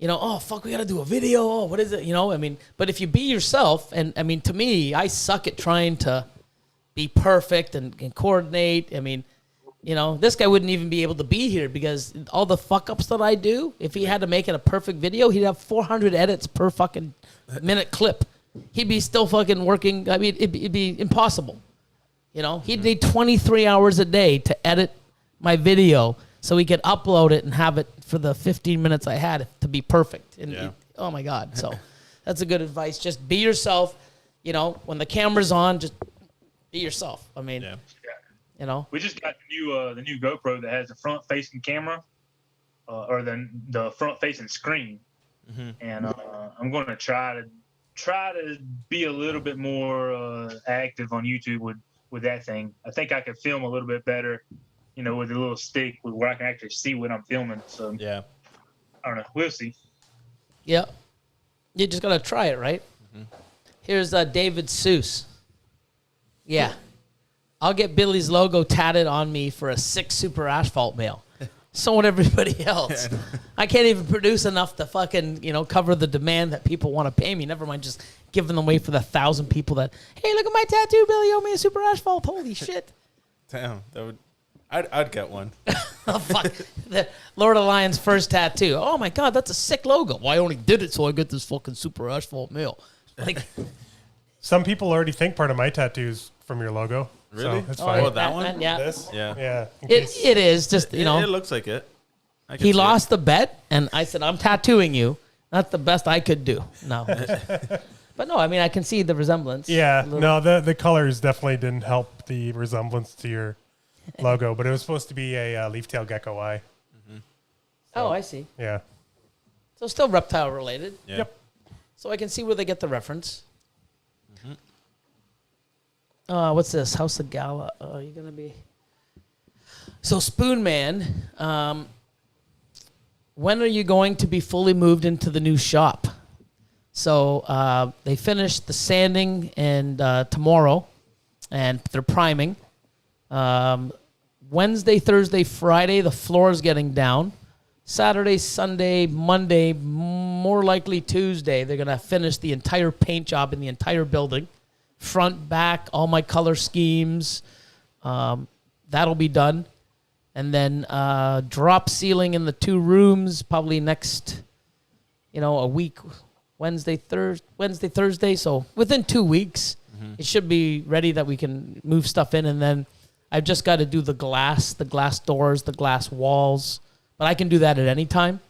oh fuck, we gotta do a video. Oh, what is it? I mean, but if you be yourself, and I mean, to me, I suck at trying to be perfect and coordinate. I mean, this guy wouldn't even be able to be here because all the fuck ups that I do. If he had to make it a perfect video, he'd have 400 edits per fucking minute clip. He'd be still fucking working. I mean, it'd be impossible. He'd need 23 hours a day to edit my video so he could upload it and have it for the 15 minutes I had to be perfect. And oh my God. So that's a good advice. Just be yourself. When the camera's on, just be yourself. I mean,
We just got the new GoPro that has the front facing camera, or the front facing screen. And I'm going to try to be a little bit more active on YouTube with that thing. I think I could film a little bit better, with a little stick where I can actually see what I'm filming. So
Yeah.
I don't know. We'll see.
yeah. You just got to try it, right? Here's David Seuss. Yeah. I'll get Billy's logo tatted on me for a 6 super asphalt mail. So would everybody else. I can't even produce enough to fucking, cover the demand that people want to pay me. Never mind just giving them away for the 1,000 people that, hey, look at my tattoo, Billy, owe me a super asphalt. Holy shit.
Damn, I'd get one.
Oh, fuck. The Lord of the Lions' first tattoo. Oh, my God, that's a sick logo. Well, I only did it so I get this fucking super asphalt mail. Like,
Some people already think part of my tattoos from your logo.
Really?
So it's
oh,
fine.
Oh, that one?
Yeah.
This?
Yeah.
Yeah. in
It
case-
is just,
It looks like it. I can
he
see
lost the bet, and I said, I'm tattooing you. That's the best I could do. No. But no, I mean, I can see the resemblance.
Yeah.
A little.
No, the colors definitely didn't help the resemblance to your logo, but it was supposed to be a leaf-tailed gecko eye.
Oh, I see.
Yeah.
So still reptile related.
Yeah.
Yep.
So I can see where they get the reference. What's this? House of Gala. You're going to be... So Spoon Man, when are you going to be fully moved into the new shop? So they finished the sanding and tomorrow, and they're priming. Wednesday, Thursday, Friday, the floor is getting down. Saturday, Sunday, Monday, more likely Tuesday, they're going to finish the entire paint job in the entire building. Front, back, all my color schemes. That'll be done. And then drop ceiling in the 2 rooms probably next, a week, Wednesday, Thursday. So within 2 weeks, it should be ready that we can move stuff in. And then I've just got to do the glass doors, the glass walls. But I can do that at any time.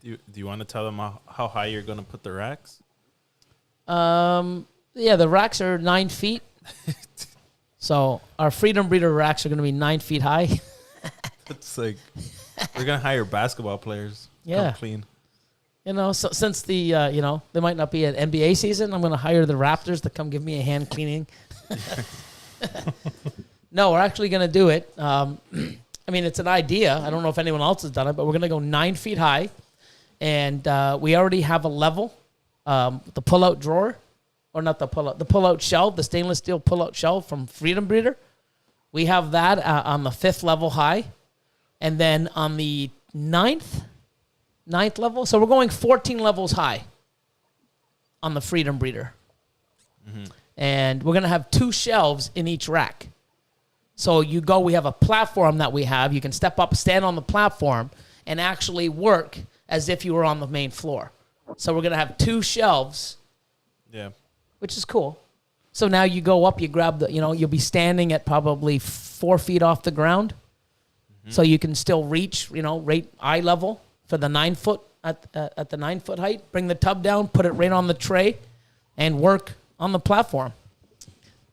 Do you want to tell them how high you're going to put the racks?
Yeah, the racks are 9 feet. So our Freedom Breeder racks are going to be 9 feet high.
It's like we're going to hire basketball players.
Yeah.
Come clean.
So since the, they might not be an NBA season, I'm going to hire the Raptors to come give me a hand cleaning. No, we're actually going to do it. I mean, it's an idea. I don't know if anyone else has done it, but we're going to go 9 feet high. And we already have a level, the pull-out drawer, or not the pull-out shelf, the stainless steel pull-out shelf from Freedom Breeder. We have that on the 5th level high. And then on the 9th level, so we're going 14 levels high on the Freedom Breeder. And we're going to have 2 shelves in each rack. So we have a platform that we have. You can step up, stand on the platform, and actually work as if you were on the main floor. So we're going to have 2 shelves.
Yeah.
Which is cool. So now you go up, you grab you'll be standing at probably 4 feet off the ground. So you can still reach, right eye level for the 9 foot at the 9 foot height. Bring the tub down, put it right on the tray, and work on the platform.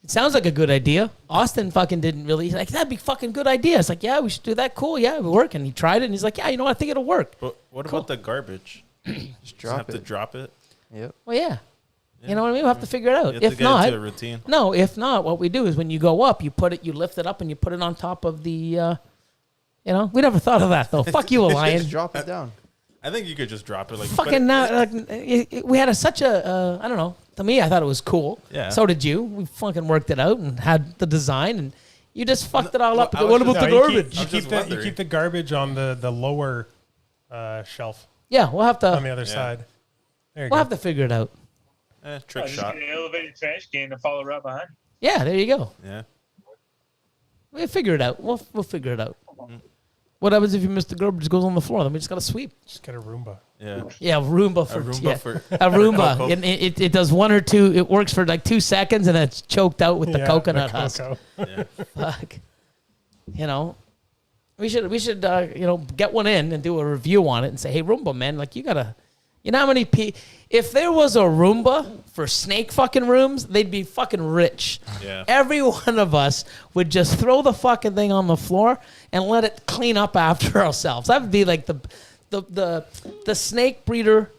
It sounds like a good idea. Austin fucking didn't really. He's like, that'd be fucking good idea. It's like, yeah, we should do that. Cool, yeah, it would work. And he tried it, and he's like, yeah, I think it'll work.
But what
Cool.
about the garbage?
Just
Just have
drop
to
it.
drop it.
Yep.
Well, yeah. You know what I mean? We'll have to figure it out.
You have
If
to get
not,
into a routine.
no. If not, what we do is when you go up, you lift it up, and you put it on top of the. We never thought of that though. Fuck you, Elion.
Just drop it down.
I think you could just drop it like
Fucking now, we had such a I don't know. To me, I thought it was cool.
Yeah.
So did you. We fucking worked it out and had the design, and you just fucked it all up.
I was
What
just-
about the
No, you
garbage?
keep, you,
I'm
keep
just
the, you
wondering.
keep the garbage on the lower shelf
Yeah, we'll have
on the
to.
other side. There you
We'll
go.
have to figure it out.
trick
Just
shot.
get an elevated trash can to follow right behind.
Yeah, there you go.
Yeah.
We'll figure it out. We'll figure it out. What happens if you miss the garbage? Goes on the floor. Then we just gotta sweep.
Just get a Roomba.
Yeah.
Yeah, Roomba for
Roomba
yeah.
for-
a Roomba.
Cocoa.
It does 1 or 2. It works for like 2 seconds, and then it's choked out with the
Yeah,
coconut
the
husk.
cocoa.
Yeah.
Fuck. We should get one in and do a review on it and say, hey, Roomba, man, like you gotta, how many if there was a Roomba for snake fucking rooms, they'd be fucking rich.
Yeah.
Every one of us would just throw the fucking thing on the floor and let it clean up after ourselves. That would be like the snake breeder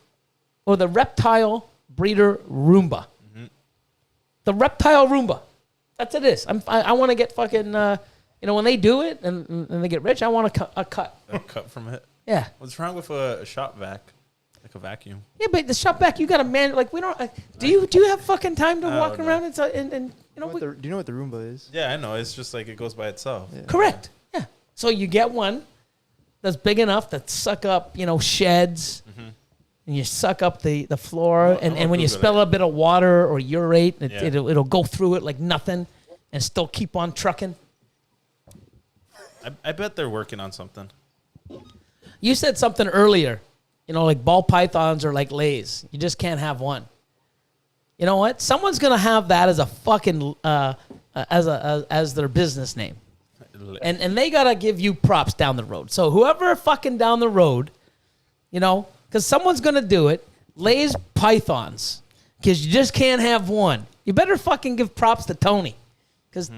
or the reptile breeder Roomba. The reptile Roomba. That's what it is. I want to get fucking, when they do it and they get rich, I want a cut.
A cut from it.
Yeah.
What's wrong with a shop vac? Like a vacuum.
Yeah, but the shop back, you got to we don't, do you have fucking time to walk
no.
around and
Do you know what the Roomba is?
Yeah, I know. It's just like it goes by itself.
Yeah.
correct. Yeah. So you get one that's big enough to suck up, sheds. And you suck up the floor, and when you
Google
spill
it.
a bit of water or urate,
Yeah.
it'll go through it like nothing and still keep on trucking.
I bet they're working on something.
You said something earlier, like ball pythons are like lays. You just can't have one. You know what? Someone's gonna have that as a fucking as their business name, and they gotta give you props down the road. So whoever fucking down the road, because someone's gonna do it. Lays pythons, because you just can't have one. You better fucking give props to Tony, because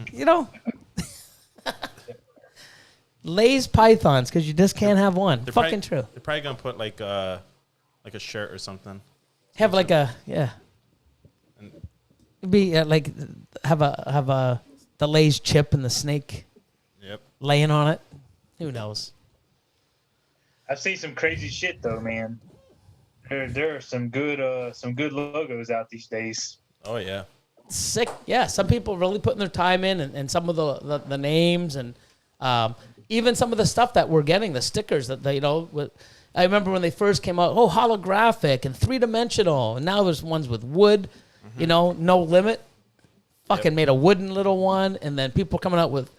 Lays pythons, because you just can't have one.
They're
Fucking
probably,
true.
They're probably gonna put like a shirt or something.
Have like a It'd be like have the Lay's chip and the snake
Yep.
laying on it. Who knows?
I've seen some crazy shit though, man. There are some good logos out these days.
Oh yeah.
Sick. Yeah, some people really putting their time in, and some of the names and even some of the stuff that we're getting, the stickers that they I remember when they first came out. Oh, holographic and 3-dimensional, and now there's ones with wood. No limit. Fucking made a wooden little one, and then people coming out with,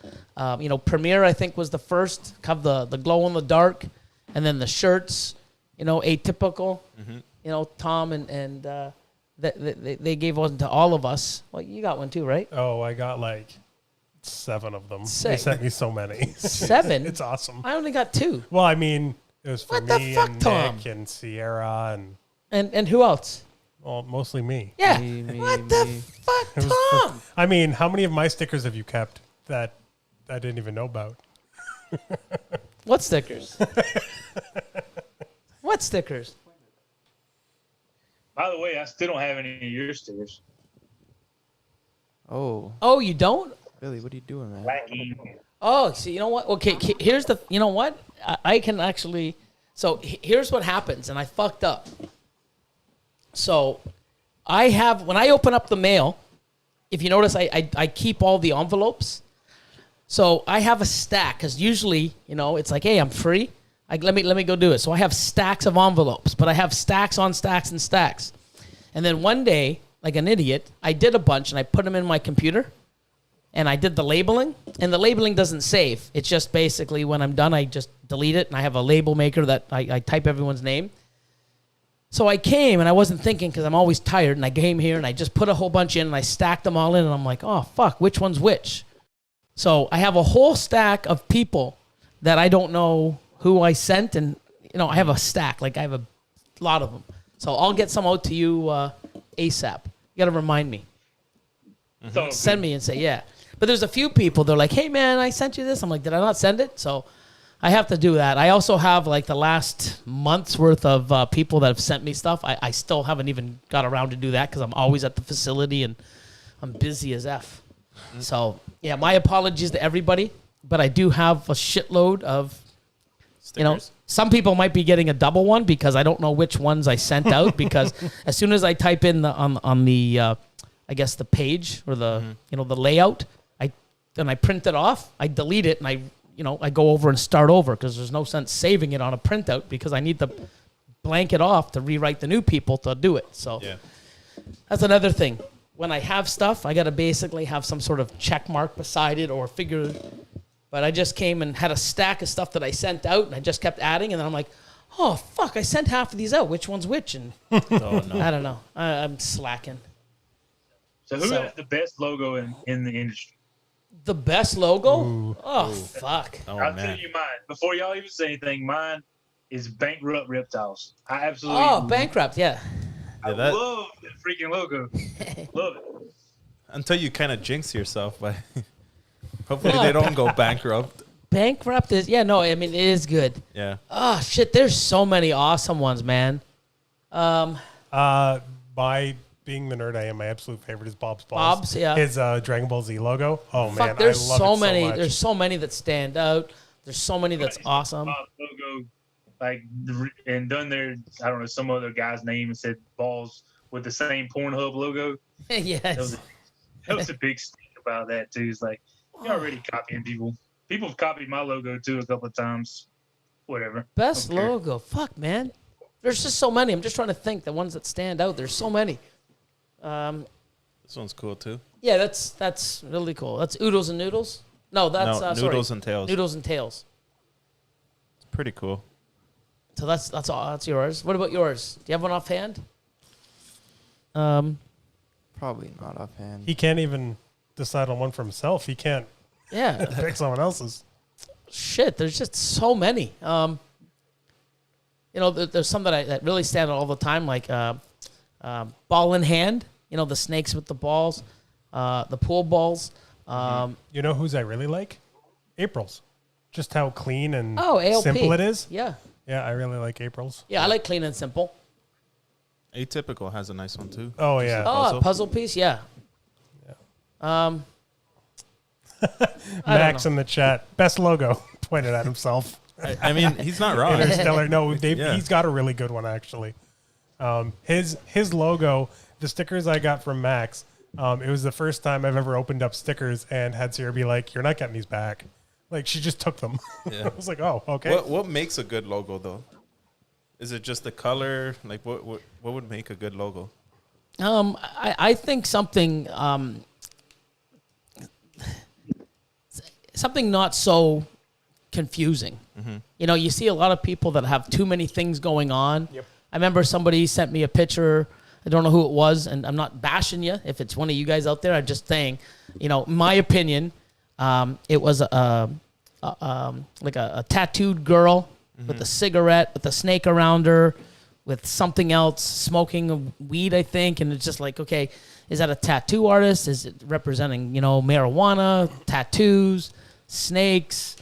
Premiere I think was the first. Have the glow in the dark, and then the shirts. Atypical. Tom and they gave one to all of us. Well, you got one too, right?
Oh, I got like 7 of them. They
Sick.
sent me so many.
7.
It's awesome.
I only got 2.
Well, I mean, it was for
What the
me
fuck,
and
Tom?
Nick and Sierra and
And who else?
well, mostly me.
Yeah.
Me,
What the
me.
fuck,
It was for-
Tom?
I mean, how many of my stickers have you kept that I didn't even know about?
What stickers? What stickers?
By the way, I still don't have any of your stickers.
Oh,
Oh, you don't?
Billy, what are you doing, man?
lacking.
Oh, see, you know what? Okay, here's the. You know what? I can actually. So here's what happens, and I fucked up. So I have when I open up the mail, if you notice, I keep all the envelopes. So I have a stack because usually, it's like, hey, I'm free. Let me go do it. So I have stacks of envelopes, but I have stacks on stacks and stacks. And then one day, like an idiot, I did a bunch and I put them in my computer. And I did the labeling, and the labeling doesn't save. It's just basically when I'm done, I just delete it, and I have a label maker that I type everyone's name. So I came, and I wasn't thinking because I'm always tired, and I came here, and I just put a whole bunch in, and I stacked them all in, and I'm like, oh, fuck, which one's which? So I have a whole stack of people that I don't know who I sent, and, I have a stack. Like, I have a lot of them. So I'll get some out to you ASAP. You got to remind me.
So
Send me and say, yeah. But there's a few people, they're like, hey, man, I sent you this. I'm like, did I not send it? So I have to do that. I also have, like, the last month's worth of people that have sent me stuff. I still haven't even got around to do that because I'm always at the facility and I'm busy as F. So, yeah, my apologies to everybody. But I do have a shitload of,
Stickers.
some people might be getting a double one because I don't know which ones I sent out because as soon as I type in on the I guess the page or the the layout, I print it off, I delete it, and I go over and start over because there's no sense saving it on a printout because I need to blank it off to rewrite the new people to do it. So that's another thing. When I have stuff, I got to basically have some sort of check mark beside it or figure. But I just came and had a stack of stuff that I sent out, and I just kept adding, and then I'm like, oh, fuck, I sent half of these out. Which one's which? And
Oh, no.
I don't know. I'm slacking.
who has the best logo in the industry?
The best logo?
Ooh.
Oh, fuck.
Oh,
I'll
man.
tell you mine. Before y'all even say anything, mine is Bankrupt Reptiles. I absolutely
Oh, Bankrupt, yeah.
I
Yeah, that-
love that freaking logo. Love it.
Until you kind of jinx yourself by. Hopefully they don't go bankrupt.
Bankrupt is, it is good.
Yeah.
Oh, shit, there's so many awesome ones, man.
By being the nerd I am, my absolute favorite is Bob's Balls.
Bob's, yeah.
His Dragon Ball Z logo. Oh, man,
Fuck, there's
I love
so
it
many.
so much.
There's so many that stand out. There's so many that's awesome.
Bob's logo, and done their, I don't know, some other guy's name and said balls with the same Pornhub logo.
Yes.
That was a big stick about that too. It's like you're already copying people. People have copied my logo too a couple of times. Whatever.
Best
Don't care.
logo. Fuck, man. There's just so many. I'm just trying to think the ones that stand out. There's so many.
This one's cool too.
Yeah, that's really cool. That's Oodles and Noodles. No, that's
No,
sorry.
Noodles and Tails.
Noodles and Tails.
It's pretty cool.
So that's all. That's yours. What about yours? Do you have one offhand?
Probably not offhand.
He can't even decide on one for himself. He can't
Yeah.
pick someone else's.
Shit, there's just so many. There's some that really stand out all the time, like ball in hand. The snakes with the balls, the pool balls.
You know whose I really like? April's. Just how clean and
ALP.
simple it is.
Yeah.
Yeah, I really like April's.
Yeah, I like clean and simple.
Atypical has a nice one too.
Oh, yeah.
Puzzle.
Oh, puzzle piece, yeah. I don't
Max
know.
in the chat. Best logo. Pointed at himself.
I mean, he's not wrong.
Interstellar. No,
Yeah.
he's got a really good one, actually. His logo, the stickers I got from Max, it was the first time I've ever opened up stickers and had Sarah be like, you're not getting these back. Like, she just took them.
Yeah.
I was like, oh, okay.
What makes a good logo though? Is it just the color? Like what would make a good logo?
I think something something not so confusing. You see a lot of people that have too many things going on.
Yep.
I remember somebody sent me a picture. I don't know who it was, and I'm not bashing you. If it's one of you guys out there, I'm just saying, my opinion, it was like a tattooed girl with a cigarette, with a snake around her, with something else, smoking weed, I think. And it's just like, okay, is that a tattoo artist? Is it representing, marijuana, tattoos, snakes?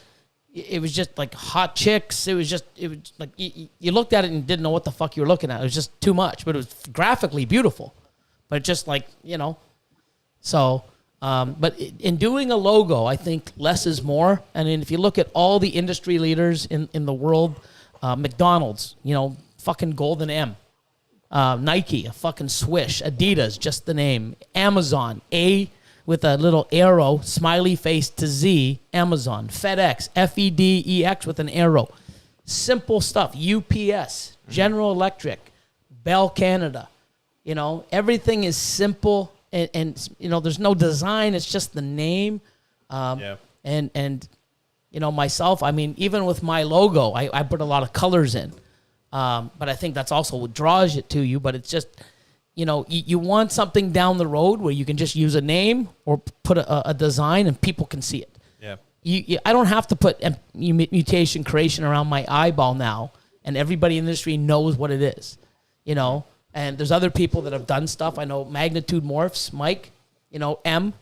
It was just like hot chicks. It was like you looked at it and didn't know what the fuck you were looking at. It was just too much, but it was graphically beautiful. But just like, So But in doing a logo, I think less is more. I mean, if you look at all the industry leaders in the world, McDonald's, fucking golden M. Nike, a fucking swish. Adidas, just the name. Amazon, A with a little arrow, smiley face to Z, Amazon. FedEx, FEDEX with an arrow. Simple stuff. UPS, General Electric, Bell Canada. Everything is simple and there's no design. It's just the name. And myself, I mean, even with my logo, I put a lot of colors in. But I think that's also what draws it to you. But it's just, you want something down the road where you can just use a name or put a design and people can see it. Yeah. I don't have to put mutation creation around my eyeball now, and everybody in the industry knows what it is, And there's other people that have done stuff. I know Magnitude Morphs, Mike, M,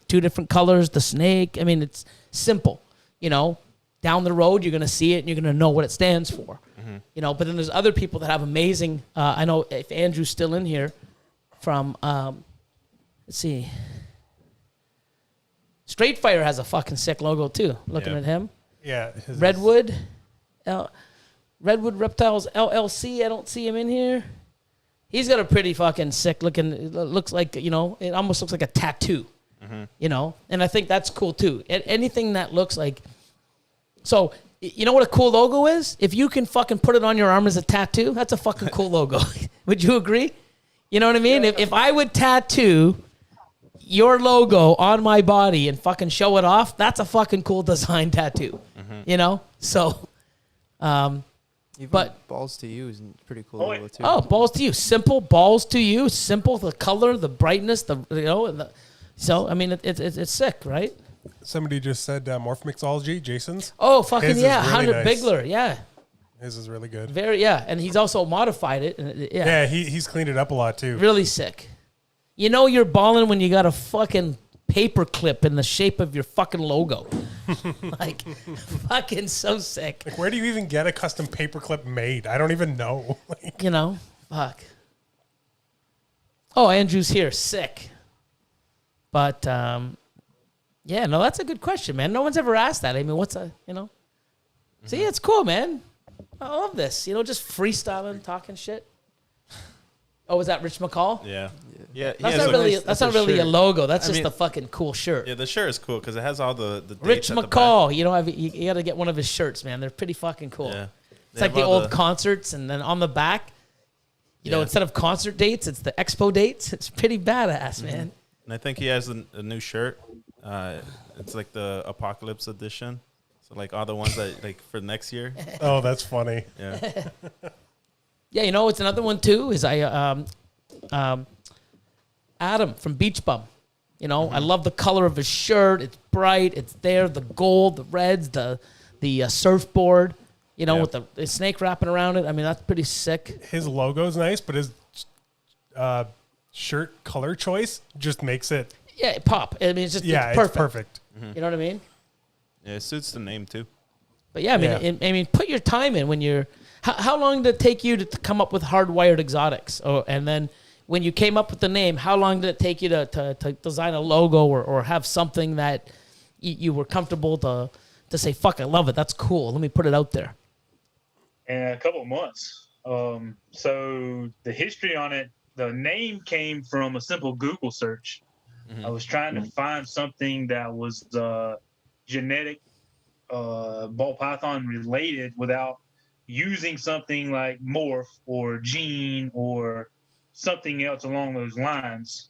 two different colors, the snake. I mean, it's simple, Down the road, you're going to see it and you're going to know what it stands for. But then there's other people that have amazing. I know if Andrew's still in here, from let's see, Straight Fire has a fucking sick logo too. Looking at him, Redwood Reptiles LLC. I don't see him in here. He's got a pretty fucking sick looking. It looks like it almost looks like a tattoo. And I think that's cool too. Anything that looks like. So, you know what a cool logo is? If you can fucking put it on your arm as a tattoo, that's a fucking cool logo. Would you agree? You know what I mean? If I would tattoo your logo on my body and fucking show it off, that's a fucking cool design tattoo. So, but
balls to you is a pretty cool logo too.
Oh, balls to you. Simple, balls to you. Simple, the color, the brightness, so, I mean, it's sick, right?
Somebody just said Morph Mixology, Jason's.
Oh, fucking
His
yeah.
is really
100
nice.
Bigler, yeah.
His is really good.
And he's also modified it.
Yeah, he's cleaned it up a lot too.
Really sick. You're balling when you got a fucking paper clip in the shape of your fucking logo. Like, fucking so sick.
Like, where do you even get a custom paperclip made? I don't even know.
Fuck. Oh, Andrew's here. Sick. But, that's a good question, man. No one's ever asked that. I mean, what's See, it's cool, man. I love this. Just freestyling, talking shit. Oh, was that Rich McCall?
Yeah.
That's not really a logo. That's just a fucking cool shirt.
Yeah, the shirt is cool because it has all the dates
Rich
at the
McCall. You got to get one of his shirts, man. They're pretty fucking cool.
Yeah.
It's like the old concerts, and then on the back, instead of concert dates, it's the expo dates. It's pretty badass, man.
And I think he has a new shirt. It's like the Apocalypse edition. So like all the ones that like for next year.
Oh, that's funny.
Yeah.
Yeah, it's another one too. Is Adam from Beach Bum. I love the color of his shirt. It's bright. It's there. The gold, the reds, the surfboard. With the snake wrapping around it. I mean, that's pretty sick.
His logo's nice, but his shirt color choice just makes it.
Yeah, it pop. I mean, it's just
it's perfect.
You know what I mean?
Yeah, it suits the name too.
But yeah, I mean, put your time in when you're. How long did it take you to come up with Hardwired Exotics? And then when you came up with the name, how long did it take you to design a logo or have something that you were comfortable to say, fuck, I love it. That's cool. Let me put it out there.
In a couple of months. So the history on it, the name came from a simple Google search. I was trying to find something that was genetic, ball python related without using something like morph or gene or something else along those lines.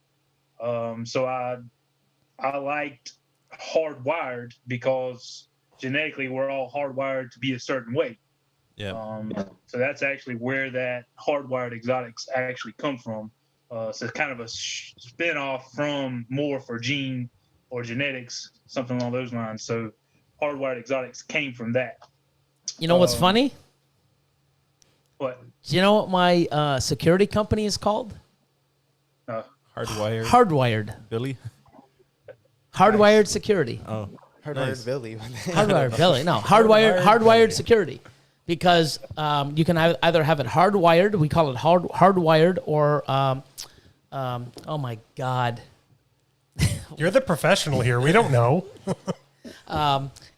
So I liked hardwired because genetically we're all hardwired to be a certain way.
Yeah.
So that's actually where that Hardwired Exotics actually come from. So it's kind of a spin-off from morph or gene or genetics, something along those lines. So Hardwired Exotics came from that.
You know what's funny?
What?
Do you know what my security company is called?
Hardwired.
Hardwired.
Billy.
Hardwired Security.
Oh.
Hardwired Billy.
Hardwired Billy. No, hardwired security. Because you can either have it hardwired, we call it hardwired, or oh my God,
You're the professional here. We don't know.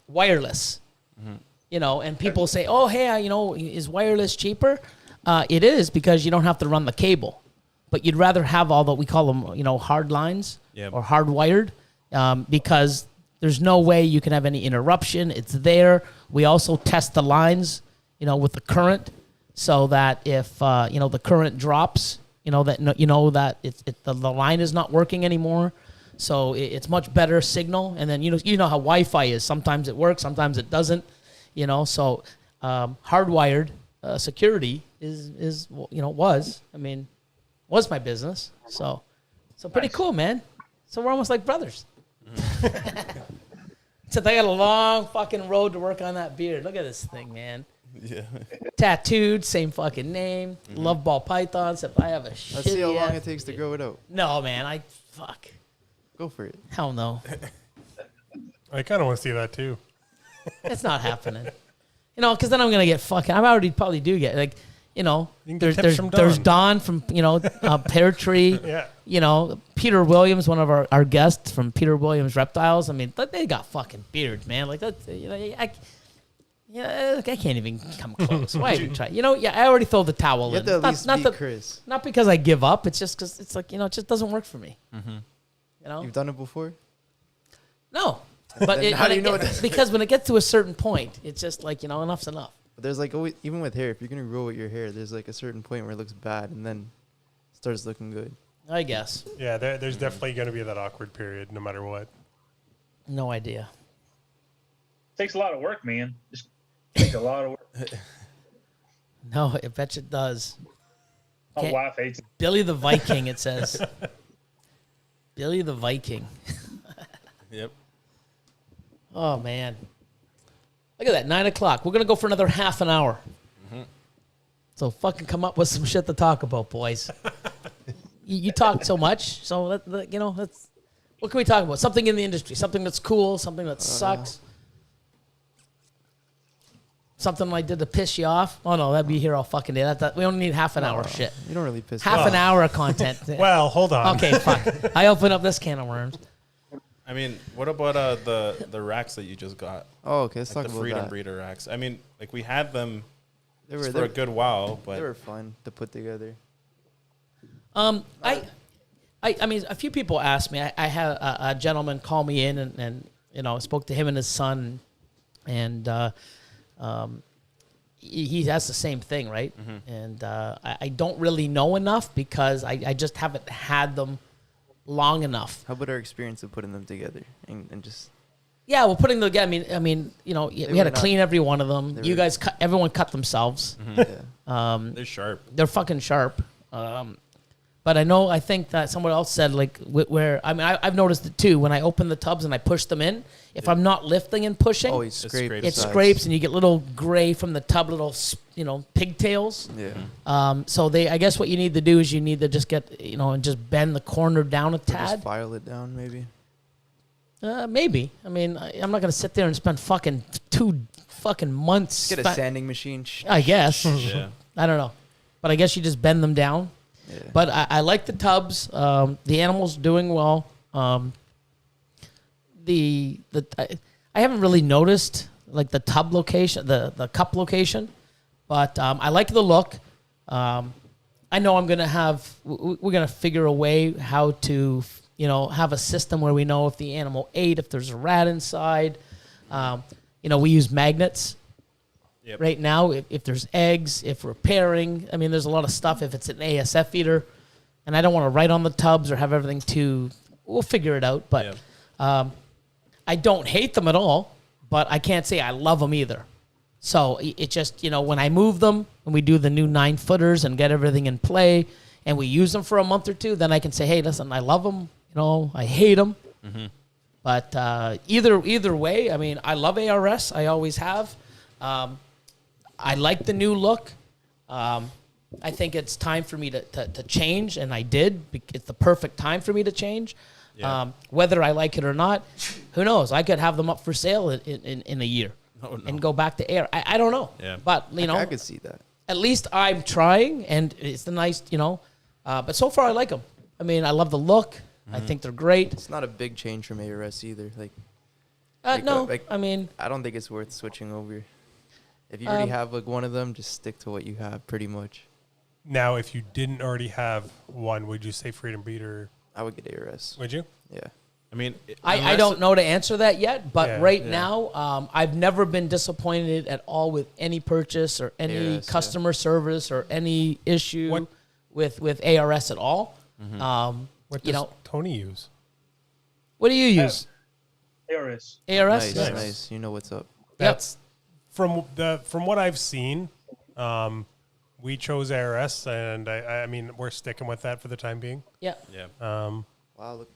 wireless. You know, and people say, "Oh, hey, you know, is wireless cheaper?" It is because you don't have to run the cable, but you'd rather have all the we call them, you know, hard lines or hardwired, because there's no way you can have any interruption. It's there. We also test the lines, you know, with the current, so that if you know the current drops, you know that the line is not working anymore. So it's much better signal. And then you know how Wi-Fi is. Sometimes it works, sometimes it doesn't. You know, so hardwired security is you know was my business. So pretty cool, man. So we're almost like brothers. Except I got a long fucking road to work on that beard. Look at this thing, man.
Yeah.
Tattooed, same fucking name. Love ball pythons. If I have a shit.
Let's see how long it takes to grow it out.
No, man. Fuck.
Go for it.
Hell no.
I kind of want to see that too.
It's not happening. You know, because then I'm gonna get fucking. I already probably do get like, you know,
You can get
there's
tips from
there's
Don.
Don from Pear Tree.
Yeah.
You know, Peter Williams, one of our guests from Peter Williams Reptiles. I mean, they got fucking beards, man. Like that's I can't even come close. Why even try? You know, I already throw the towel
You
in.
have to at least beat Chris.
Not because I give up. It's just because it's like, you know, it just doesn't work for me. You know,
You've done it before?
no. But
Then how do you know
because when it gets to a certain point, it's just like, you know, enough's enough.
But there's like always, even with hair, if you're gonna grow with your hair, there's like a certain point where it looks bad and then it starts looking good.
I guess.
Yeah, there's definitely going to be that awkward period no matter what.
No idea.
Takes a lot of work, man. Just takes a lot of work.
No, I bet you it does.
My
Can't-
wife hates it.
Billy the Viking, it says. Billy the Viking.
Yep.
Oh, man. Look at that, 9 o'clock. We're going to go for another half an hour. So fucking come up with some shit to talk about, boys. you talk so much, so, you know, that's... What can we talk about? Something in the industry. Something that's cool. Something that sucks. Something I did to piss you off. Oh, no, that'd be here all fucking day. We only need half an hour shit.
You don't really piss
Half
me
an
off.
hour of content.
Well, hold on.
Okay, fuck. I open up this can of worms.
I mean, what about the racks that you just got?
Oh, okay, let's
Like
talk
the
about
Freedom
that.
Breeder racks. I mean, like we had them
They
just
were
for a good while,
they were
but
fun to put together.
I mean, a few people asked me. I had a gentleman call me in and you know, spoke to him and his son, and he has the same thing, right? And I don't really know enough because I just haven't had them long enough.
How about our experience of putting them together and just
Yeah, well, putting the I mean, you know, we
were
had to
not-
clean every one of them.
they
You
were-
guys, everyone cut themselves.
yeah.
they're sharp.
They're fucking sharp. But I think that someone else said, like, where, I mean, I've noticed it too. When I open the tubs and I push them in, if I'm not lifting and pushing,
Oh, you scrape.
scrapes
it
the sides.
scrapes and you get little gray from the tub, little, you know, pigtails.
Yeah.
So I guess what you need to do is you need to just get, you know, and just bend the corner down a
Or just
tad.
file it down, maybe.
Maybe. I mean, I'm not going to sit there and spend fucking 2 fucking months.
Get a sanding machine.
I guess.
Yeah.
I don't know. But I guess you just bend them down.
Yeah.
But I like the tubs. The animal's doing well. I haven't really noticed like the tub location, the cup location, but I like the look. I know we're gonna figure a way how to, you know, have a system where we know if the animal ate, if there's a rat inside. You know, we use magnets.
Yep.
Right now, if there's eggs, if we're pairing, I mean, there's a lot of stuff. If it's an ASF feeder, and I don't want to write on the tubs or have everything we'll figure it out. But I don't hate them at all, but I can't say I love them either. So it just, you know, when I move them and we do the new 9-footers and get everything in play and we use them for a month or two, then I can say, hey, listen, I love them. You know, I hate them. But either way, I mean, I love ARS. I always have. I like the new look. I think it's time for me to change, and I did. It's the perfect time for me to change.
Yeah.
Whether I like it or not, who knows? I could have them up for sale in a year and go back to air. I don't know.
Yeah.
But, you know,
I could see that.
at least I'm trying, and it's the nice, you know. But so far, I like them. I mean, I love the look. I think they're great.
It's not a big change from ARS either. Like,
No,
like,
I mean,
I don't think it's worth switching over. If you already have like one of them, just stick to what you have pretty much.
Now, if you didn't already have one, would you say Freedom Breeder?
I would get ARS.
Would you?
Yeah.
I mean,
I don't know to answer that yet, but
Yeah.
right now, I've never been disappointed at all with any purchase or any
ARS,
customer service or any issue with ARS at all.
What
You
does
know,
Tony use?
what do you use?
ARS.
ARS?
Nice, nice. You know what's up.
That's from what I've seen. We chose ARS, and I mean we're sticking with that for the time being.
Yeah.
Yeah.
Wow. Look.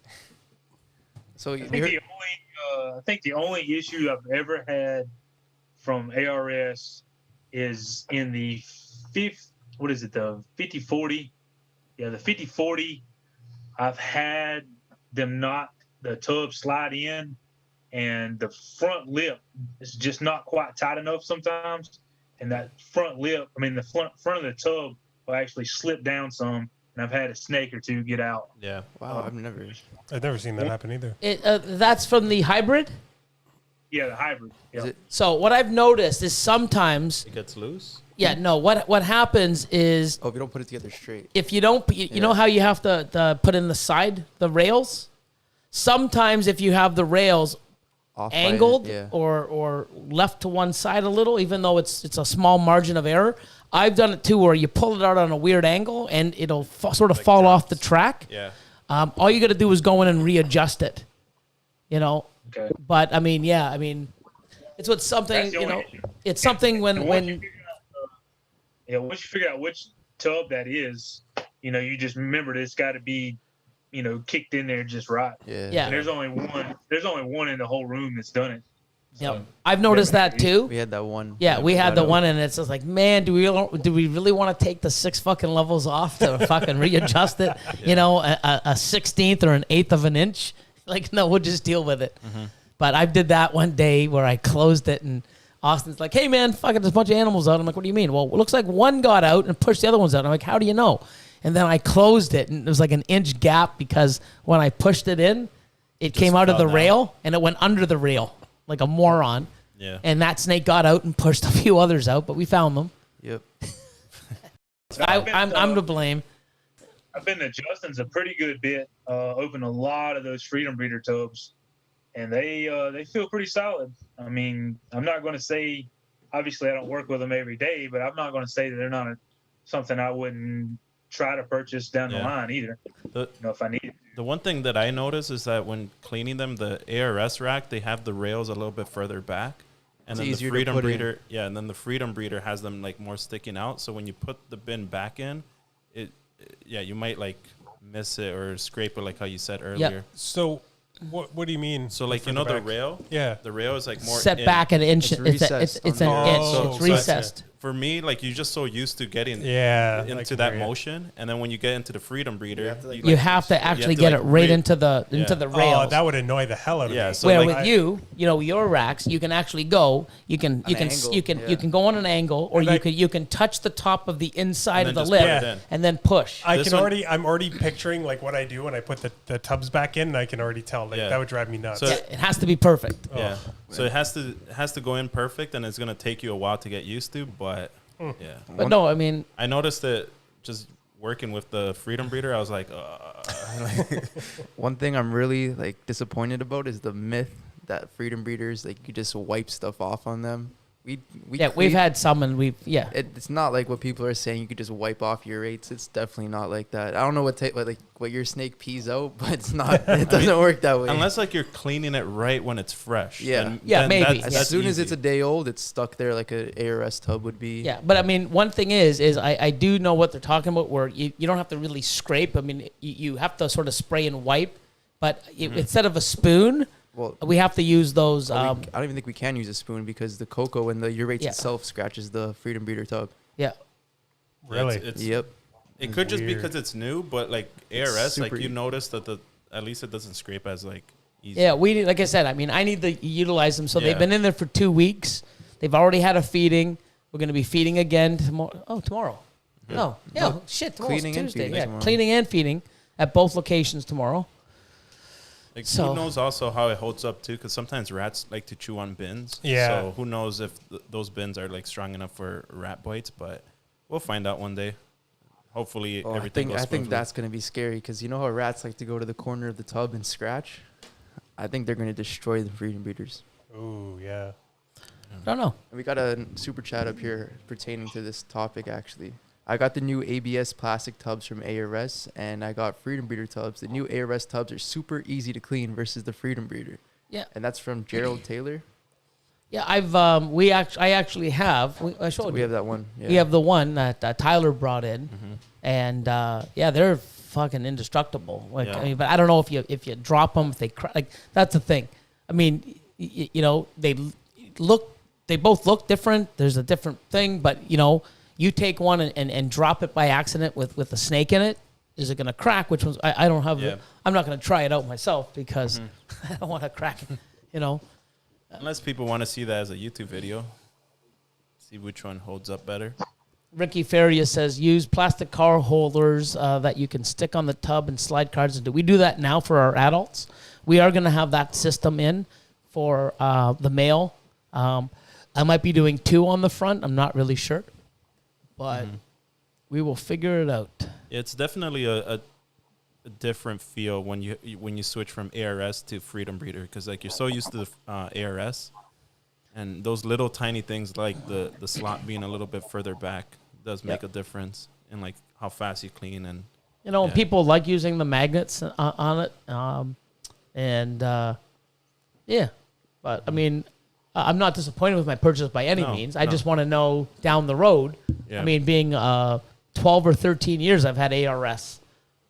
So you
I think the only issue I've ever had from ARS is in the the 5040. Yeah, the 5040. I've had them not the tub slide in, and the front lip is just not quite tight enough sometimes. And that front lip, I mean the front of the tub will actually slip down some, and I've had a snake or two get out.
Yeah.
wow, I've never.
I've never seen that happen either.
That's from the hybrid.
Yeah, the hybrid. Yeah.
Is it?
So what I've noticed is sometimes,
It gets loose.
yeah, no. What happens is
Oh, if you don't put it together straight.
if you don't, you know how you have to put in the side the rails. Sometimes if you have the rails
Off by-
angled
yeah.
or left to one side a little, even though it's a small margin of error. I've done it too, where you pull it out on a weird angle and it'll sort of fall off the track.
Yeah.
All you got to do is go in and readjust it, you know.
Okay.
But I mean, yeah, I mean, it's what something
That's the
you know.
only issue.
It's something
And once you
when
figure out, once you figure out which tub that is, you just remember that it's got to be, kicked in there just right.
Yeah.
Yeah.
And there's only one. There's only one in the whole room that's done it.
Yep. I've noticed that too.
We had that one.
Yeah, we had the
Right
one, and it's just like, man, do we really want to take the 6 fucking levels off to fucking readjust it? You know, a 16th or an eighth of an inch. Like, no, we'll just deal with it. But I did that one day where I closed it, and Austin's like, hey man, fucking, there's a bunch of animals out. I'm like, what do you mean? Well, it looks like one got out and pushed the other ones out. I'm like, how do you know? And then I closed it, and it was like an inch gap because when I pushed it in, it came out of the
fell down.
rail and it went under the rail like a moron.
Yeah.
And that snake got out and pushed a few others out, but we found them.
Yep.
I'm to blame.
I've been to Justin's a pretty good bit. Opened a lot of those Freedom Breeder tubs, and they feel pretty solid. I mean, I'm not going to say, obviously, I don't work with them every day, but I'm not going to say that they're not something I wouldn't try to purchase down the
Yeah.
line either. If I need it.
The one thing that I notice is that when cleaning them, the ARS rack, they have the rails a little bit further back. And
It's
then the
easier to
Freedom
put in.
Breeder, and then the Freedom Breeder has them like more sticking out. So when you put the bin back in, you might like miss it or scrape it, like how you said earlier.
So, what do you mean?
So like
for
the
back?
rail,
Yeah.
the rail is like more
Set
in.
back an inch.
It's
It's
recessed
an
on the-
inch.
Oh,
It's
so
recessed.
For me, like you're just so used to getting
Yeah.
into that motion, and then when you get into the Freedom Breeder,
have to, like,
You have to actually
to,
get
like,
it right
re-
into the rails.
Oh, that would annoy the hell out of
Yeah,
me.
so
Where
like,
with your racks, you can actually go. You can
angle,
you
yeah.
can go on an angle, or
And
you can touch the top of the inside of
And
the
then just
lip
put it in.
and then push.
This one-
I'm already picturing like what I do when I put the tubs back in, and I can already tell. Like
Yeah.
that would drive me nuts.
So-
Yeah, it has to be perfect.
yeah. So it has to go in perfect, and it's gonna take you a while to get used to. But yeah,
But no, I mean,
I noticed that just working with the Freedom Breeder, I was like,
One thing I'm really like disappointed about is the myth that Freedom Breeders like you just wipe stuff off on them.
we've had some, and
It's not like what people are saying. You could just wipe off your rates. It's definitely not like that. I don't know what your snake pees out, but it's not. It doesn't work that way.
unless like you're cleaning it right when it's fresh.
Yeah.
then-
Yeah,
then
maybe.
that's-
as soon as
easy.
it's a day old, it's stuck there like a ARS tub would be.
Yeah, but I mean, one thing is I do know what they're talking about, where you don't have to really scrape. I mean, you have to sort of spray and wipe, but instead of a spoon,
Well,
we have to use those.
I don't even think we can use a spoon because the cocoa and the urates
Yeah.
itself scratches the Freedom Breeder tub.
Yeah,
Really?
It's,
Yep.
it could just be
weird.
because it's new, but like ARS, like
super
you
easy.
notice that at least it doesn't scrape as like easy.
yeah. Like I said, I mean, I need to utilize them. So
Yeah.
they've been in there for 2 weeks. They've already had a feeding. We're going to be feeding again tomorrow. Oh, tomorrow. No, yeah, shit. Tomorrow's
Cleaning and
Tuesday.
feeding
Yeah,
tomorrow.
cleaning and feeding at both locations tomorrow.
Like,
So-
who knows also how it holds up too? Because sometimes rats like to chew on bins.
Yeah.
So who knows if those bins are like strong enough for rat bites? But we'll find out one day. Hopefully
Oh,
everything goes
I think
smoothly.
that's gonna be scary because you know how rats like to go to the corner of the tub and scratch. I think they're gonna destroy the freedom breeders.
Ooh, yeah.
I don't know.
And we got a super chat up here pertaining to this topic. Actually, I got the new ABS plastic tubs from ARS, and I got freedom breeder tubs. The new ARS tubs are super easy to clean versus the freedom breeder.
Yeah.
And that's from Gerald Taylor.
Yeah, I actually have. I showed
We
you.
have that one. Yeah.
We have the one that Tyler brought in,
Mm-hmm.
and yeah, they're fucking indestructible. Like,
Yeah.
I mean, but I don't know if you drop them, if they crack. Like, that's the thing. I mean, you know, they both look different. There's a different thing, but you know, you take one and drop it by accident with a snake in it. Is it going to crack? Which ones? I don't have.
Yeah.
I'm not going to try it out myself because I don't want to crack it. You know.
Unless people want to see that as a YouTube video, see which one holds up better.
Ricky Feria says use plastic car holders that you can stick on the tub and slide cards into. We do that now for our adults. We are going to have that system in for the male. I might be doing 2 on the front. I'm not really sure, but we will figure it out.
It's definitely a different feel when you switch from ARS to Freedom Breeder, because like you're so used to the ARS, and those little tiny things like the slot being a little bit further back does make a difference in like how fast you clean. And
You know,
Yeah.
people like using the magnets on it, yeah. But I mean, I'm not disappointed with my purchase by any
No,
means. I
no.
just want to know down the road.
Yeah.
I mean, being 12 or 13 years, I've had ARS,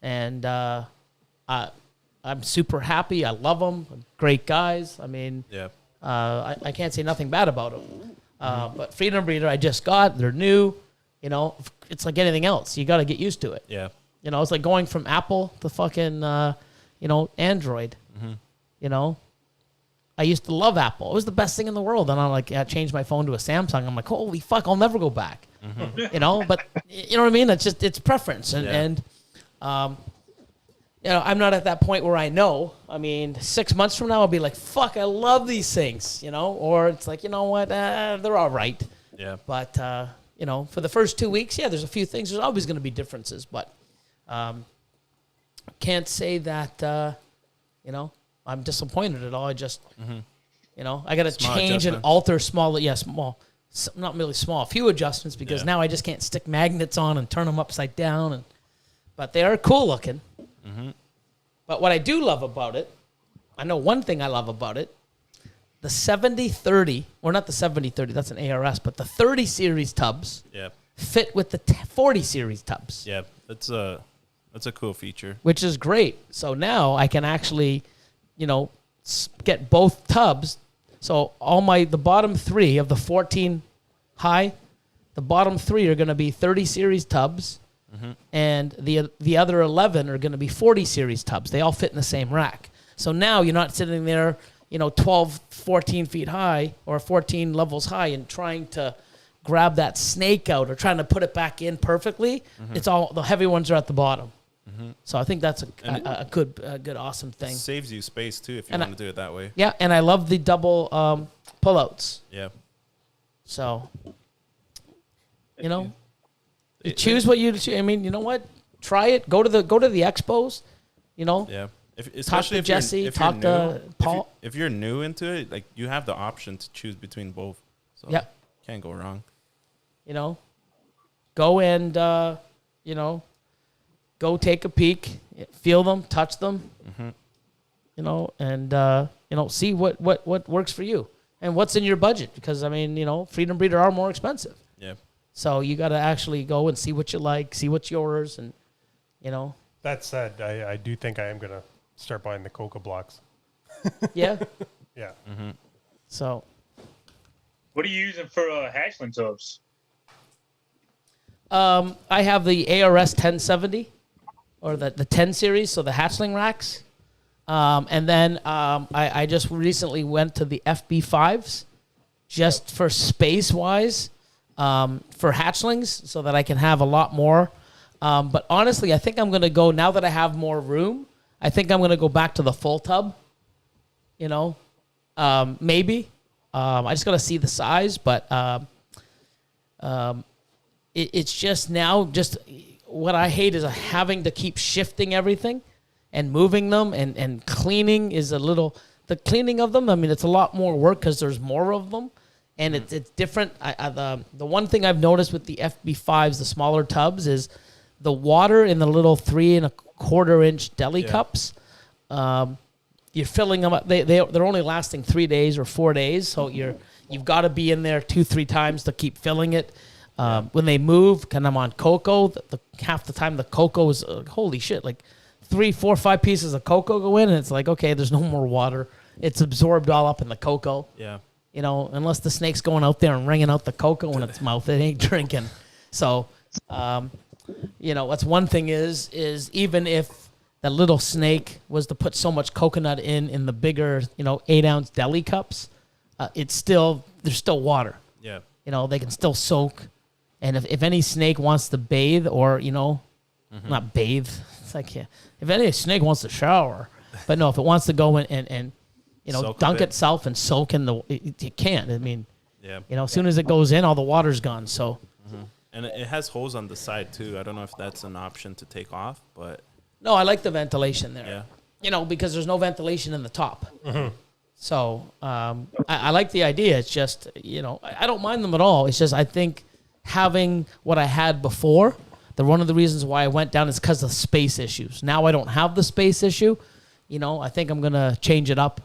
and I'm super happy. I love them. Great guys. I mean,
yeah,
I can't say nothing bad about them. But Freedom Breeder, I just got. They're new. You know, it's like anything else. You got to get used to it.
yeah,
You know, it's like going from Apple to fucking, Android. You know, I used to love Apple. It was the best thing in the world. And I changed my phone to a Samsung. I'm like, holy fuck, I'll never go back. You know, but you know what I mean? It's preference. And I'm not at that point where I know. I mean, 6 months from now, I'll be like, fuck, I love these things, you know? Or it's like, you know what? They're all right.
yeah.
But, for the first 2 weeks, there's a few things. There's always going to be differences. But can't say that, I'm disappointed at all. I just, I got to
Small
change and
adjustments.
alter small, not really small, a few adjustments because
Yeah.
now I just can't stick magnets on and turn them upside down. But they are cool looking. But what I do love about it, I know one thing I love about it, the 70-30, or not the 70-30, that's an ARS, but the 30 series tubs
Yeah,
fit with the 40 series tubs,
yeah. That's a cool feature.
which is great. So now I can actually, get both tubs. So the bottom 3 of the 14 high, the bottom 3 are going to be 30 series tubs, and the other 11 are going to be 40 series tubs. They all fit in the same rack. So now you're not sitting there, 12, 14 feet high or 14 levels high and trying to grab that snake out or trying to put it back in perfectly. It's all the heavy ones are at the bottom. So I think that's a good, awesome thing.
Saves you space too if you
And
want to do it that way.
Yeah, and I love the double pullouts.
Yeah,
So, you choose what you. I mean, you know what? Try it. Go to the expos.
yeah. Especially
to
if you're-
Jesse,
if you're
talk to
new-
Paul.
If you're new into it, like you have the option to choose between both. So
Yep.
can't go wrong.
Go and go take a peek, feel them, touch them. And see what works for you and what's in your budget. Because I mean, Freedom Breeder are more expensive.
Yeah,
So you got to actually go and see what you like, see what's yours, and
That said, I do think I am going to start buying the Coca blocks.
yeah.
Yeah.
So
What are you using for hatchling tubs?
I have the ARS 1070 or the 10 series, so the hatchling racks. And then I just recently went to the FB5s just for space-wise for hatchlings so that I can have a lot more. But honestly, I think I'm going to go, now that I have more room, I think I'm gonna go back to the full tub. You know, maybe. I just gotta see the size, but it's just now. Just what I hate is having to keep shifting everything and moving them, and cleaning is a little. The cleaning of them, I mean, it's a lot more work because there's more of them, and it's different. The one thing I've noticed with the FB5s, the smaller tubs, is the water in the little 3 1/4 inch deli cups. You're filling them up. They're only lasting 3 days or 4 days, so you've got to be in there 2-3 times to keep filling it. When they move, and I'm on cocoa, half the time the cocoa is holy shit, like 3, 4, 5 pieces of cocoa go in, and it's like, okay, there's no more water. It's absorbed all up in the cocoa. Yeah. You know, unless the snake's going out there and wringing out the cocoa in its mouth, it ain't drinking. So, you know, what's one thing is even if that little snake was to put so much coconut in the bigger, 8-ounce deli cups, there's still water.
Yeah.
You know, they can still soak. And if any snake wants to bathe or, not bathe, it's like, if any snake wants to shower, but no, if it wants to go in and dunk itself and soak in it can't. I mean, as soon as it goes in, all the water's gone. So,
and it has holes on the side too. I don't know if that's an option to take off, but
no, I like the ventilation there. Yeah, because there's no ventilation in the top. So I like the idea. It's just I don't mind them at all. It's just I think having what I had before. One of the reasons why I went down is because of space issues. Now I don't have the space issue. I think I'm gonna change it up.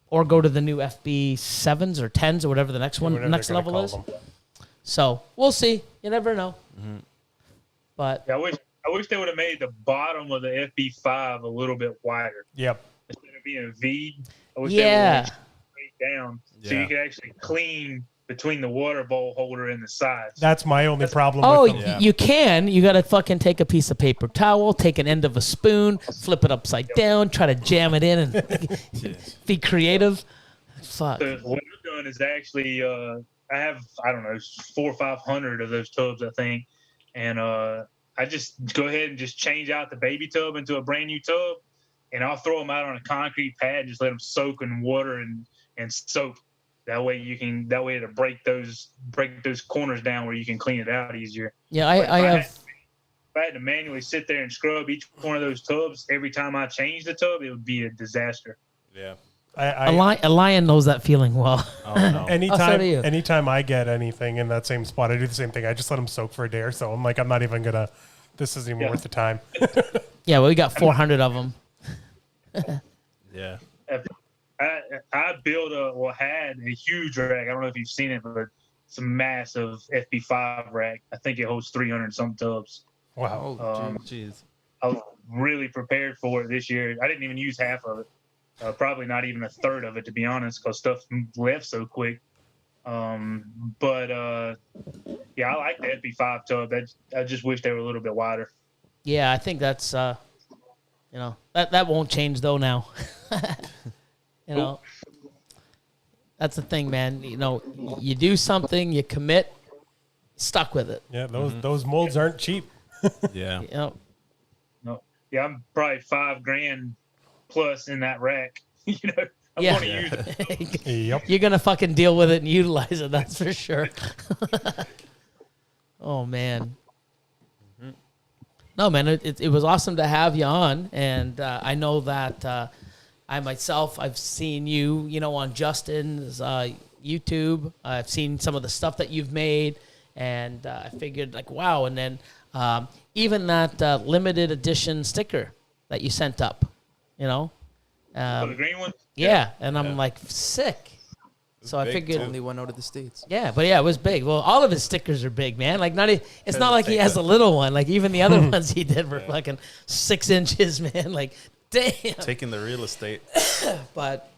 Or go to the new FB7s or 10s or whatever the next level is. So we'll see. You never know. But
I wish they would have made the bottom of the FB5 a little bit wider.
Yep.
Instead of being V, I wish they would have straight down so you could actually clean between the water bowl holder and the sides.
That's my only problem with them.
You can. You got to fucking take a piece of paper towel, take an end of a spoon, flip it upside down, try to jam it in and be creative. Fuck.
So what I've done is actually, I have, 400 or 500 of those tubs, I think. And I just go ahead and just change out the baby tub into a brand new tub. And I'll throw them out on a concrete pad and just let them soak in water and soak. That way it'll break those corners down where you can clean it out easier.
Yeah, if
I had to manually sit there and scrub each one of those tubs every time I changed the tub, it would be a disaster.
Yeah.
Elion knows that feeling well.
Oh, no.
Anytime I get anything in that same spot, I do the same thing. I just let them soak for a day or so. I'm like, I'm not even gonna. This isn't even worth the time.
Yeah, well, we got 400 of them.
Yeah.
I had a huge rack. I don't know if you've seen it, but it's a massive FB5 rack. I think it holds 300 some tubs.
Wow.
Jeez.
I was really prepared for it this year. I didn't even use half of it. Probably not even a third of it, to be honest, because stuff left so quick. I like the FB5 tub. I just wish they were a little bit wider.
Yeah, I think that's that won't change though now. That's the thing, man. You do something, you commit, stuck with it.
Yeah, those molds aren't cheap.
Yeah.
No. Yeah, I'm probably $5,000 plus in that rack. I'm going to use it.
Yep.
You're gonna fucking deal with it and utilize it. That's for sure. Oh man. No, man, it was awesome to have you on, and I know that I've seen you, on Justin's YouTube. I've seen some of the stuff that you've made, and I figured, like, wow. And then even that limited edition sticker that you sent up,
the green one?
Yeah, and I'm like, sick. So I figured
only one out of the States.
Yeah, but it was big. Well, all of his stickers are big, man. Like it's not like he has a little one. Like even the other ones he did were fucking 6 inches, man. Like damn.
Taking the real estate.
But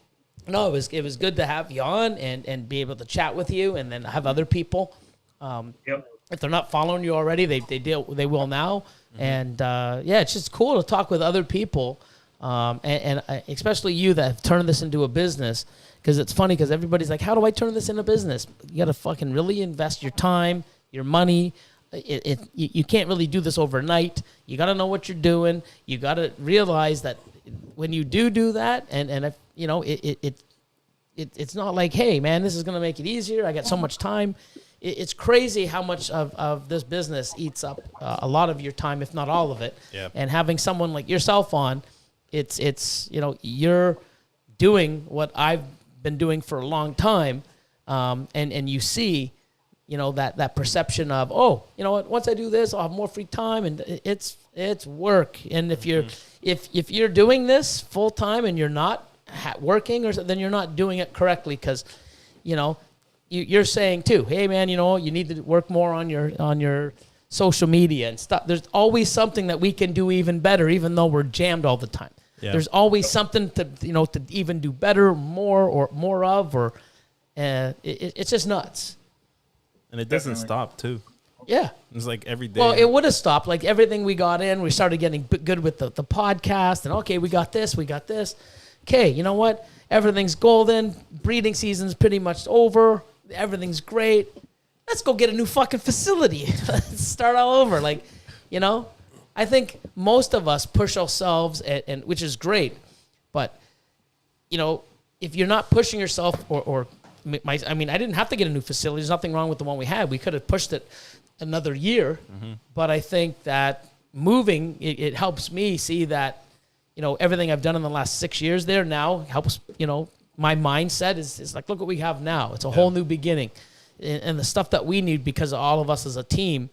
no, it was good to have you on and be able to chat with you, and then have other people. If they're not following you already, they will now. Mm-hmm. And it's just cool to talk with other people, and especially you that have turned this into a business. Because it's funny, because everybody's like, how do I turn this into business? You got to fucking really invest your time, your money, you can't really do this overnight. You got to know what you're doing. You got to realize that when you do that, and if, you know, it's not like, hey, man, this is going to make it easier. I got so much time. It's crazy how much of this business eats up a lot of your time, if not all of it.
Yep.
And having someone like yourself on, it's you know, you're doing what I've been doing for a long time, and you see, you know, that perception of, oh, you know what, once I do this, I'll have more free time, and it's work. And if you're if you're doing this full time and you're not working, or then you're not doing it correctly, because, you know, you're saying too, hey man, you know, you need to work more on your social media and stuff. There's always something that we can do even better, even though we're jammed all the time.
Yeah.
There's always something to, you know, to even do better, more of, or it's just nuts.
And it doesn't stop too.
Yeah.
It's like every day.
Well, it would have stopped. Like everything we got in, we started getting good with the podcast, and okay, we got this. Okay, you know what? Everything's golden. Breeding season's pretty much over. Everything's great. Let's go get a new fucking facility. Let's start all over. Like, you know, I think most of us push ourselves, and which is great. But, you know, if you're not pushing yourself, I mean, I didn't have to get a new facility. There's nothing wrong with the one we had. We could have pushed it another year. Mm-hmm. But I think that moving, it helps me see that, you know, everything I've done in the last 6 years there now helps, you know, my mindset is like, look what we have now. It's a whole new beginning. And the stuff that we need, because of all of us as a team,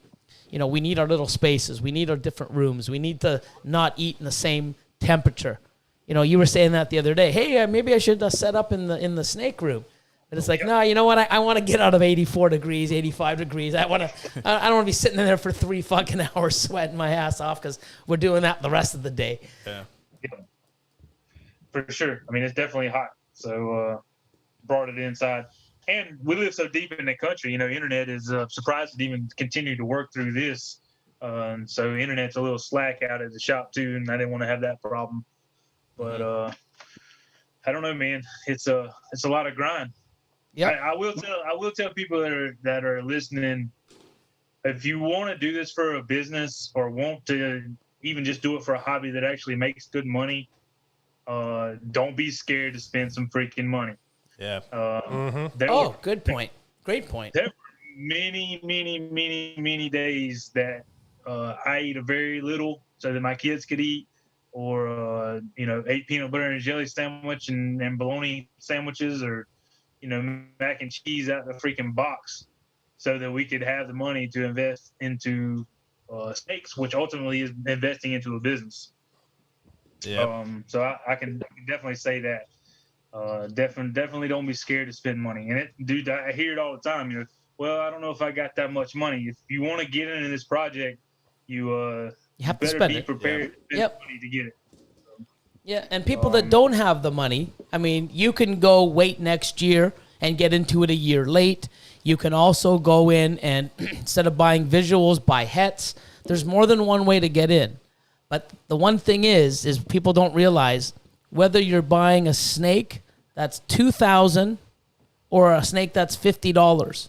you know, we need our little spaces. We need our different rooms. We need to not eat in the same temperature. You know, you were saying that the other day. Hey, maybe I should set up in the snake room. And it's like, no, you know what? I want to get out of 84 degrees, 85 degrees. I don't want to be sitting in there for 3 fucking hours sweating my ass off, because we're doing that the rest of the day.
Yeah.
For sure. I mean, it's definitely hot. So brought it inside. And we live so deep in the country, you know, internet is surprised to even continue to work through this. So internet's a little slack out at the shop too, and I didn't want to have that problem. But I don't know, man. It's a lot of grind. Yeah. I will tell people that are listening, if you want to do this for a business, or want to even just do it for a hobby that actually makes good money, don't be scared to spend some freaking money.
Yeah.
Good point. Great point.
There were many days that I eat a very little so that my kids could eat, or you know, ate peanut butter and jelly sandwich and bologna sandwiches, or, you know, mac and cheese out of the freaking box, so that we could have the money to invest into snakes, which ultimately is investing into a business.
Yeah.
So I can definitely say that. Definitely don't be scared to spend money. And dude, I hear it all the time. You know, well, I don't know if I got that much money. If you want to get into this project, you
have
better
to spend
be
it.
prepared to spend money to get it.
Yeah, and people that don't have the money, I mean, you can go wait next year and get into it a year late. You can also go in and instead of buying visuals, buy hets. There's more than one way to get in. But the one thing is people don't realize whether you're buying a snake that's $2,000 or a snake that's $50.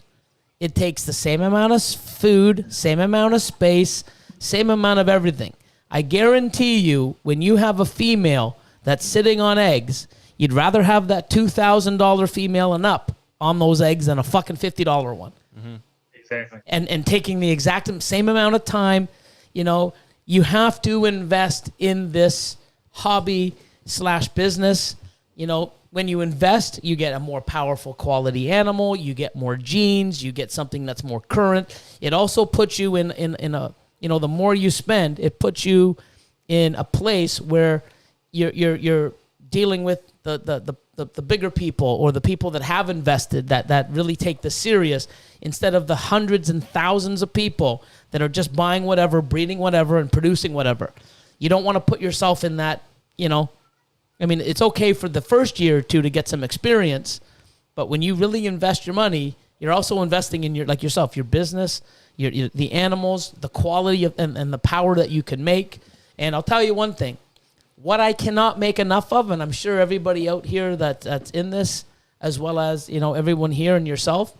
It takes the same amount of food, same amount of space, same amount of everything. I guarantee you, when you have a female that's sitting on eggs, you'd rather have that $2,000 female and up on those eggs than a fucking $50 one.
Mm-hmm. Exactly.
And taking the exact same amount of time, you know, you have to invest in this hobby/business. You know, when you invest, you get a more powerful quality animal, you get more genes, you get something that's more current. It also puts you in a, you know, the more you spend, it puts you in a place where you're dealing with the bigger people, or the people that have invested, that really take this serious, instead of the hundreds and thousands of people that are just buying whatever, breeding whatever, and producing whatever. You don't want to put yourself in that, you know. I mean, it's okay for the first year or two to get some experience, but when you really invest your money, you're also investing in yourself, your business, the animals, the quality of, and the power that you can make. And I'll tell you one thing, what I cannot make enough of, and I'm sure everybody out here that's in this, as well as, you know, everyone here and yourself,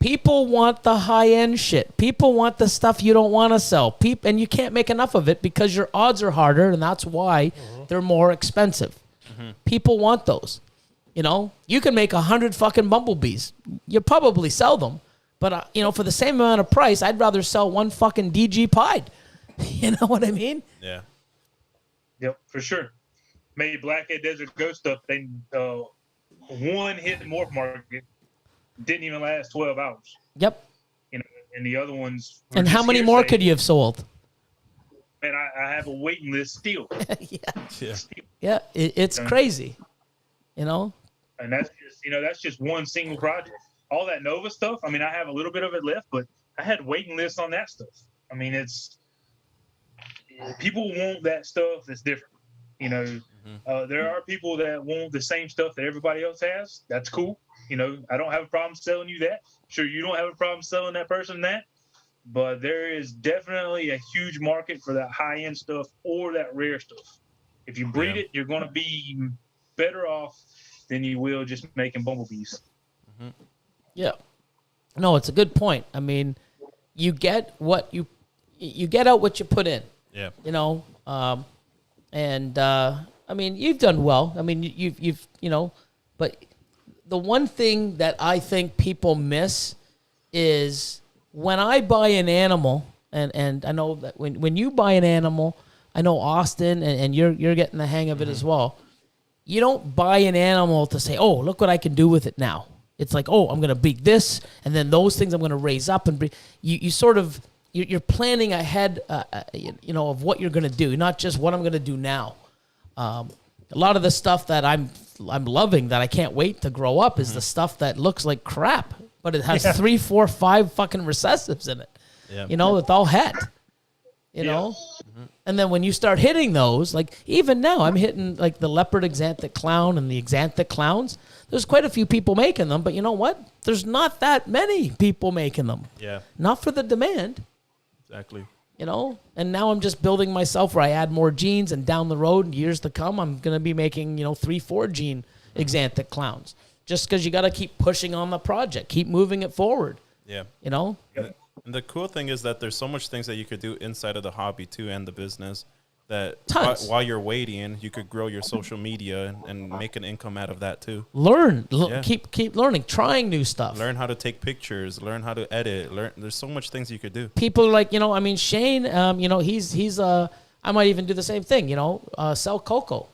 People want the high-end shit. People want the stuff you don't want to sell. And you can't make enough of it because your odds are harder, and that's why they're more expensive. People want those. You know, you can make 100 fucking bumblebees. You probably sell them, but you know, for the same amount of price, I'd rather sell one fucking DG Pied. You know what I mean?
Yeah.
Yep, for sure. Made Blackhead Desert Ghost stuff. They one hit the morph market, didn't even last 12 hours.
Yep.
You know, and the other ones. Were
And
just
how many more
hearsay.
could you have sold?
Man, I have a waiting list still.
Yeah.
Yeah, it's crazy. You know?
And that's just one single project. All that Nova stuff, I mean, I have a little bit of it left, but I had waiting lists on that stuff. I mean, people want that stuff that's different. You know, there are people that want the same stuff that everybody else has. That's cool. You know, I don't have a problem selling you that. Sure, you don't have a problem selling that person that. But there is definitely a huge market for that high-end stuff or that rare stuff. If you breed it, you're going to be better off than you will just making bumblebees.
Yeah. No, it's a good point. I mean, you get what you get out what you put in.
Yeah.
You know, I mean, you've done well. I mean, you've you know, but the one thing that I think people miss is when I buy an animal, and I know that when you buy an animal, I know Austin and you're getting the hang of it as well. You don't buy an animal to say, "Oh, look what I can do with it now." It's like, "Oh, I'm going to breed this, and then those things I'm going to raise up and breed." You sort of you're planning ahead, you know, of what you're going to do, not just what I'm going to do now. A lot of the stuff that I'm loving that I can't wait to grow up is the stuff that looks like crap, but it has 3, 4, 5 fucking recessives in it.
Yeah.
You know, it's all het. You know? And then when you start hitting those, like even now I'm hitting like the leopard exanthic clown and the exanthic clowns. There's quite a few people making them, but you know what? There's not that many people making them.
Yeah.
Not for the demand.
Exactly.
You know, and now I'm just building myself where I add more genes, and down the road, years to come, I'm going to be making, you know, 3, 4 gene exanthic clowns. Just because you got to keep pushing on the project, keep moving it forward.
Yeah.
You know?
And the cool thing is that there's so much things that you could do inside of the hobby too and the business that
Tons.
while you're waiting, you could grow your social media and make an income out of that too.
Learn.
Yeah.
Keep learning, trying new stuff.
Learn how to take pictures, learn how to edit, there's so much things you could do.
People like, you know, I mean, Shane, you know, he's I might even do the same thing, you know, sell cocoa,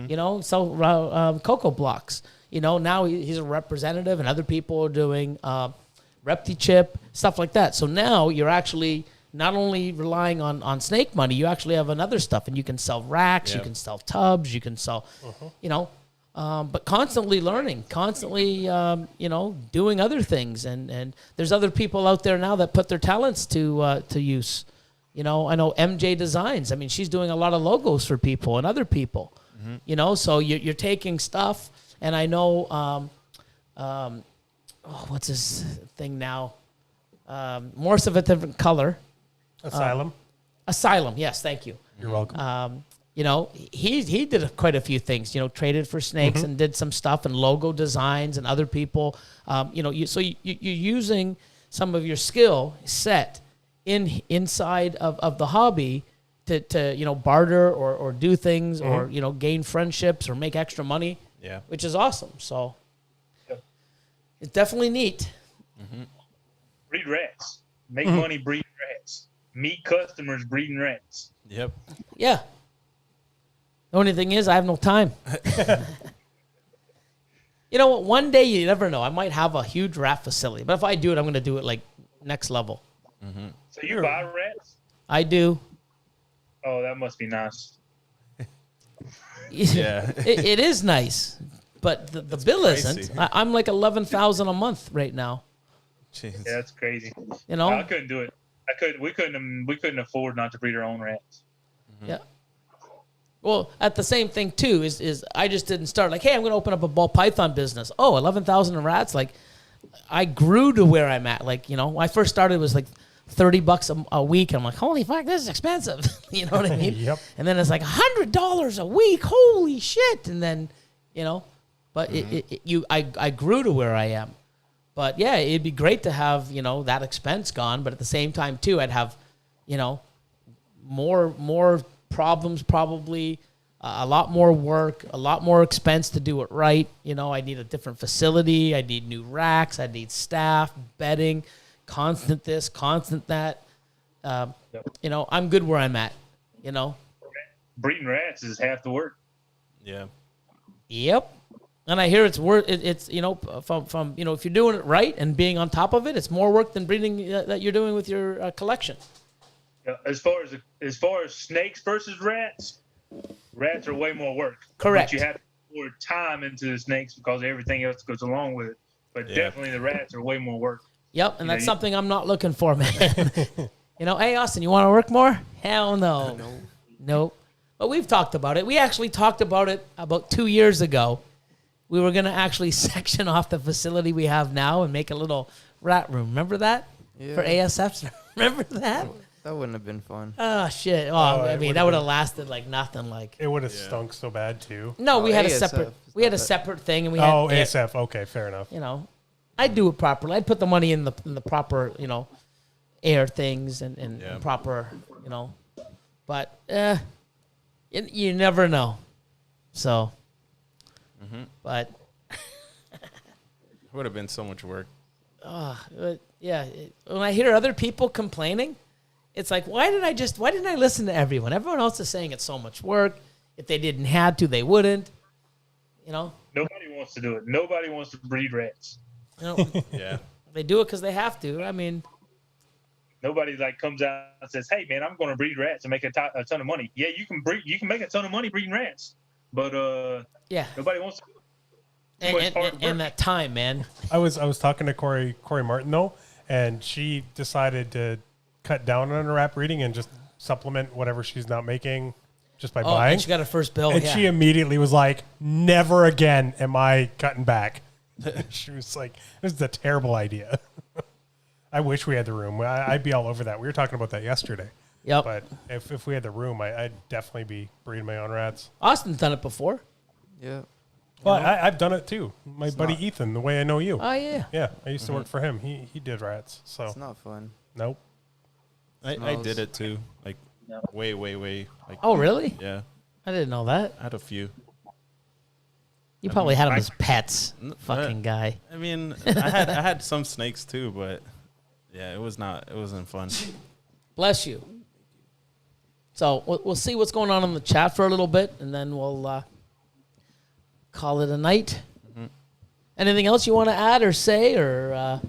you know, sell cocoa blocks. You know, now he's a representative and other people are doing ReptiChip, stuff like that. So now you're actually not only relying on snake money, you actually have another stuff, and you can sell racks, you can sell tubs, you can sell, you know, but constantly learning, constantly, you know, doing other things. And there's other people out there now that put their talents to use. You know, I know MJ Designs. I mean, she's doing a lot of logos for people and other people, you know, so you're taking stuff. And I know, what's this thing now? Morse of a different color. Asylum. Yes, thank you.
You're welcome.
You know, he did quite a few things. You know, traded for snakes and did some stuff and logo designs and other people. You know, you're using some of your skill set inside of the hobby to you know, barter or do things or you know, gain friendships or make extra money.
Yeah.
Which is awesome. So it's definitely neat.
Breed rats. Make money breeding rats. Meet customers breeding rats.
Yep.
Yeah. The only thing is I have no time. You know what? One day you never know. I might have a huge rat facility. But if I do it, I'm going to do it like next level.
So you buy rats?
I do.
Oh, that must be nice.
Yeah.
It is nice. But the bill
crazy.
isn't. I'm like $11,000 a month right now.
Jeez.
Yeah, that's crazy.
You know?
I couldn't do it. We couldn't afford not to breed our own rats.
Yeah. Well, at the same thing too is I just didn't start like, hey, I'm going to open up a ball python business. Oh, 11,000 rats. Like, I grew to where I'm at. Like, you know, when I first started, it was like $30 a week. I'm like, holy fuck, this is expensive. You know what I mean?
Yep.
And then it's like $100 a week. Holy shit. And then, you know, but I grew to where I am. But yeah, it'd be great to have, that expense gone. But at the same time too, I'd have, more problems probably, a lot more work, a lot more expense to do it right. I need a different facility. I need new racks. I need staff, bedding, constant this, constant that. I'm good where I'm at,
Breeding rats is half the work.
Yeah.
Yep. And I hear it's worth it's from if you're doing it right and being on top of it, it's more work than breeding that you're doing with your collection.
Yeah, as far as snakes versus rats are way more work.
Correct.
But you have to pour time into the snakes because everything else goes along with it. But definitely the rats are way more work.
Yep, and that's something I'm not looking for, man. Hey Austin, you want to work more? Hell no. Nope. But we've talked about it. We actually talked about it about 2 years ago. We were going to actually section off the facility we have now and make a little rat room. Remember that?
Yeah.
For ASFs? Remember that?
That wouldn't have been fun.
Oh, shit.
it
That would have lasted like nothing. Like
It would have stunk so bad too.
No, we had a
ASF
separate.
is
We had
not
a
bad.
separate thing, and we had.
ASF. Okay, fair enough.
I'd do it properly. I'd put the money in the proper, air things and proper, But you never know. So. But.
It would have been so much work.
When I hear other people complaining, it's like, why didn't I listen to everyone? Everyone else is saying it's so much work. If they didn't have to, they wouldn't.
Nobody wants to do it. Nobody wants to breed rats.
Yeah.
They do it because they have to. I mean,
Nobody comes out and says, "Hey, man, I'm going to breed rats and make a ton of money." Yeah, you can breed. You can make a ton of money breeding rats, but nobody wants to do it. Too much hard work.
and that time, man.
I was talking to Corey Martin though, and she decided to cut down on her rat breeding and just supplement whatever she's not making just by buying.
And she got her first bill.
And she immediately was like, "Never again am I cutting back." She was like, "This is a terrible idea." I wish we had the room. I'd be all over that. We were talking about that yesterday.
Yep.
But if we had the room, I'd definitely be breeding my own rats.
Austin's done it before.
Yeah.
Well, I've done it too. My buddy Ethan, the way I know you.
Oh yeah.
Yeah, I used to work for him. He did rats. So
It's not fun.
nope.
I did it too. Like way. Like,
Oh really?
yeah.
I didn't know that.
I had a few.
You probably had them as pets. Fucking guy.
I mean, I had some snakes too, but yeah, it wasn't fun.
Bless you. So we'll see what's going on in the chat for a little bit, and then we'll call it a night. Anything else you want to add or say, or?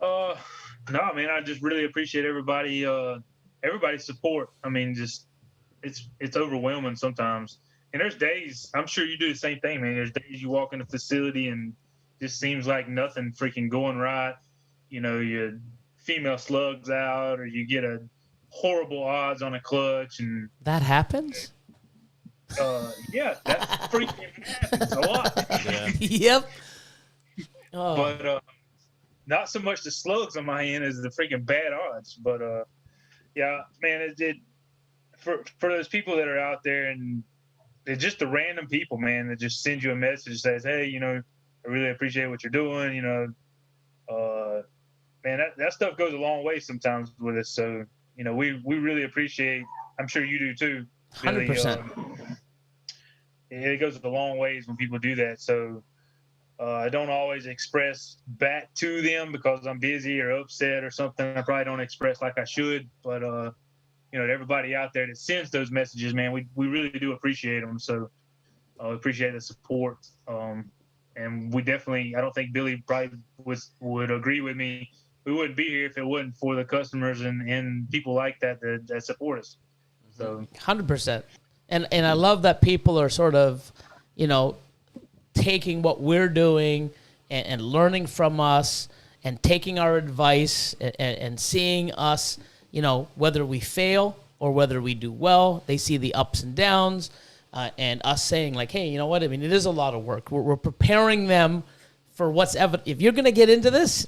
No, man. I just really appreciate everybody's support. I mean, just it's overwhelming sometimes. And there's days, I'm sure you do the same thing, man. There's days you walk in the facility and just seems like nothing freaking going right. Your female slugs out, or you get a horrible odds on a clutch, and
That happens?
yeah, that freaking happens a lot.
Yeah.
Yep. Oh.
But not so much the slugs on my end as the freaking bad odds. But yeah, man, it for those people that are out there, and they're just the random people, man, that just send you a message that says, "Hey, I really appreciate what you're doing." Man, that stuff goes a long way sometimes with us. So, we really appreciate. I'm sure you do too. Billy.
100%.
It goes a long ways when people do that. So I don't always express back to them because I'm busy or upset or something. I probably don't express like I should. But everybody out there that sends those messages, man, we really do appreciate them. So appreciate the support. And we definitely, I don't think Billy probably would agree with me. We wouldn't be here if it wasn't for the customers and people like that support us. So
100%. And I love that people are sort of, taking what we're doing and learning from us and taking our advice and seeing us, whether we fail or whether we do well. They see the ups and downs and us saying like, hey, you know what? I mean, it is a lot of work. We're preparing them for what's evident. If you're going to get into this,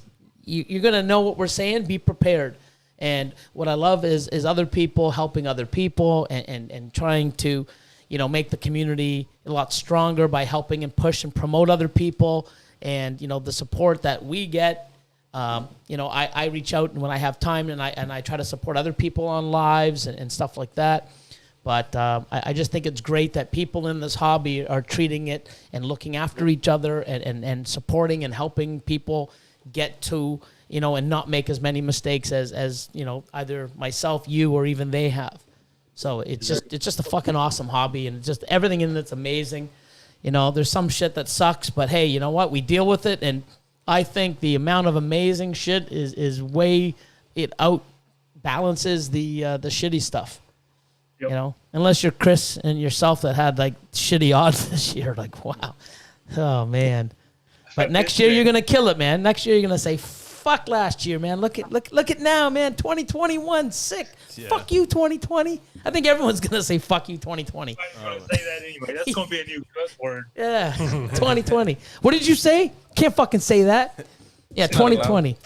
you're going to know what we're saying. Be prepared. And what I love is other people helping other people and trying to, make the community a lot stronger by helping and push and promote other people and the support that we get. I reach out when I have time, and I try to support other people on lives and stuff like that. But I just think it's great that people in this hobby are treating it and looking after each other and supporting and helping people get to, and not make as many mistakes as either myself, you, or even they have. So it's just a fucking awesome hobby, and just everything in it's amazing. There's some shit that sucks, but hey, you know what? We deal with it, and I think the amount of amazing shit is way it out balances the shitty stuff.
Yep.
Unless you're Chris and yourself that had like shitty odds this year, like wow, oh man. But next year you're gonna kill it, man. Next year you're gonna say fuck last year, man. Look at now, man. 2021, sick.
Yeah.
Fuck you, 2020. I think everyone's gonna say fuck you, 2020.
I'm going to say that anyway. That's going to be a new cuss word.
Yeah, 2020. What did you say? Can't fucking say that. Yeah,
It's not
2020.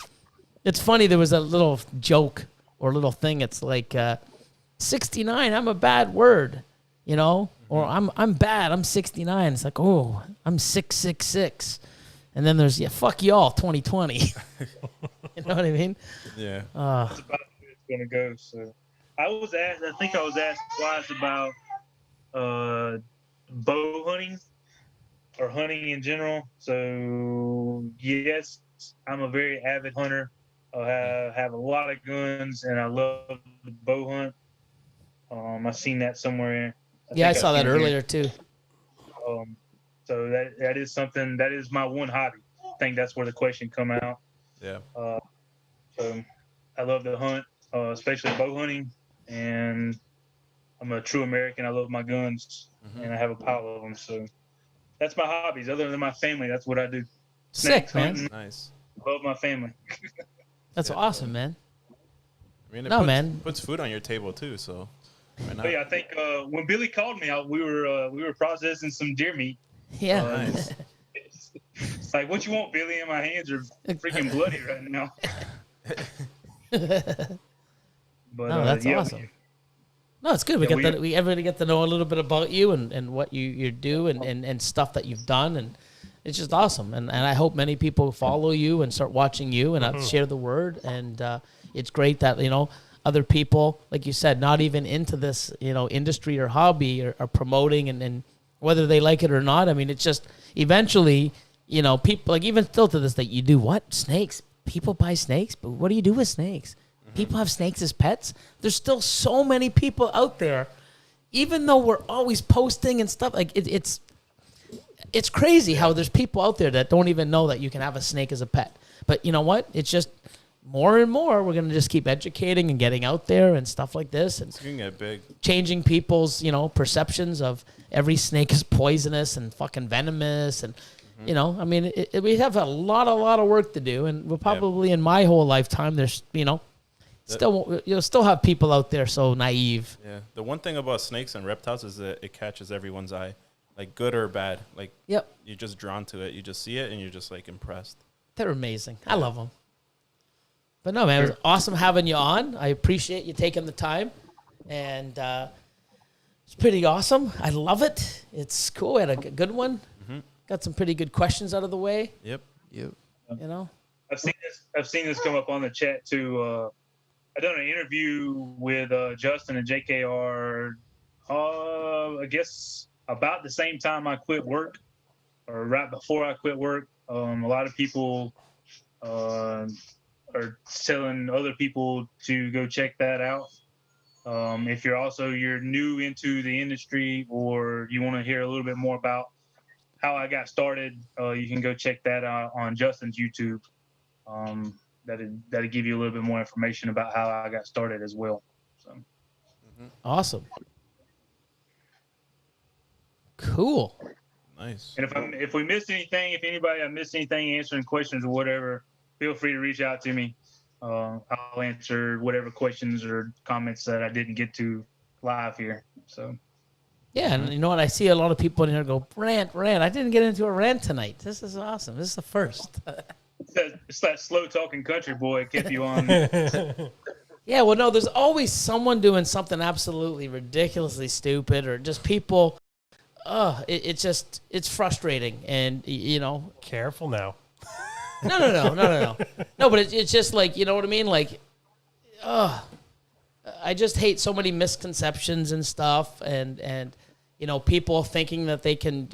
It's funny. There was a little joke or little thing. It's like 69. I'm a bad word, or I'm bad. I'm 69. It's like, oh, I'm 666. And then there's fuck y'all, 2020. You know what I mean?
Yeah.
That's about where it's going to go. So I think I was asked twice about bow hunting or hunting in general. So yes, I'm a very avid hunter. I have a lot of guns, and I love to bow hunt. I seen that somewhere.
I saw that
seen it here.
earlier too.
So that is something, that is my one hobby. I think that's where the question come out.
Yeah.
So I love to hunt, especially bow hunting, and I'm a true American. I love my guns, and I have a pile of them. So that's my hobbies. Other than my family, that's what I do.
Sick,
Snakes,
man.
hunting,
Nice.
love my family.
That's awesome, man.
I mean,
man.
puts food on your table too, so why not?
But yeah, I think when Billy called me, we were processing some deer meat.
Yeah.
Nice.
It's like, what you want, Billy? And my hands are freaking bloody right now. But
No, that's
yeah,
awesome. No, it's good. We everybody get to know a little bit about you and what you do and stuff that you've done, and it's just awesome. And I hope many people follow you and start watching you and share the word. And it's great that other people, like you said, not even into this industry or hobby are promoting and whether they like it or not. I mean, it's just eventually people, like even still to this day, you do what? Snakes. People buy snakes, but what do you do with snakes? People have snakes as pets. There's still so many people out there, even though we're always posting and stuff. Like it's crazy how there's people out there that don't even know that you can have a snake as a pet. But you know what? It's just more and more. We're gonna just keep educating and getting out there and stuff like this, and
It's gonna get big.
changing people's perceptions of every snake is poisonous and fucking venomous and. I mean, we have a lot of work to do, and we'll probably in my whole lifetime, there's, you'll still have people out there so naive.
Yeah. The one thing about snakes and reptiles is that it catches everyone's eye, like good or bad. Like
Yep,
you're just drawn to it. You just see it and you're just like impressed.
they're amazing. I love them. But no, man, it was awesome having you on. I appreciate you taking the time, and it's pretty awesome. I love it. It's cool. We had a good one. Got some pretty good questions out of the way.
Yep.
I've seen this come up on the chat too. I done an interview with Justin and JKR. I guess about the same time I quit work, or right before I quit work. A lot of people are telling other people to go check that out. If you're new into the industry, or you want to hear a little bit more about how I got started, you can go check that out on Justin's YouTube. That'll give you a little bit more information about how I got started as well. So,
Awesome. Cool.
Nice.
and if we missed anything, if anybody I missed anything answering questions or whatever, feel free to reach out to me. I'll answer whatever questions or comments that I didn't get to live here. So.
Yeah, and you know what? I see a lot of people in here go, rant. I didn't get into a rant tonight. This is awesome. This is the first.
It's that slow talking country boy kept you on.
Yeah, well, no, there's always someone doing something absolutely ridiculously stupid, or just people it's frustrating, and
Careful now.
no. But it's just like, you know what I mean? Like, I just hate so many misconceptions and stuff, and people thinking that they can,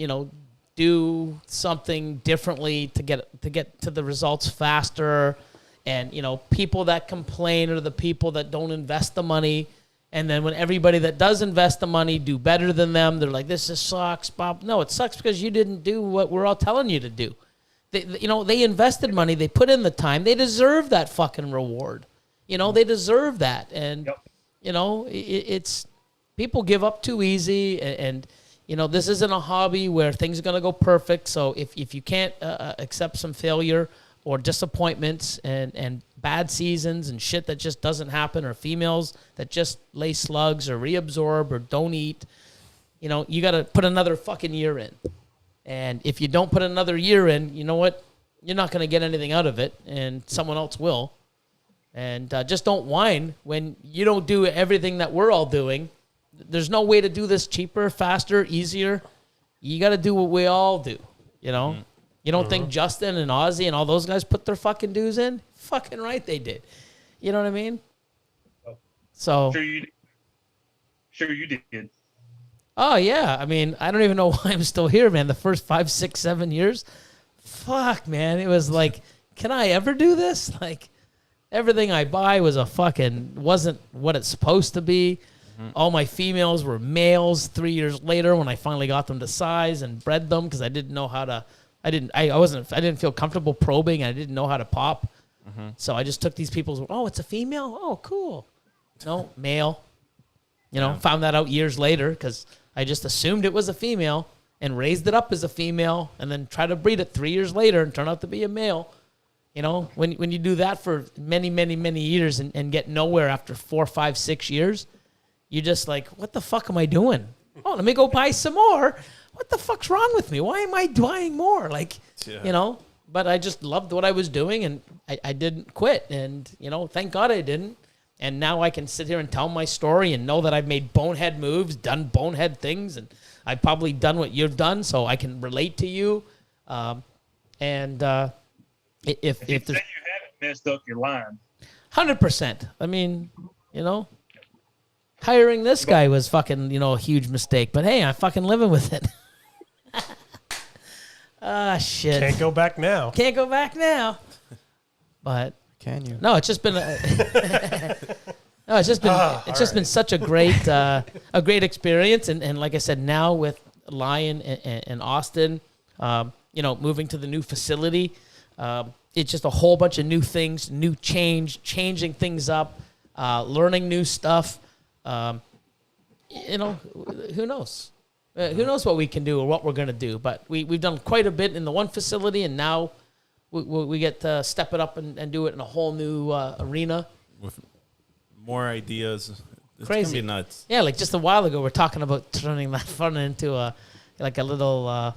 do something differently to get to the results faster, and people that complain are the people that don't invest the money. And then when everybody that does invest the money do better than them, they're like, this just sucks, Bob. No, it sucks because you didn't do what we're all telling you to do. They invested money. They put in the time. They deserve that fucking reward. They deserve that. And, it's people give up too easy. And this isn't a hobby where things are going to go perfect. So if you can't accept some failure or disappointments and bad seasons and shit that just doesn't happen, or females that just lay slugs or reabsorb or don't eat, you got to put another fucking year in. And if you don't put another year in, you know what? You're not going to get anything out of it, and someone else will. And just don't whine when you don't do everything that we're all doing. There's no way to do this cheaper, faster, easier. You got to do what we all do, You don't think Justin and Ozzy and all those guys put their fucking dues in? Fucking right they did. You know what I mean? So
Sure you did.
Oh, yeah. I mean, I don't even know why I'm still here, man. The first 5, 6, 7 years, fuck, man. It was like, can I ever do this? Like, everything I buy wasn't what it's supposed to be. Mm-hmm. All my females were males 3 years later when I finally got them to size and bred them, because I didn't know how to. I didn't feel comfortable probing. I didn't know how to pop. Mm-hmm. So I just took these people's. Oh, it's a female. Oh, cool. No, male. Found that out years later because I just assumed it was a female and raised it up as a female, and then tried to breed it 3 years later and turn out to be a male. When you do that for many, many, many years and get nowhere after 4, 5, 6 years, you're just like, what the fuck am I doing? Oh, let me go buy some more. What the fuck's wrong with me? Why am I buying more? But I just loved what I was doing, and I didn't quit. And, thank God I didn't. And now I can sit here and tell my story and know that I've made bonehead moves, done bonehead things, and I've probably done what you've done, so I can relate to you. If
you say you haven't messed up your line.
100%. I mean, hiring this guy was fucking, a huge mistake. But hey, I'm fucking living with it. Shit.
Can't go back now.
Can't go back now. But
Can you?
no, it's just been it's just been such a great experience. And like I said, now with Elion and Austin, moving to the new facility, it's just a whole bunch of new things, changing things up, learning new stuff. Who knows? Who knows what we can do or what we're going to do? But we've done quite a bit in the one facility, and now we get to step it up and do it in a whole new arena.
With more ideas. It's
Crazy.
Gonna be nuts.
Yeah, like just a while ago, we're talking about turning that fun into a little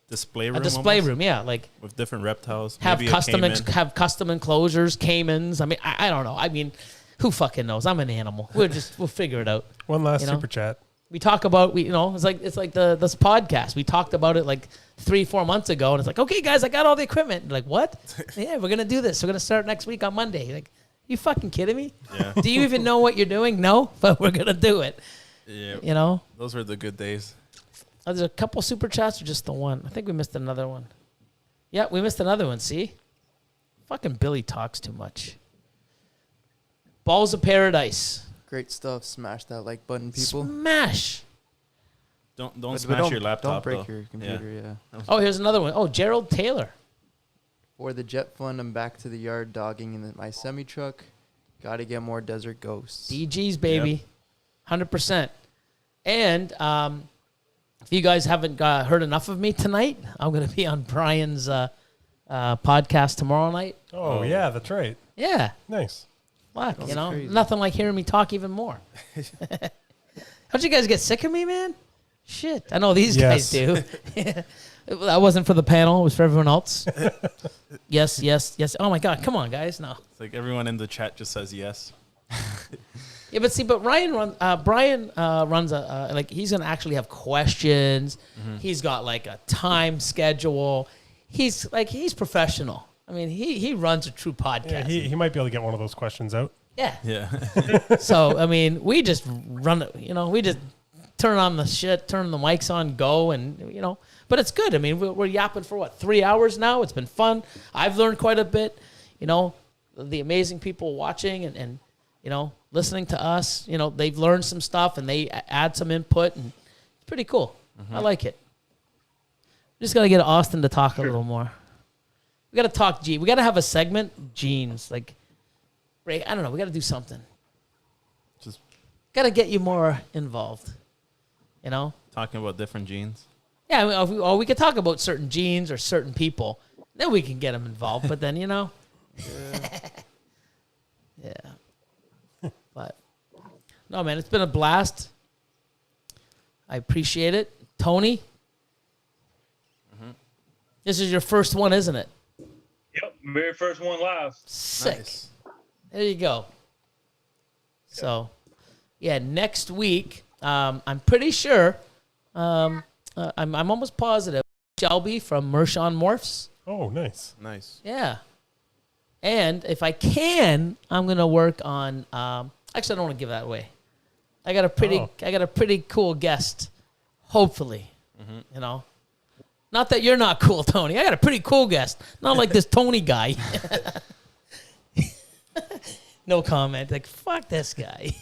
Display room.
a display
almost?
room. Yeah, like
With different reptiles.
have
maybe a
custom
caiman.
have custom enclosures, caimans. I mean, I don't know. I mean, who fucking knows? I'm an animal. We'll figure it out.
One last
You know?
super chat.
We talk about it's like this podcast. We talked about it like 3-4 months ago, and it's like, okay, guys, I got all the equipment. And like, what? Yeah, we're gonna do this. We're gonna start next week on Monday. Like, you fucking kidding me?
Yeah.
Do you even know what you're doing? No, but we're gonna do it.
Yeah. Those were the good days.
Oh, there's a couple super chats or just the one? I think we missed another one. Yeah, we missed another one. See, fucking Billy talks too much. Balls of Paradise.
Great stuff. Smash that like button, people.
Smash.
Don't
But
smash your laptop.
Don't break
though.
your computer, yeah.
Oh, here's another one. Oh, Gerald Taylor.
For the jet fund, I'm back to the yard dogging in my semi truck. Got to get more desert ghosts.
DGs, baby. 100%. And if you guys haven't heard enough of me tonight, I'm going to be on Brian's podcast tomorrow night.
Oh, yeah, that's right.
Yeah.
Nice.
Fuck,
That's crazy.
nothing like hearing me talk even more. Don't you guys get sick of me, man? Shit. I know these guys do. That wasn't for the panel. It was for everyone else. Yes. Oh, my God. Come on, guys. No.
It's like everyone in the chat just says yes.
Yeah, but see, Brian runs a like he's gonna actually have questions. He's got like a time schedule. He's professional. I mean, he runs a true podcast.
Yeah, he might be able to get one of those questions out.
Yeah.
Yeah.
So I mean, we just run it. You know, we just turn on the shit, turn the mics on, go, and you know. But it's good. I mean, we're yapping for what, 3 hours now. It's been fun. I've learned quite a bit. You know, the amazing people watching and you know, listening to us, you know, they've learned some stuff and they add some input, and it's pretty cool. I like it. Just got to get Austin to talk a little more. We got to talk We got to have a segment, jeans. Like, I don't know. We got to do something.
Just
Got to get you more involved, you know?
talking about different genes.
Yeah, I mean, or we could talk about certain genes or certain people. Then we can get them involved. But then, you know. Yeah. But, no, man, it's been a blast. I appreciate it. Tony, this is your first one, isn't it?
Yep, very first one live.
Sick.
Nice.
There you go. So, yeah, next week, I'm pretty sure, I'm almost positive, Shelby from Mershon Morphs.
Oh, nice.
Nice.
Yeah. And if I can, I'm going to work on, actually, I don't want to give that away. I got a pretty cool guest, hopefully, you know. Not that you're not cool, Tony. I got a pretty cool guest. Not like this Tony guy. No comment. Like, fuck this guy.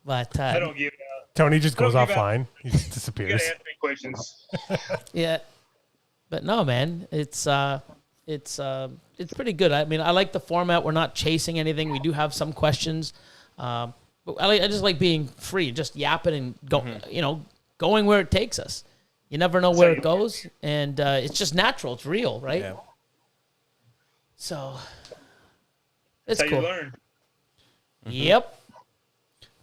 But
I don't give
Tony just goes
Don't give
offline. He just
You
disappears.
gotta ask me questions.
yeah. But no, man, it's pretty good. I mean, I like the format. We're not chasing anything. We do have some questions. But I just like being free, just yapping and you know, going where it takes us. You never know where it goes, and it's just natural. It's real, right?
Yeah.
So
That's
it's
how
cool.
you learn.
Yep.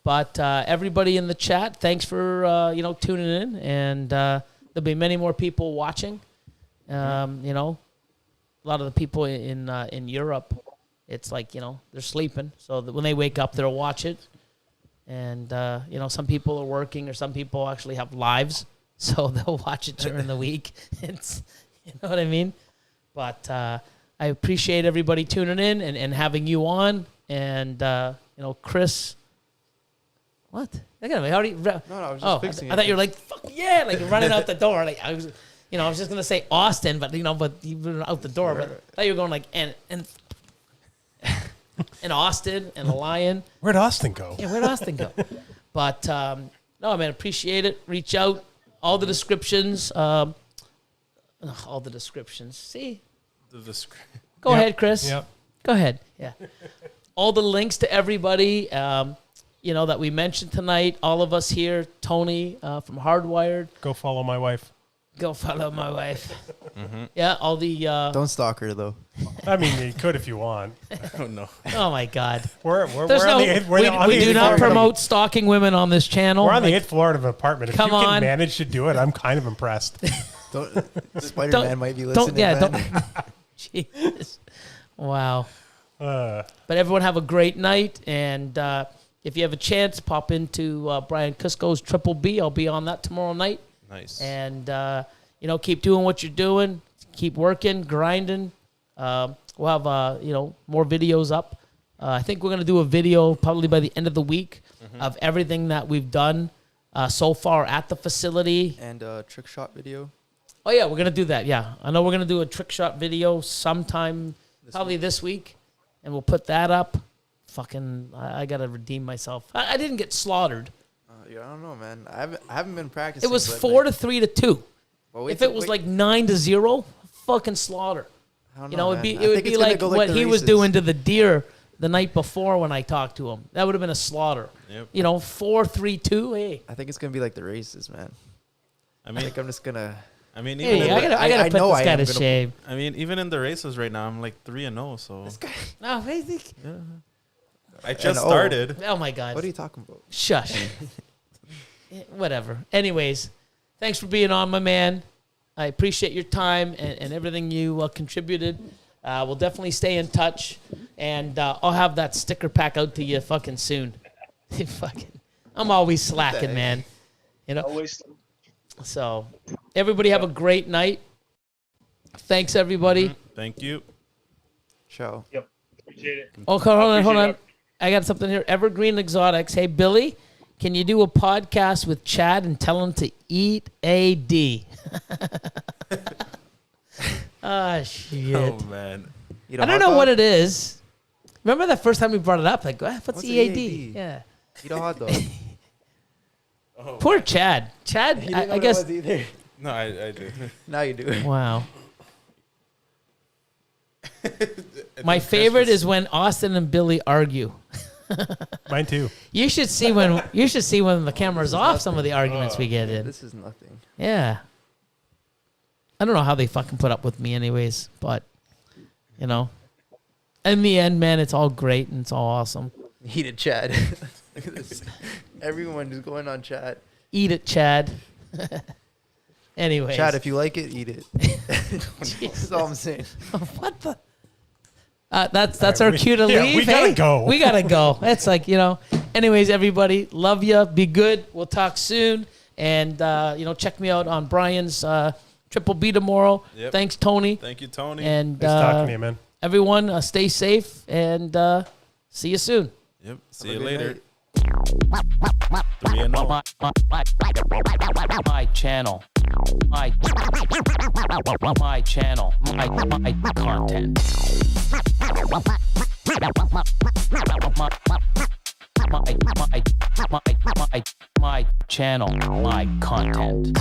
But everybody in the chat, thanks for you know, tuning in, and there'll be many more people watching. You know, a lot of the people in Europe, it's like, you know, they're sleeping, so that when they wake up, they'll watch it. And you know, some people are working, or some people actually have lives, so they'll watch it during the week. It's, you know what I mean? But I appreciate everybody tuning in and having you on, and you know, Chris. What? I got already.
No, I was just fixing it.
I thought you were like, fuck yeah, like you're running out the door. Like I was, you know, I was just gonna say Austin, but you know, but you were out the door. But I thought you were going like and Austin and Elion.
Where'd Austin go?
Yeah, where'd Austin go? But no, man, appreciate it. Reach out. All the descriptions. All the descriptions. See. Go
Yep.
ahead, Chris.
Yep.
Go ahead. Yeah. All the links to everybody, you know, that we mentioned tonight. All of us here. Tony from Hardwired.
Go follow my wife.
Go follow my wife. Yeah. All the.
Don't stalk her though.
I mean, you could if you want.
Oh no.
Oh my God.
We're
There's
on
no.
the
We do not promote stalking women on this channel.
We're on the
Like,
8th floor of an apartment. If
Come
you can
on.
manage to do it, I'm kind of impressed.
Spider-Man might be listening.
Don't.
man.
Jesus. Wow. But everyone have a great night, and if you have a chance, pop into Brian Cusco's Triple B. I'll be on that tomorrow night.
Nice.
And you know, keep doing what you're doing. Keep working, grinding. We'll have you know, more videos up. I think we're gonna do a video probably by the end of the week of everything that we've done so far at the facility.
And trick shot video.
Oh yeah, we're gonna do that. Yeah, I know we're gonna do a trick shot video sometime, probably this week, and we'll put that up. Fucking, I gotta redeem myself. I didn't get slaughtered.
Yeah, I don't know, man. I haven't been practicing.
It was
but,
4
like,
to 3 to 2.
well, wait
If
till-
it was
wait-
like 9 to 0, fucking slaughter.
I don't
You know,
man.
it
I
would
think
be
it's gonna
like
go
what
the
he was
races.
doing to the deer the night before when I talked to him. That would have been a slaughter.
Yep.
You know, 4, 3, 2. Hey,
I think it's gonna be like the races, man.
I
I
mean,
think I'm just gonna.
I mean,
hey,
even in
I
the,
gotta
I
put
know
this
I
guy
am
to
gonna-
shame.
I mean, even in the races right now, I'm like 3-0. So
No, I think.
I just
oh.
started.
Oh my God.
What are you talking about?
Shush. Whatever. Anyways, thanks for being on, my man. I appreciate your time and everything you contributed. We'll definitely stay in touch, and I'll have that sticker pack out to you fucking soon. I'm always slacking, man. You know.
Always.
So, everybody have a great night. Thanks, everybody.
Thank you.
Show.
Yep. Appreciate it.
Oh, hold
Appreciate
on.
it.
I got something here. Evergreen Exotics. Hey, Billy, can you do a podcast with Chad and tell him to eat a D? Ah, shit.
Oh man.
I don't know what it is. Remember the first time we brought it up? Like, what's EAD?
EAD?
Yeah.
Eat a hot dog.
Poor Chad. Chad, I guess.
No, I do.
Now you do.
Wow. My favorite is when Austin and Billy argue.
Mine too.
You should see when the camera's off some of the arguments we get in.
This is nothing.
Yeah. I don't know how they fucking put up with me anyways, but you know. In the end, man, it's all great and it's all awesome.
Eat it, Chad. Look at this. Everyone is going on chat.
Eat it, Chad. Anyways.
Chad, if you like it, eat it. That's all I'm saying.
What the? That's our cue to leave.
We gotta go.
We gotta go. It's like, you know. Anyways, everybody, love you. Be good. We'll talk soon. And check me out on Brian's Triple B tomorrow.
Yep.
Thanks, Tony.
Thank you, Tony.
And
Nice talking to you, man.
everyone, stay safe and see you soon.
Yep. See
Have a
you
good
later.
night.
3-0.
My channel. My channel. My content. My channel. My content.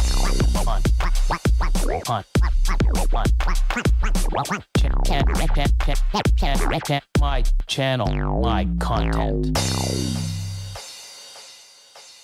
My channel. My content.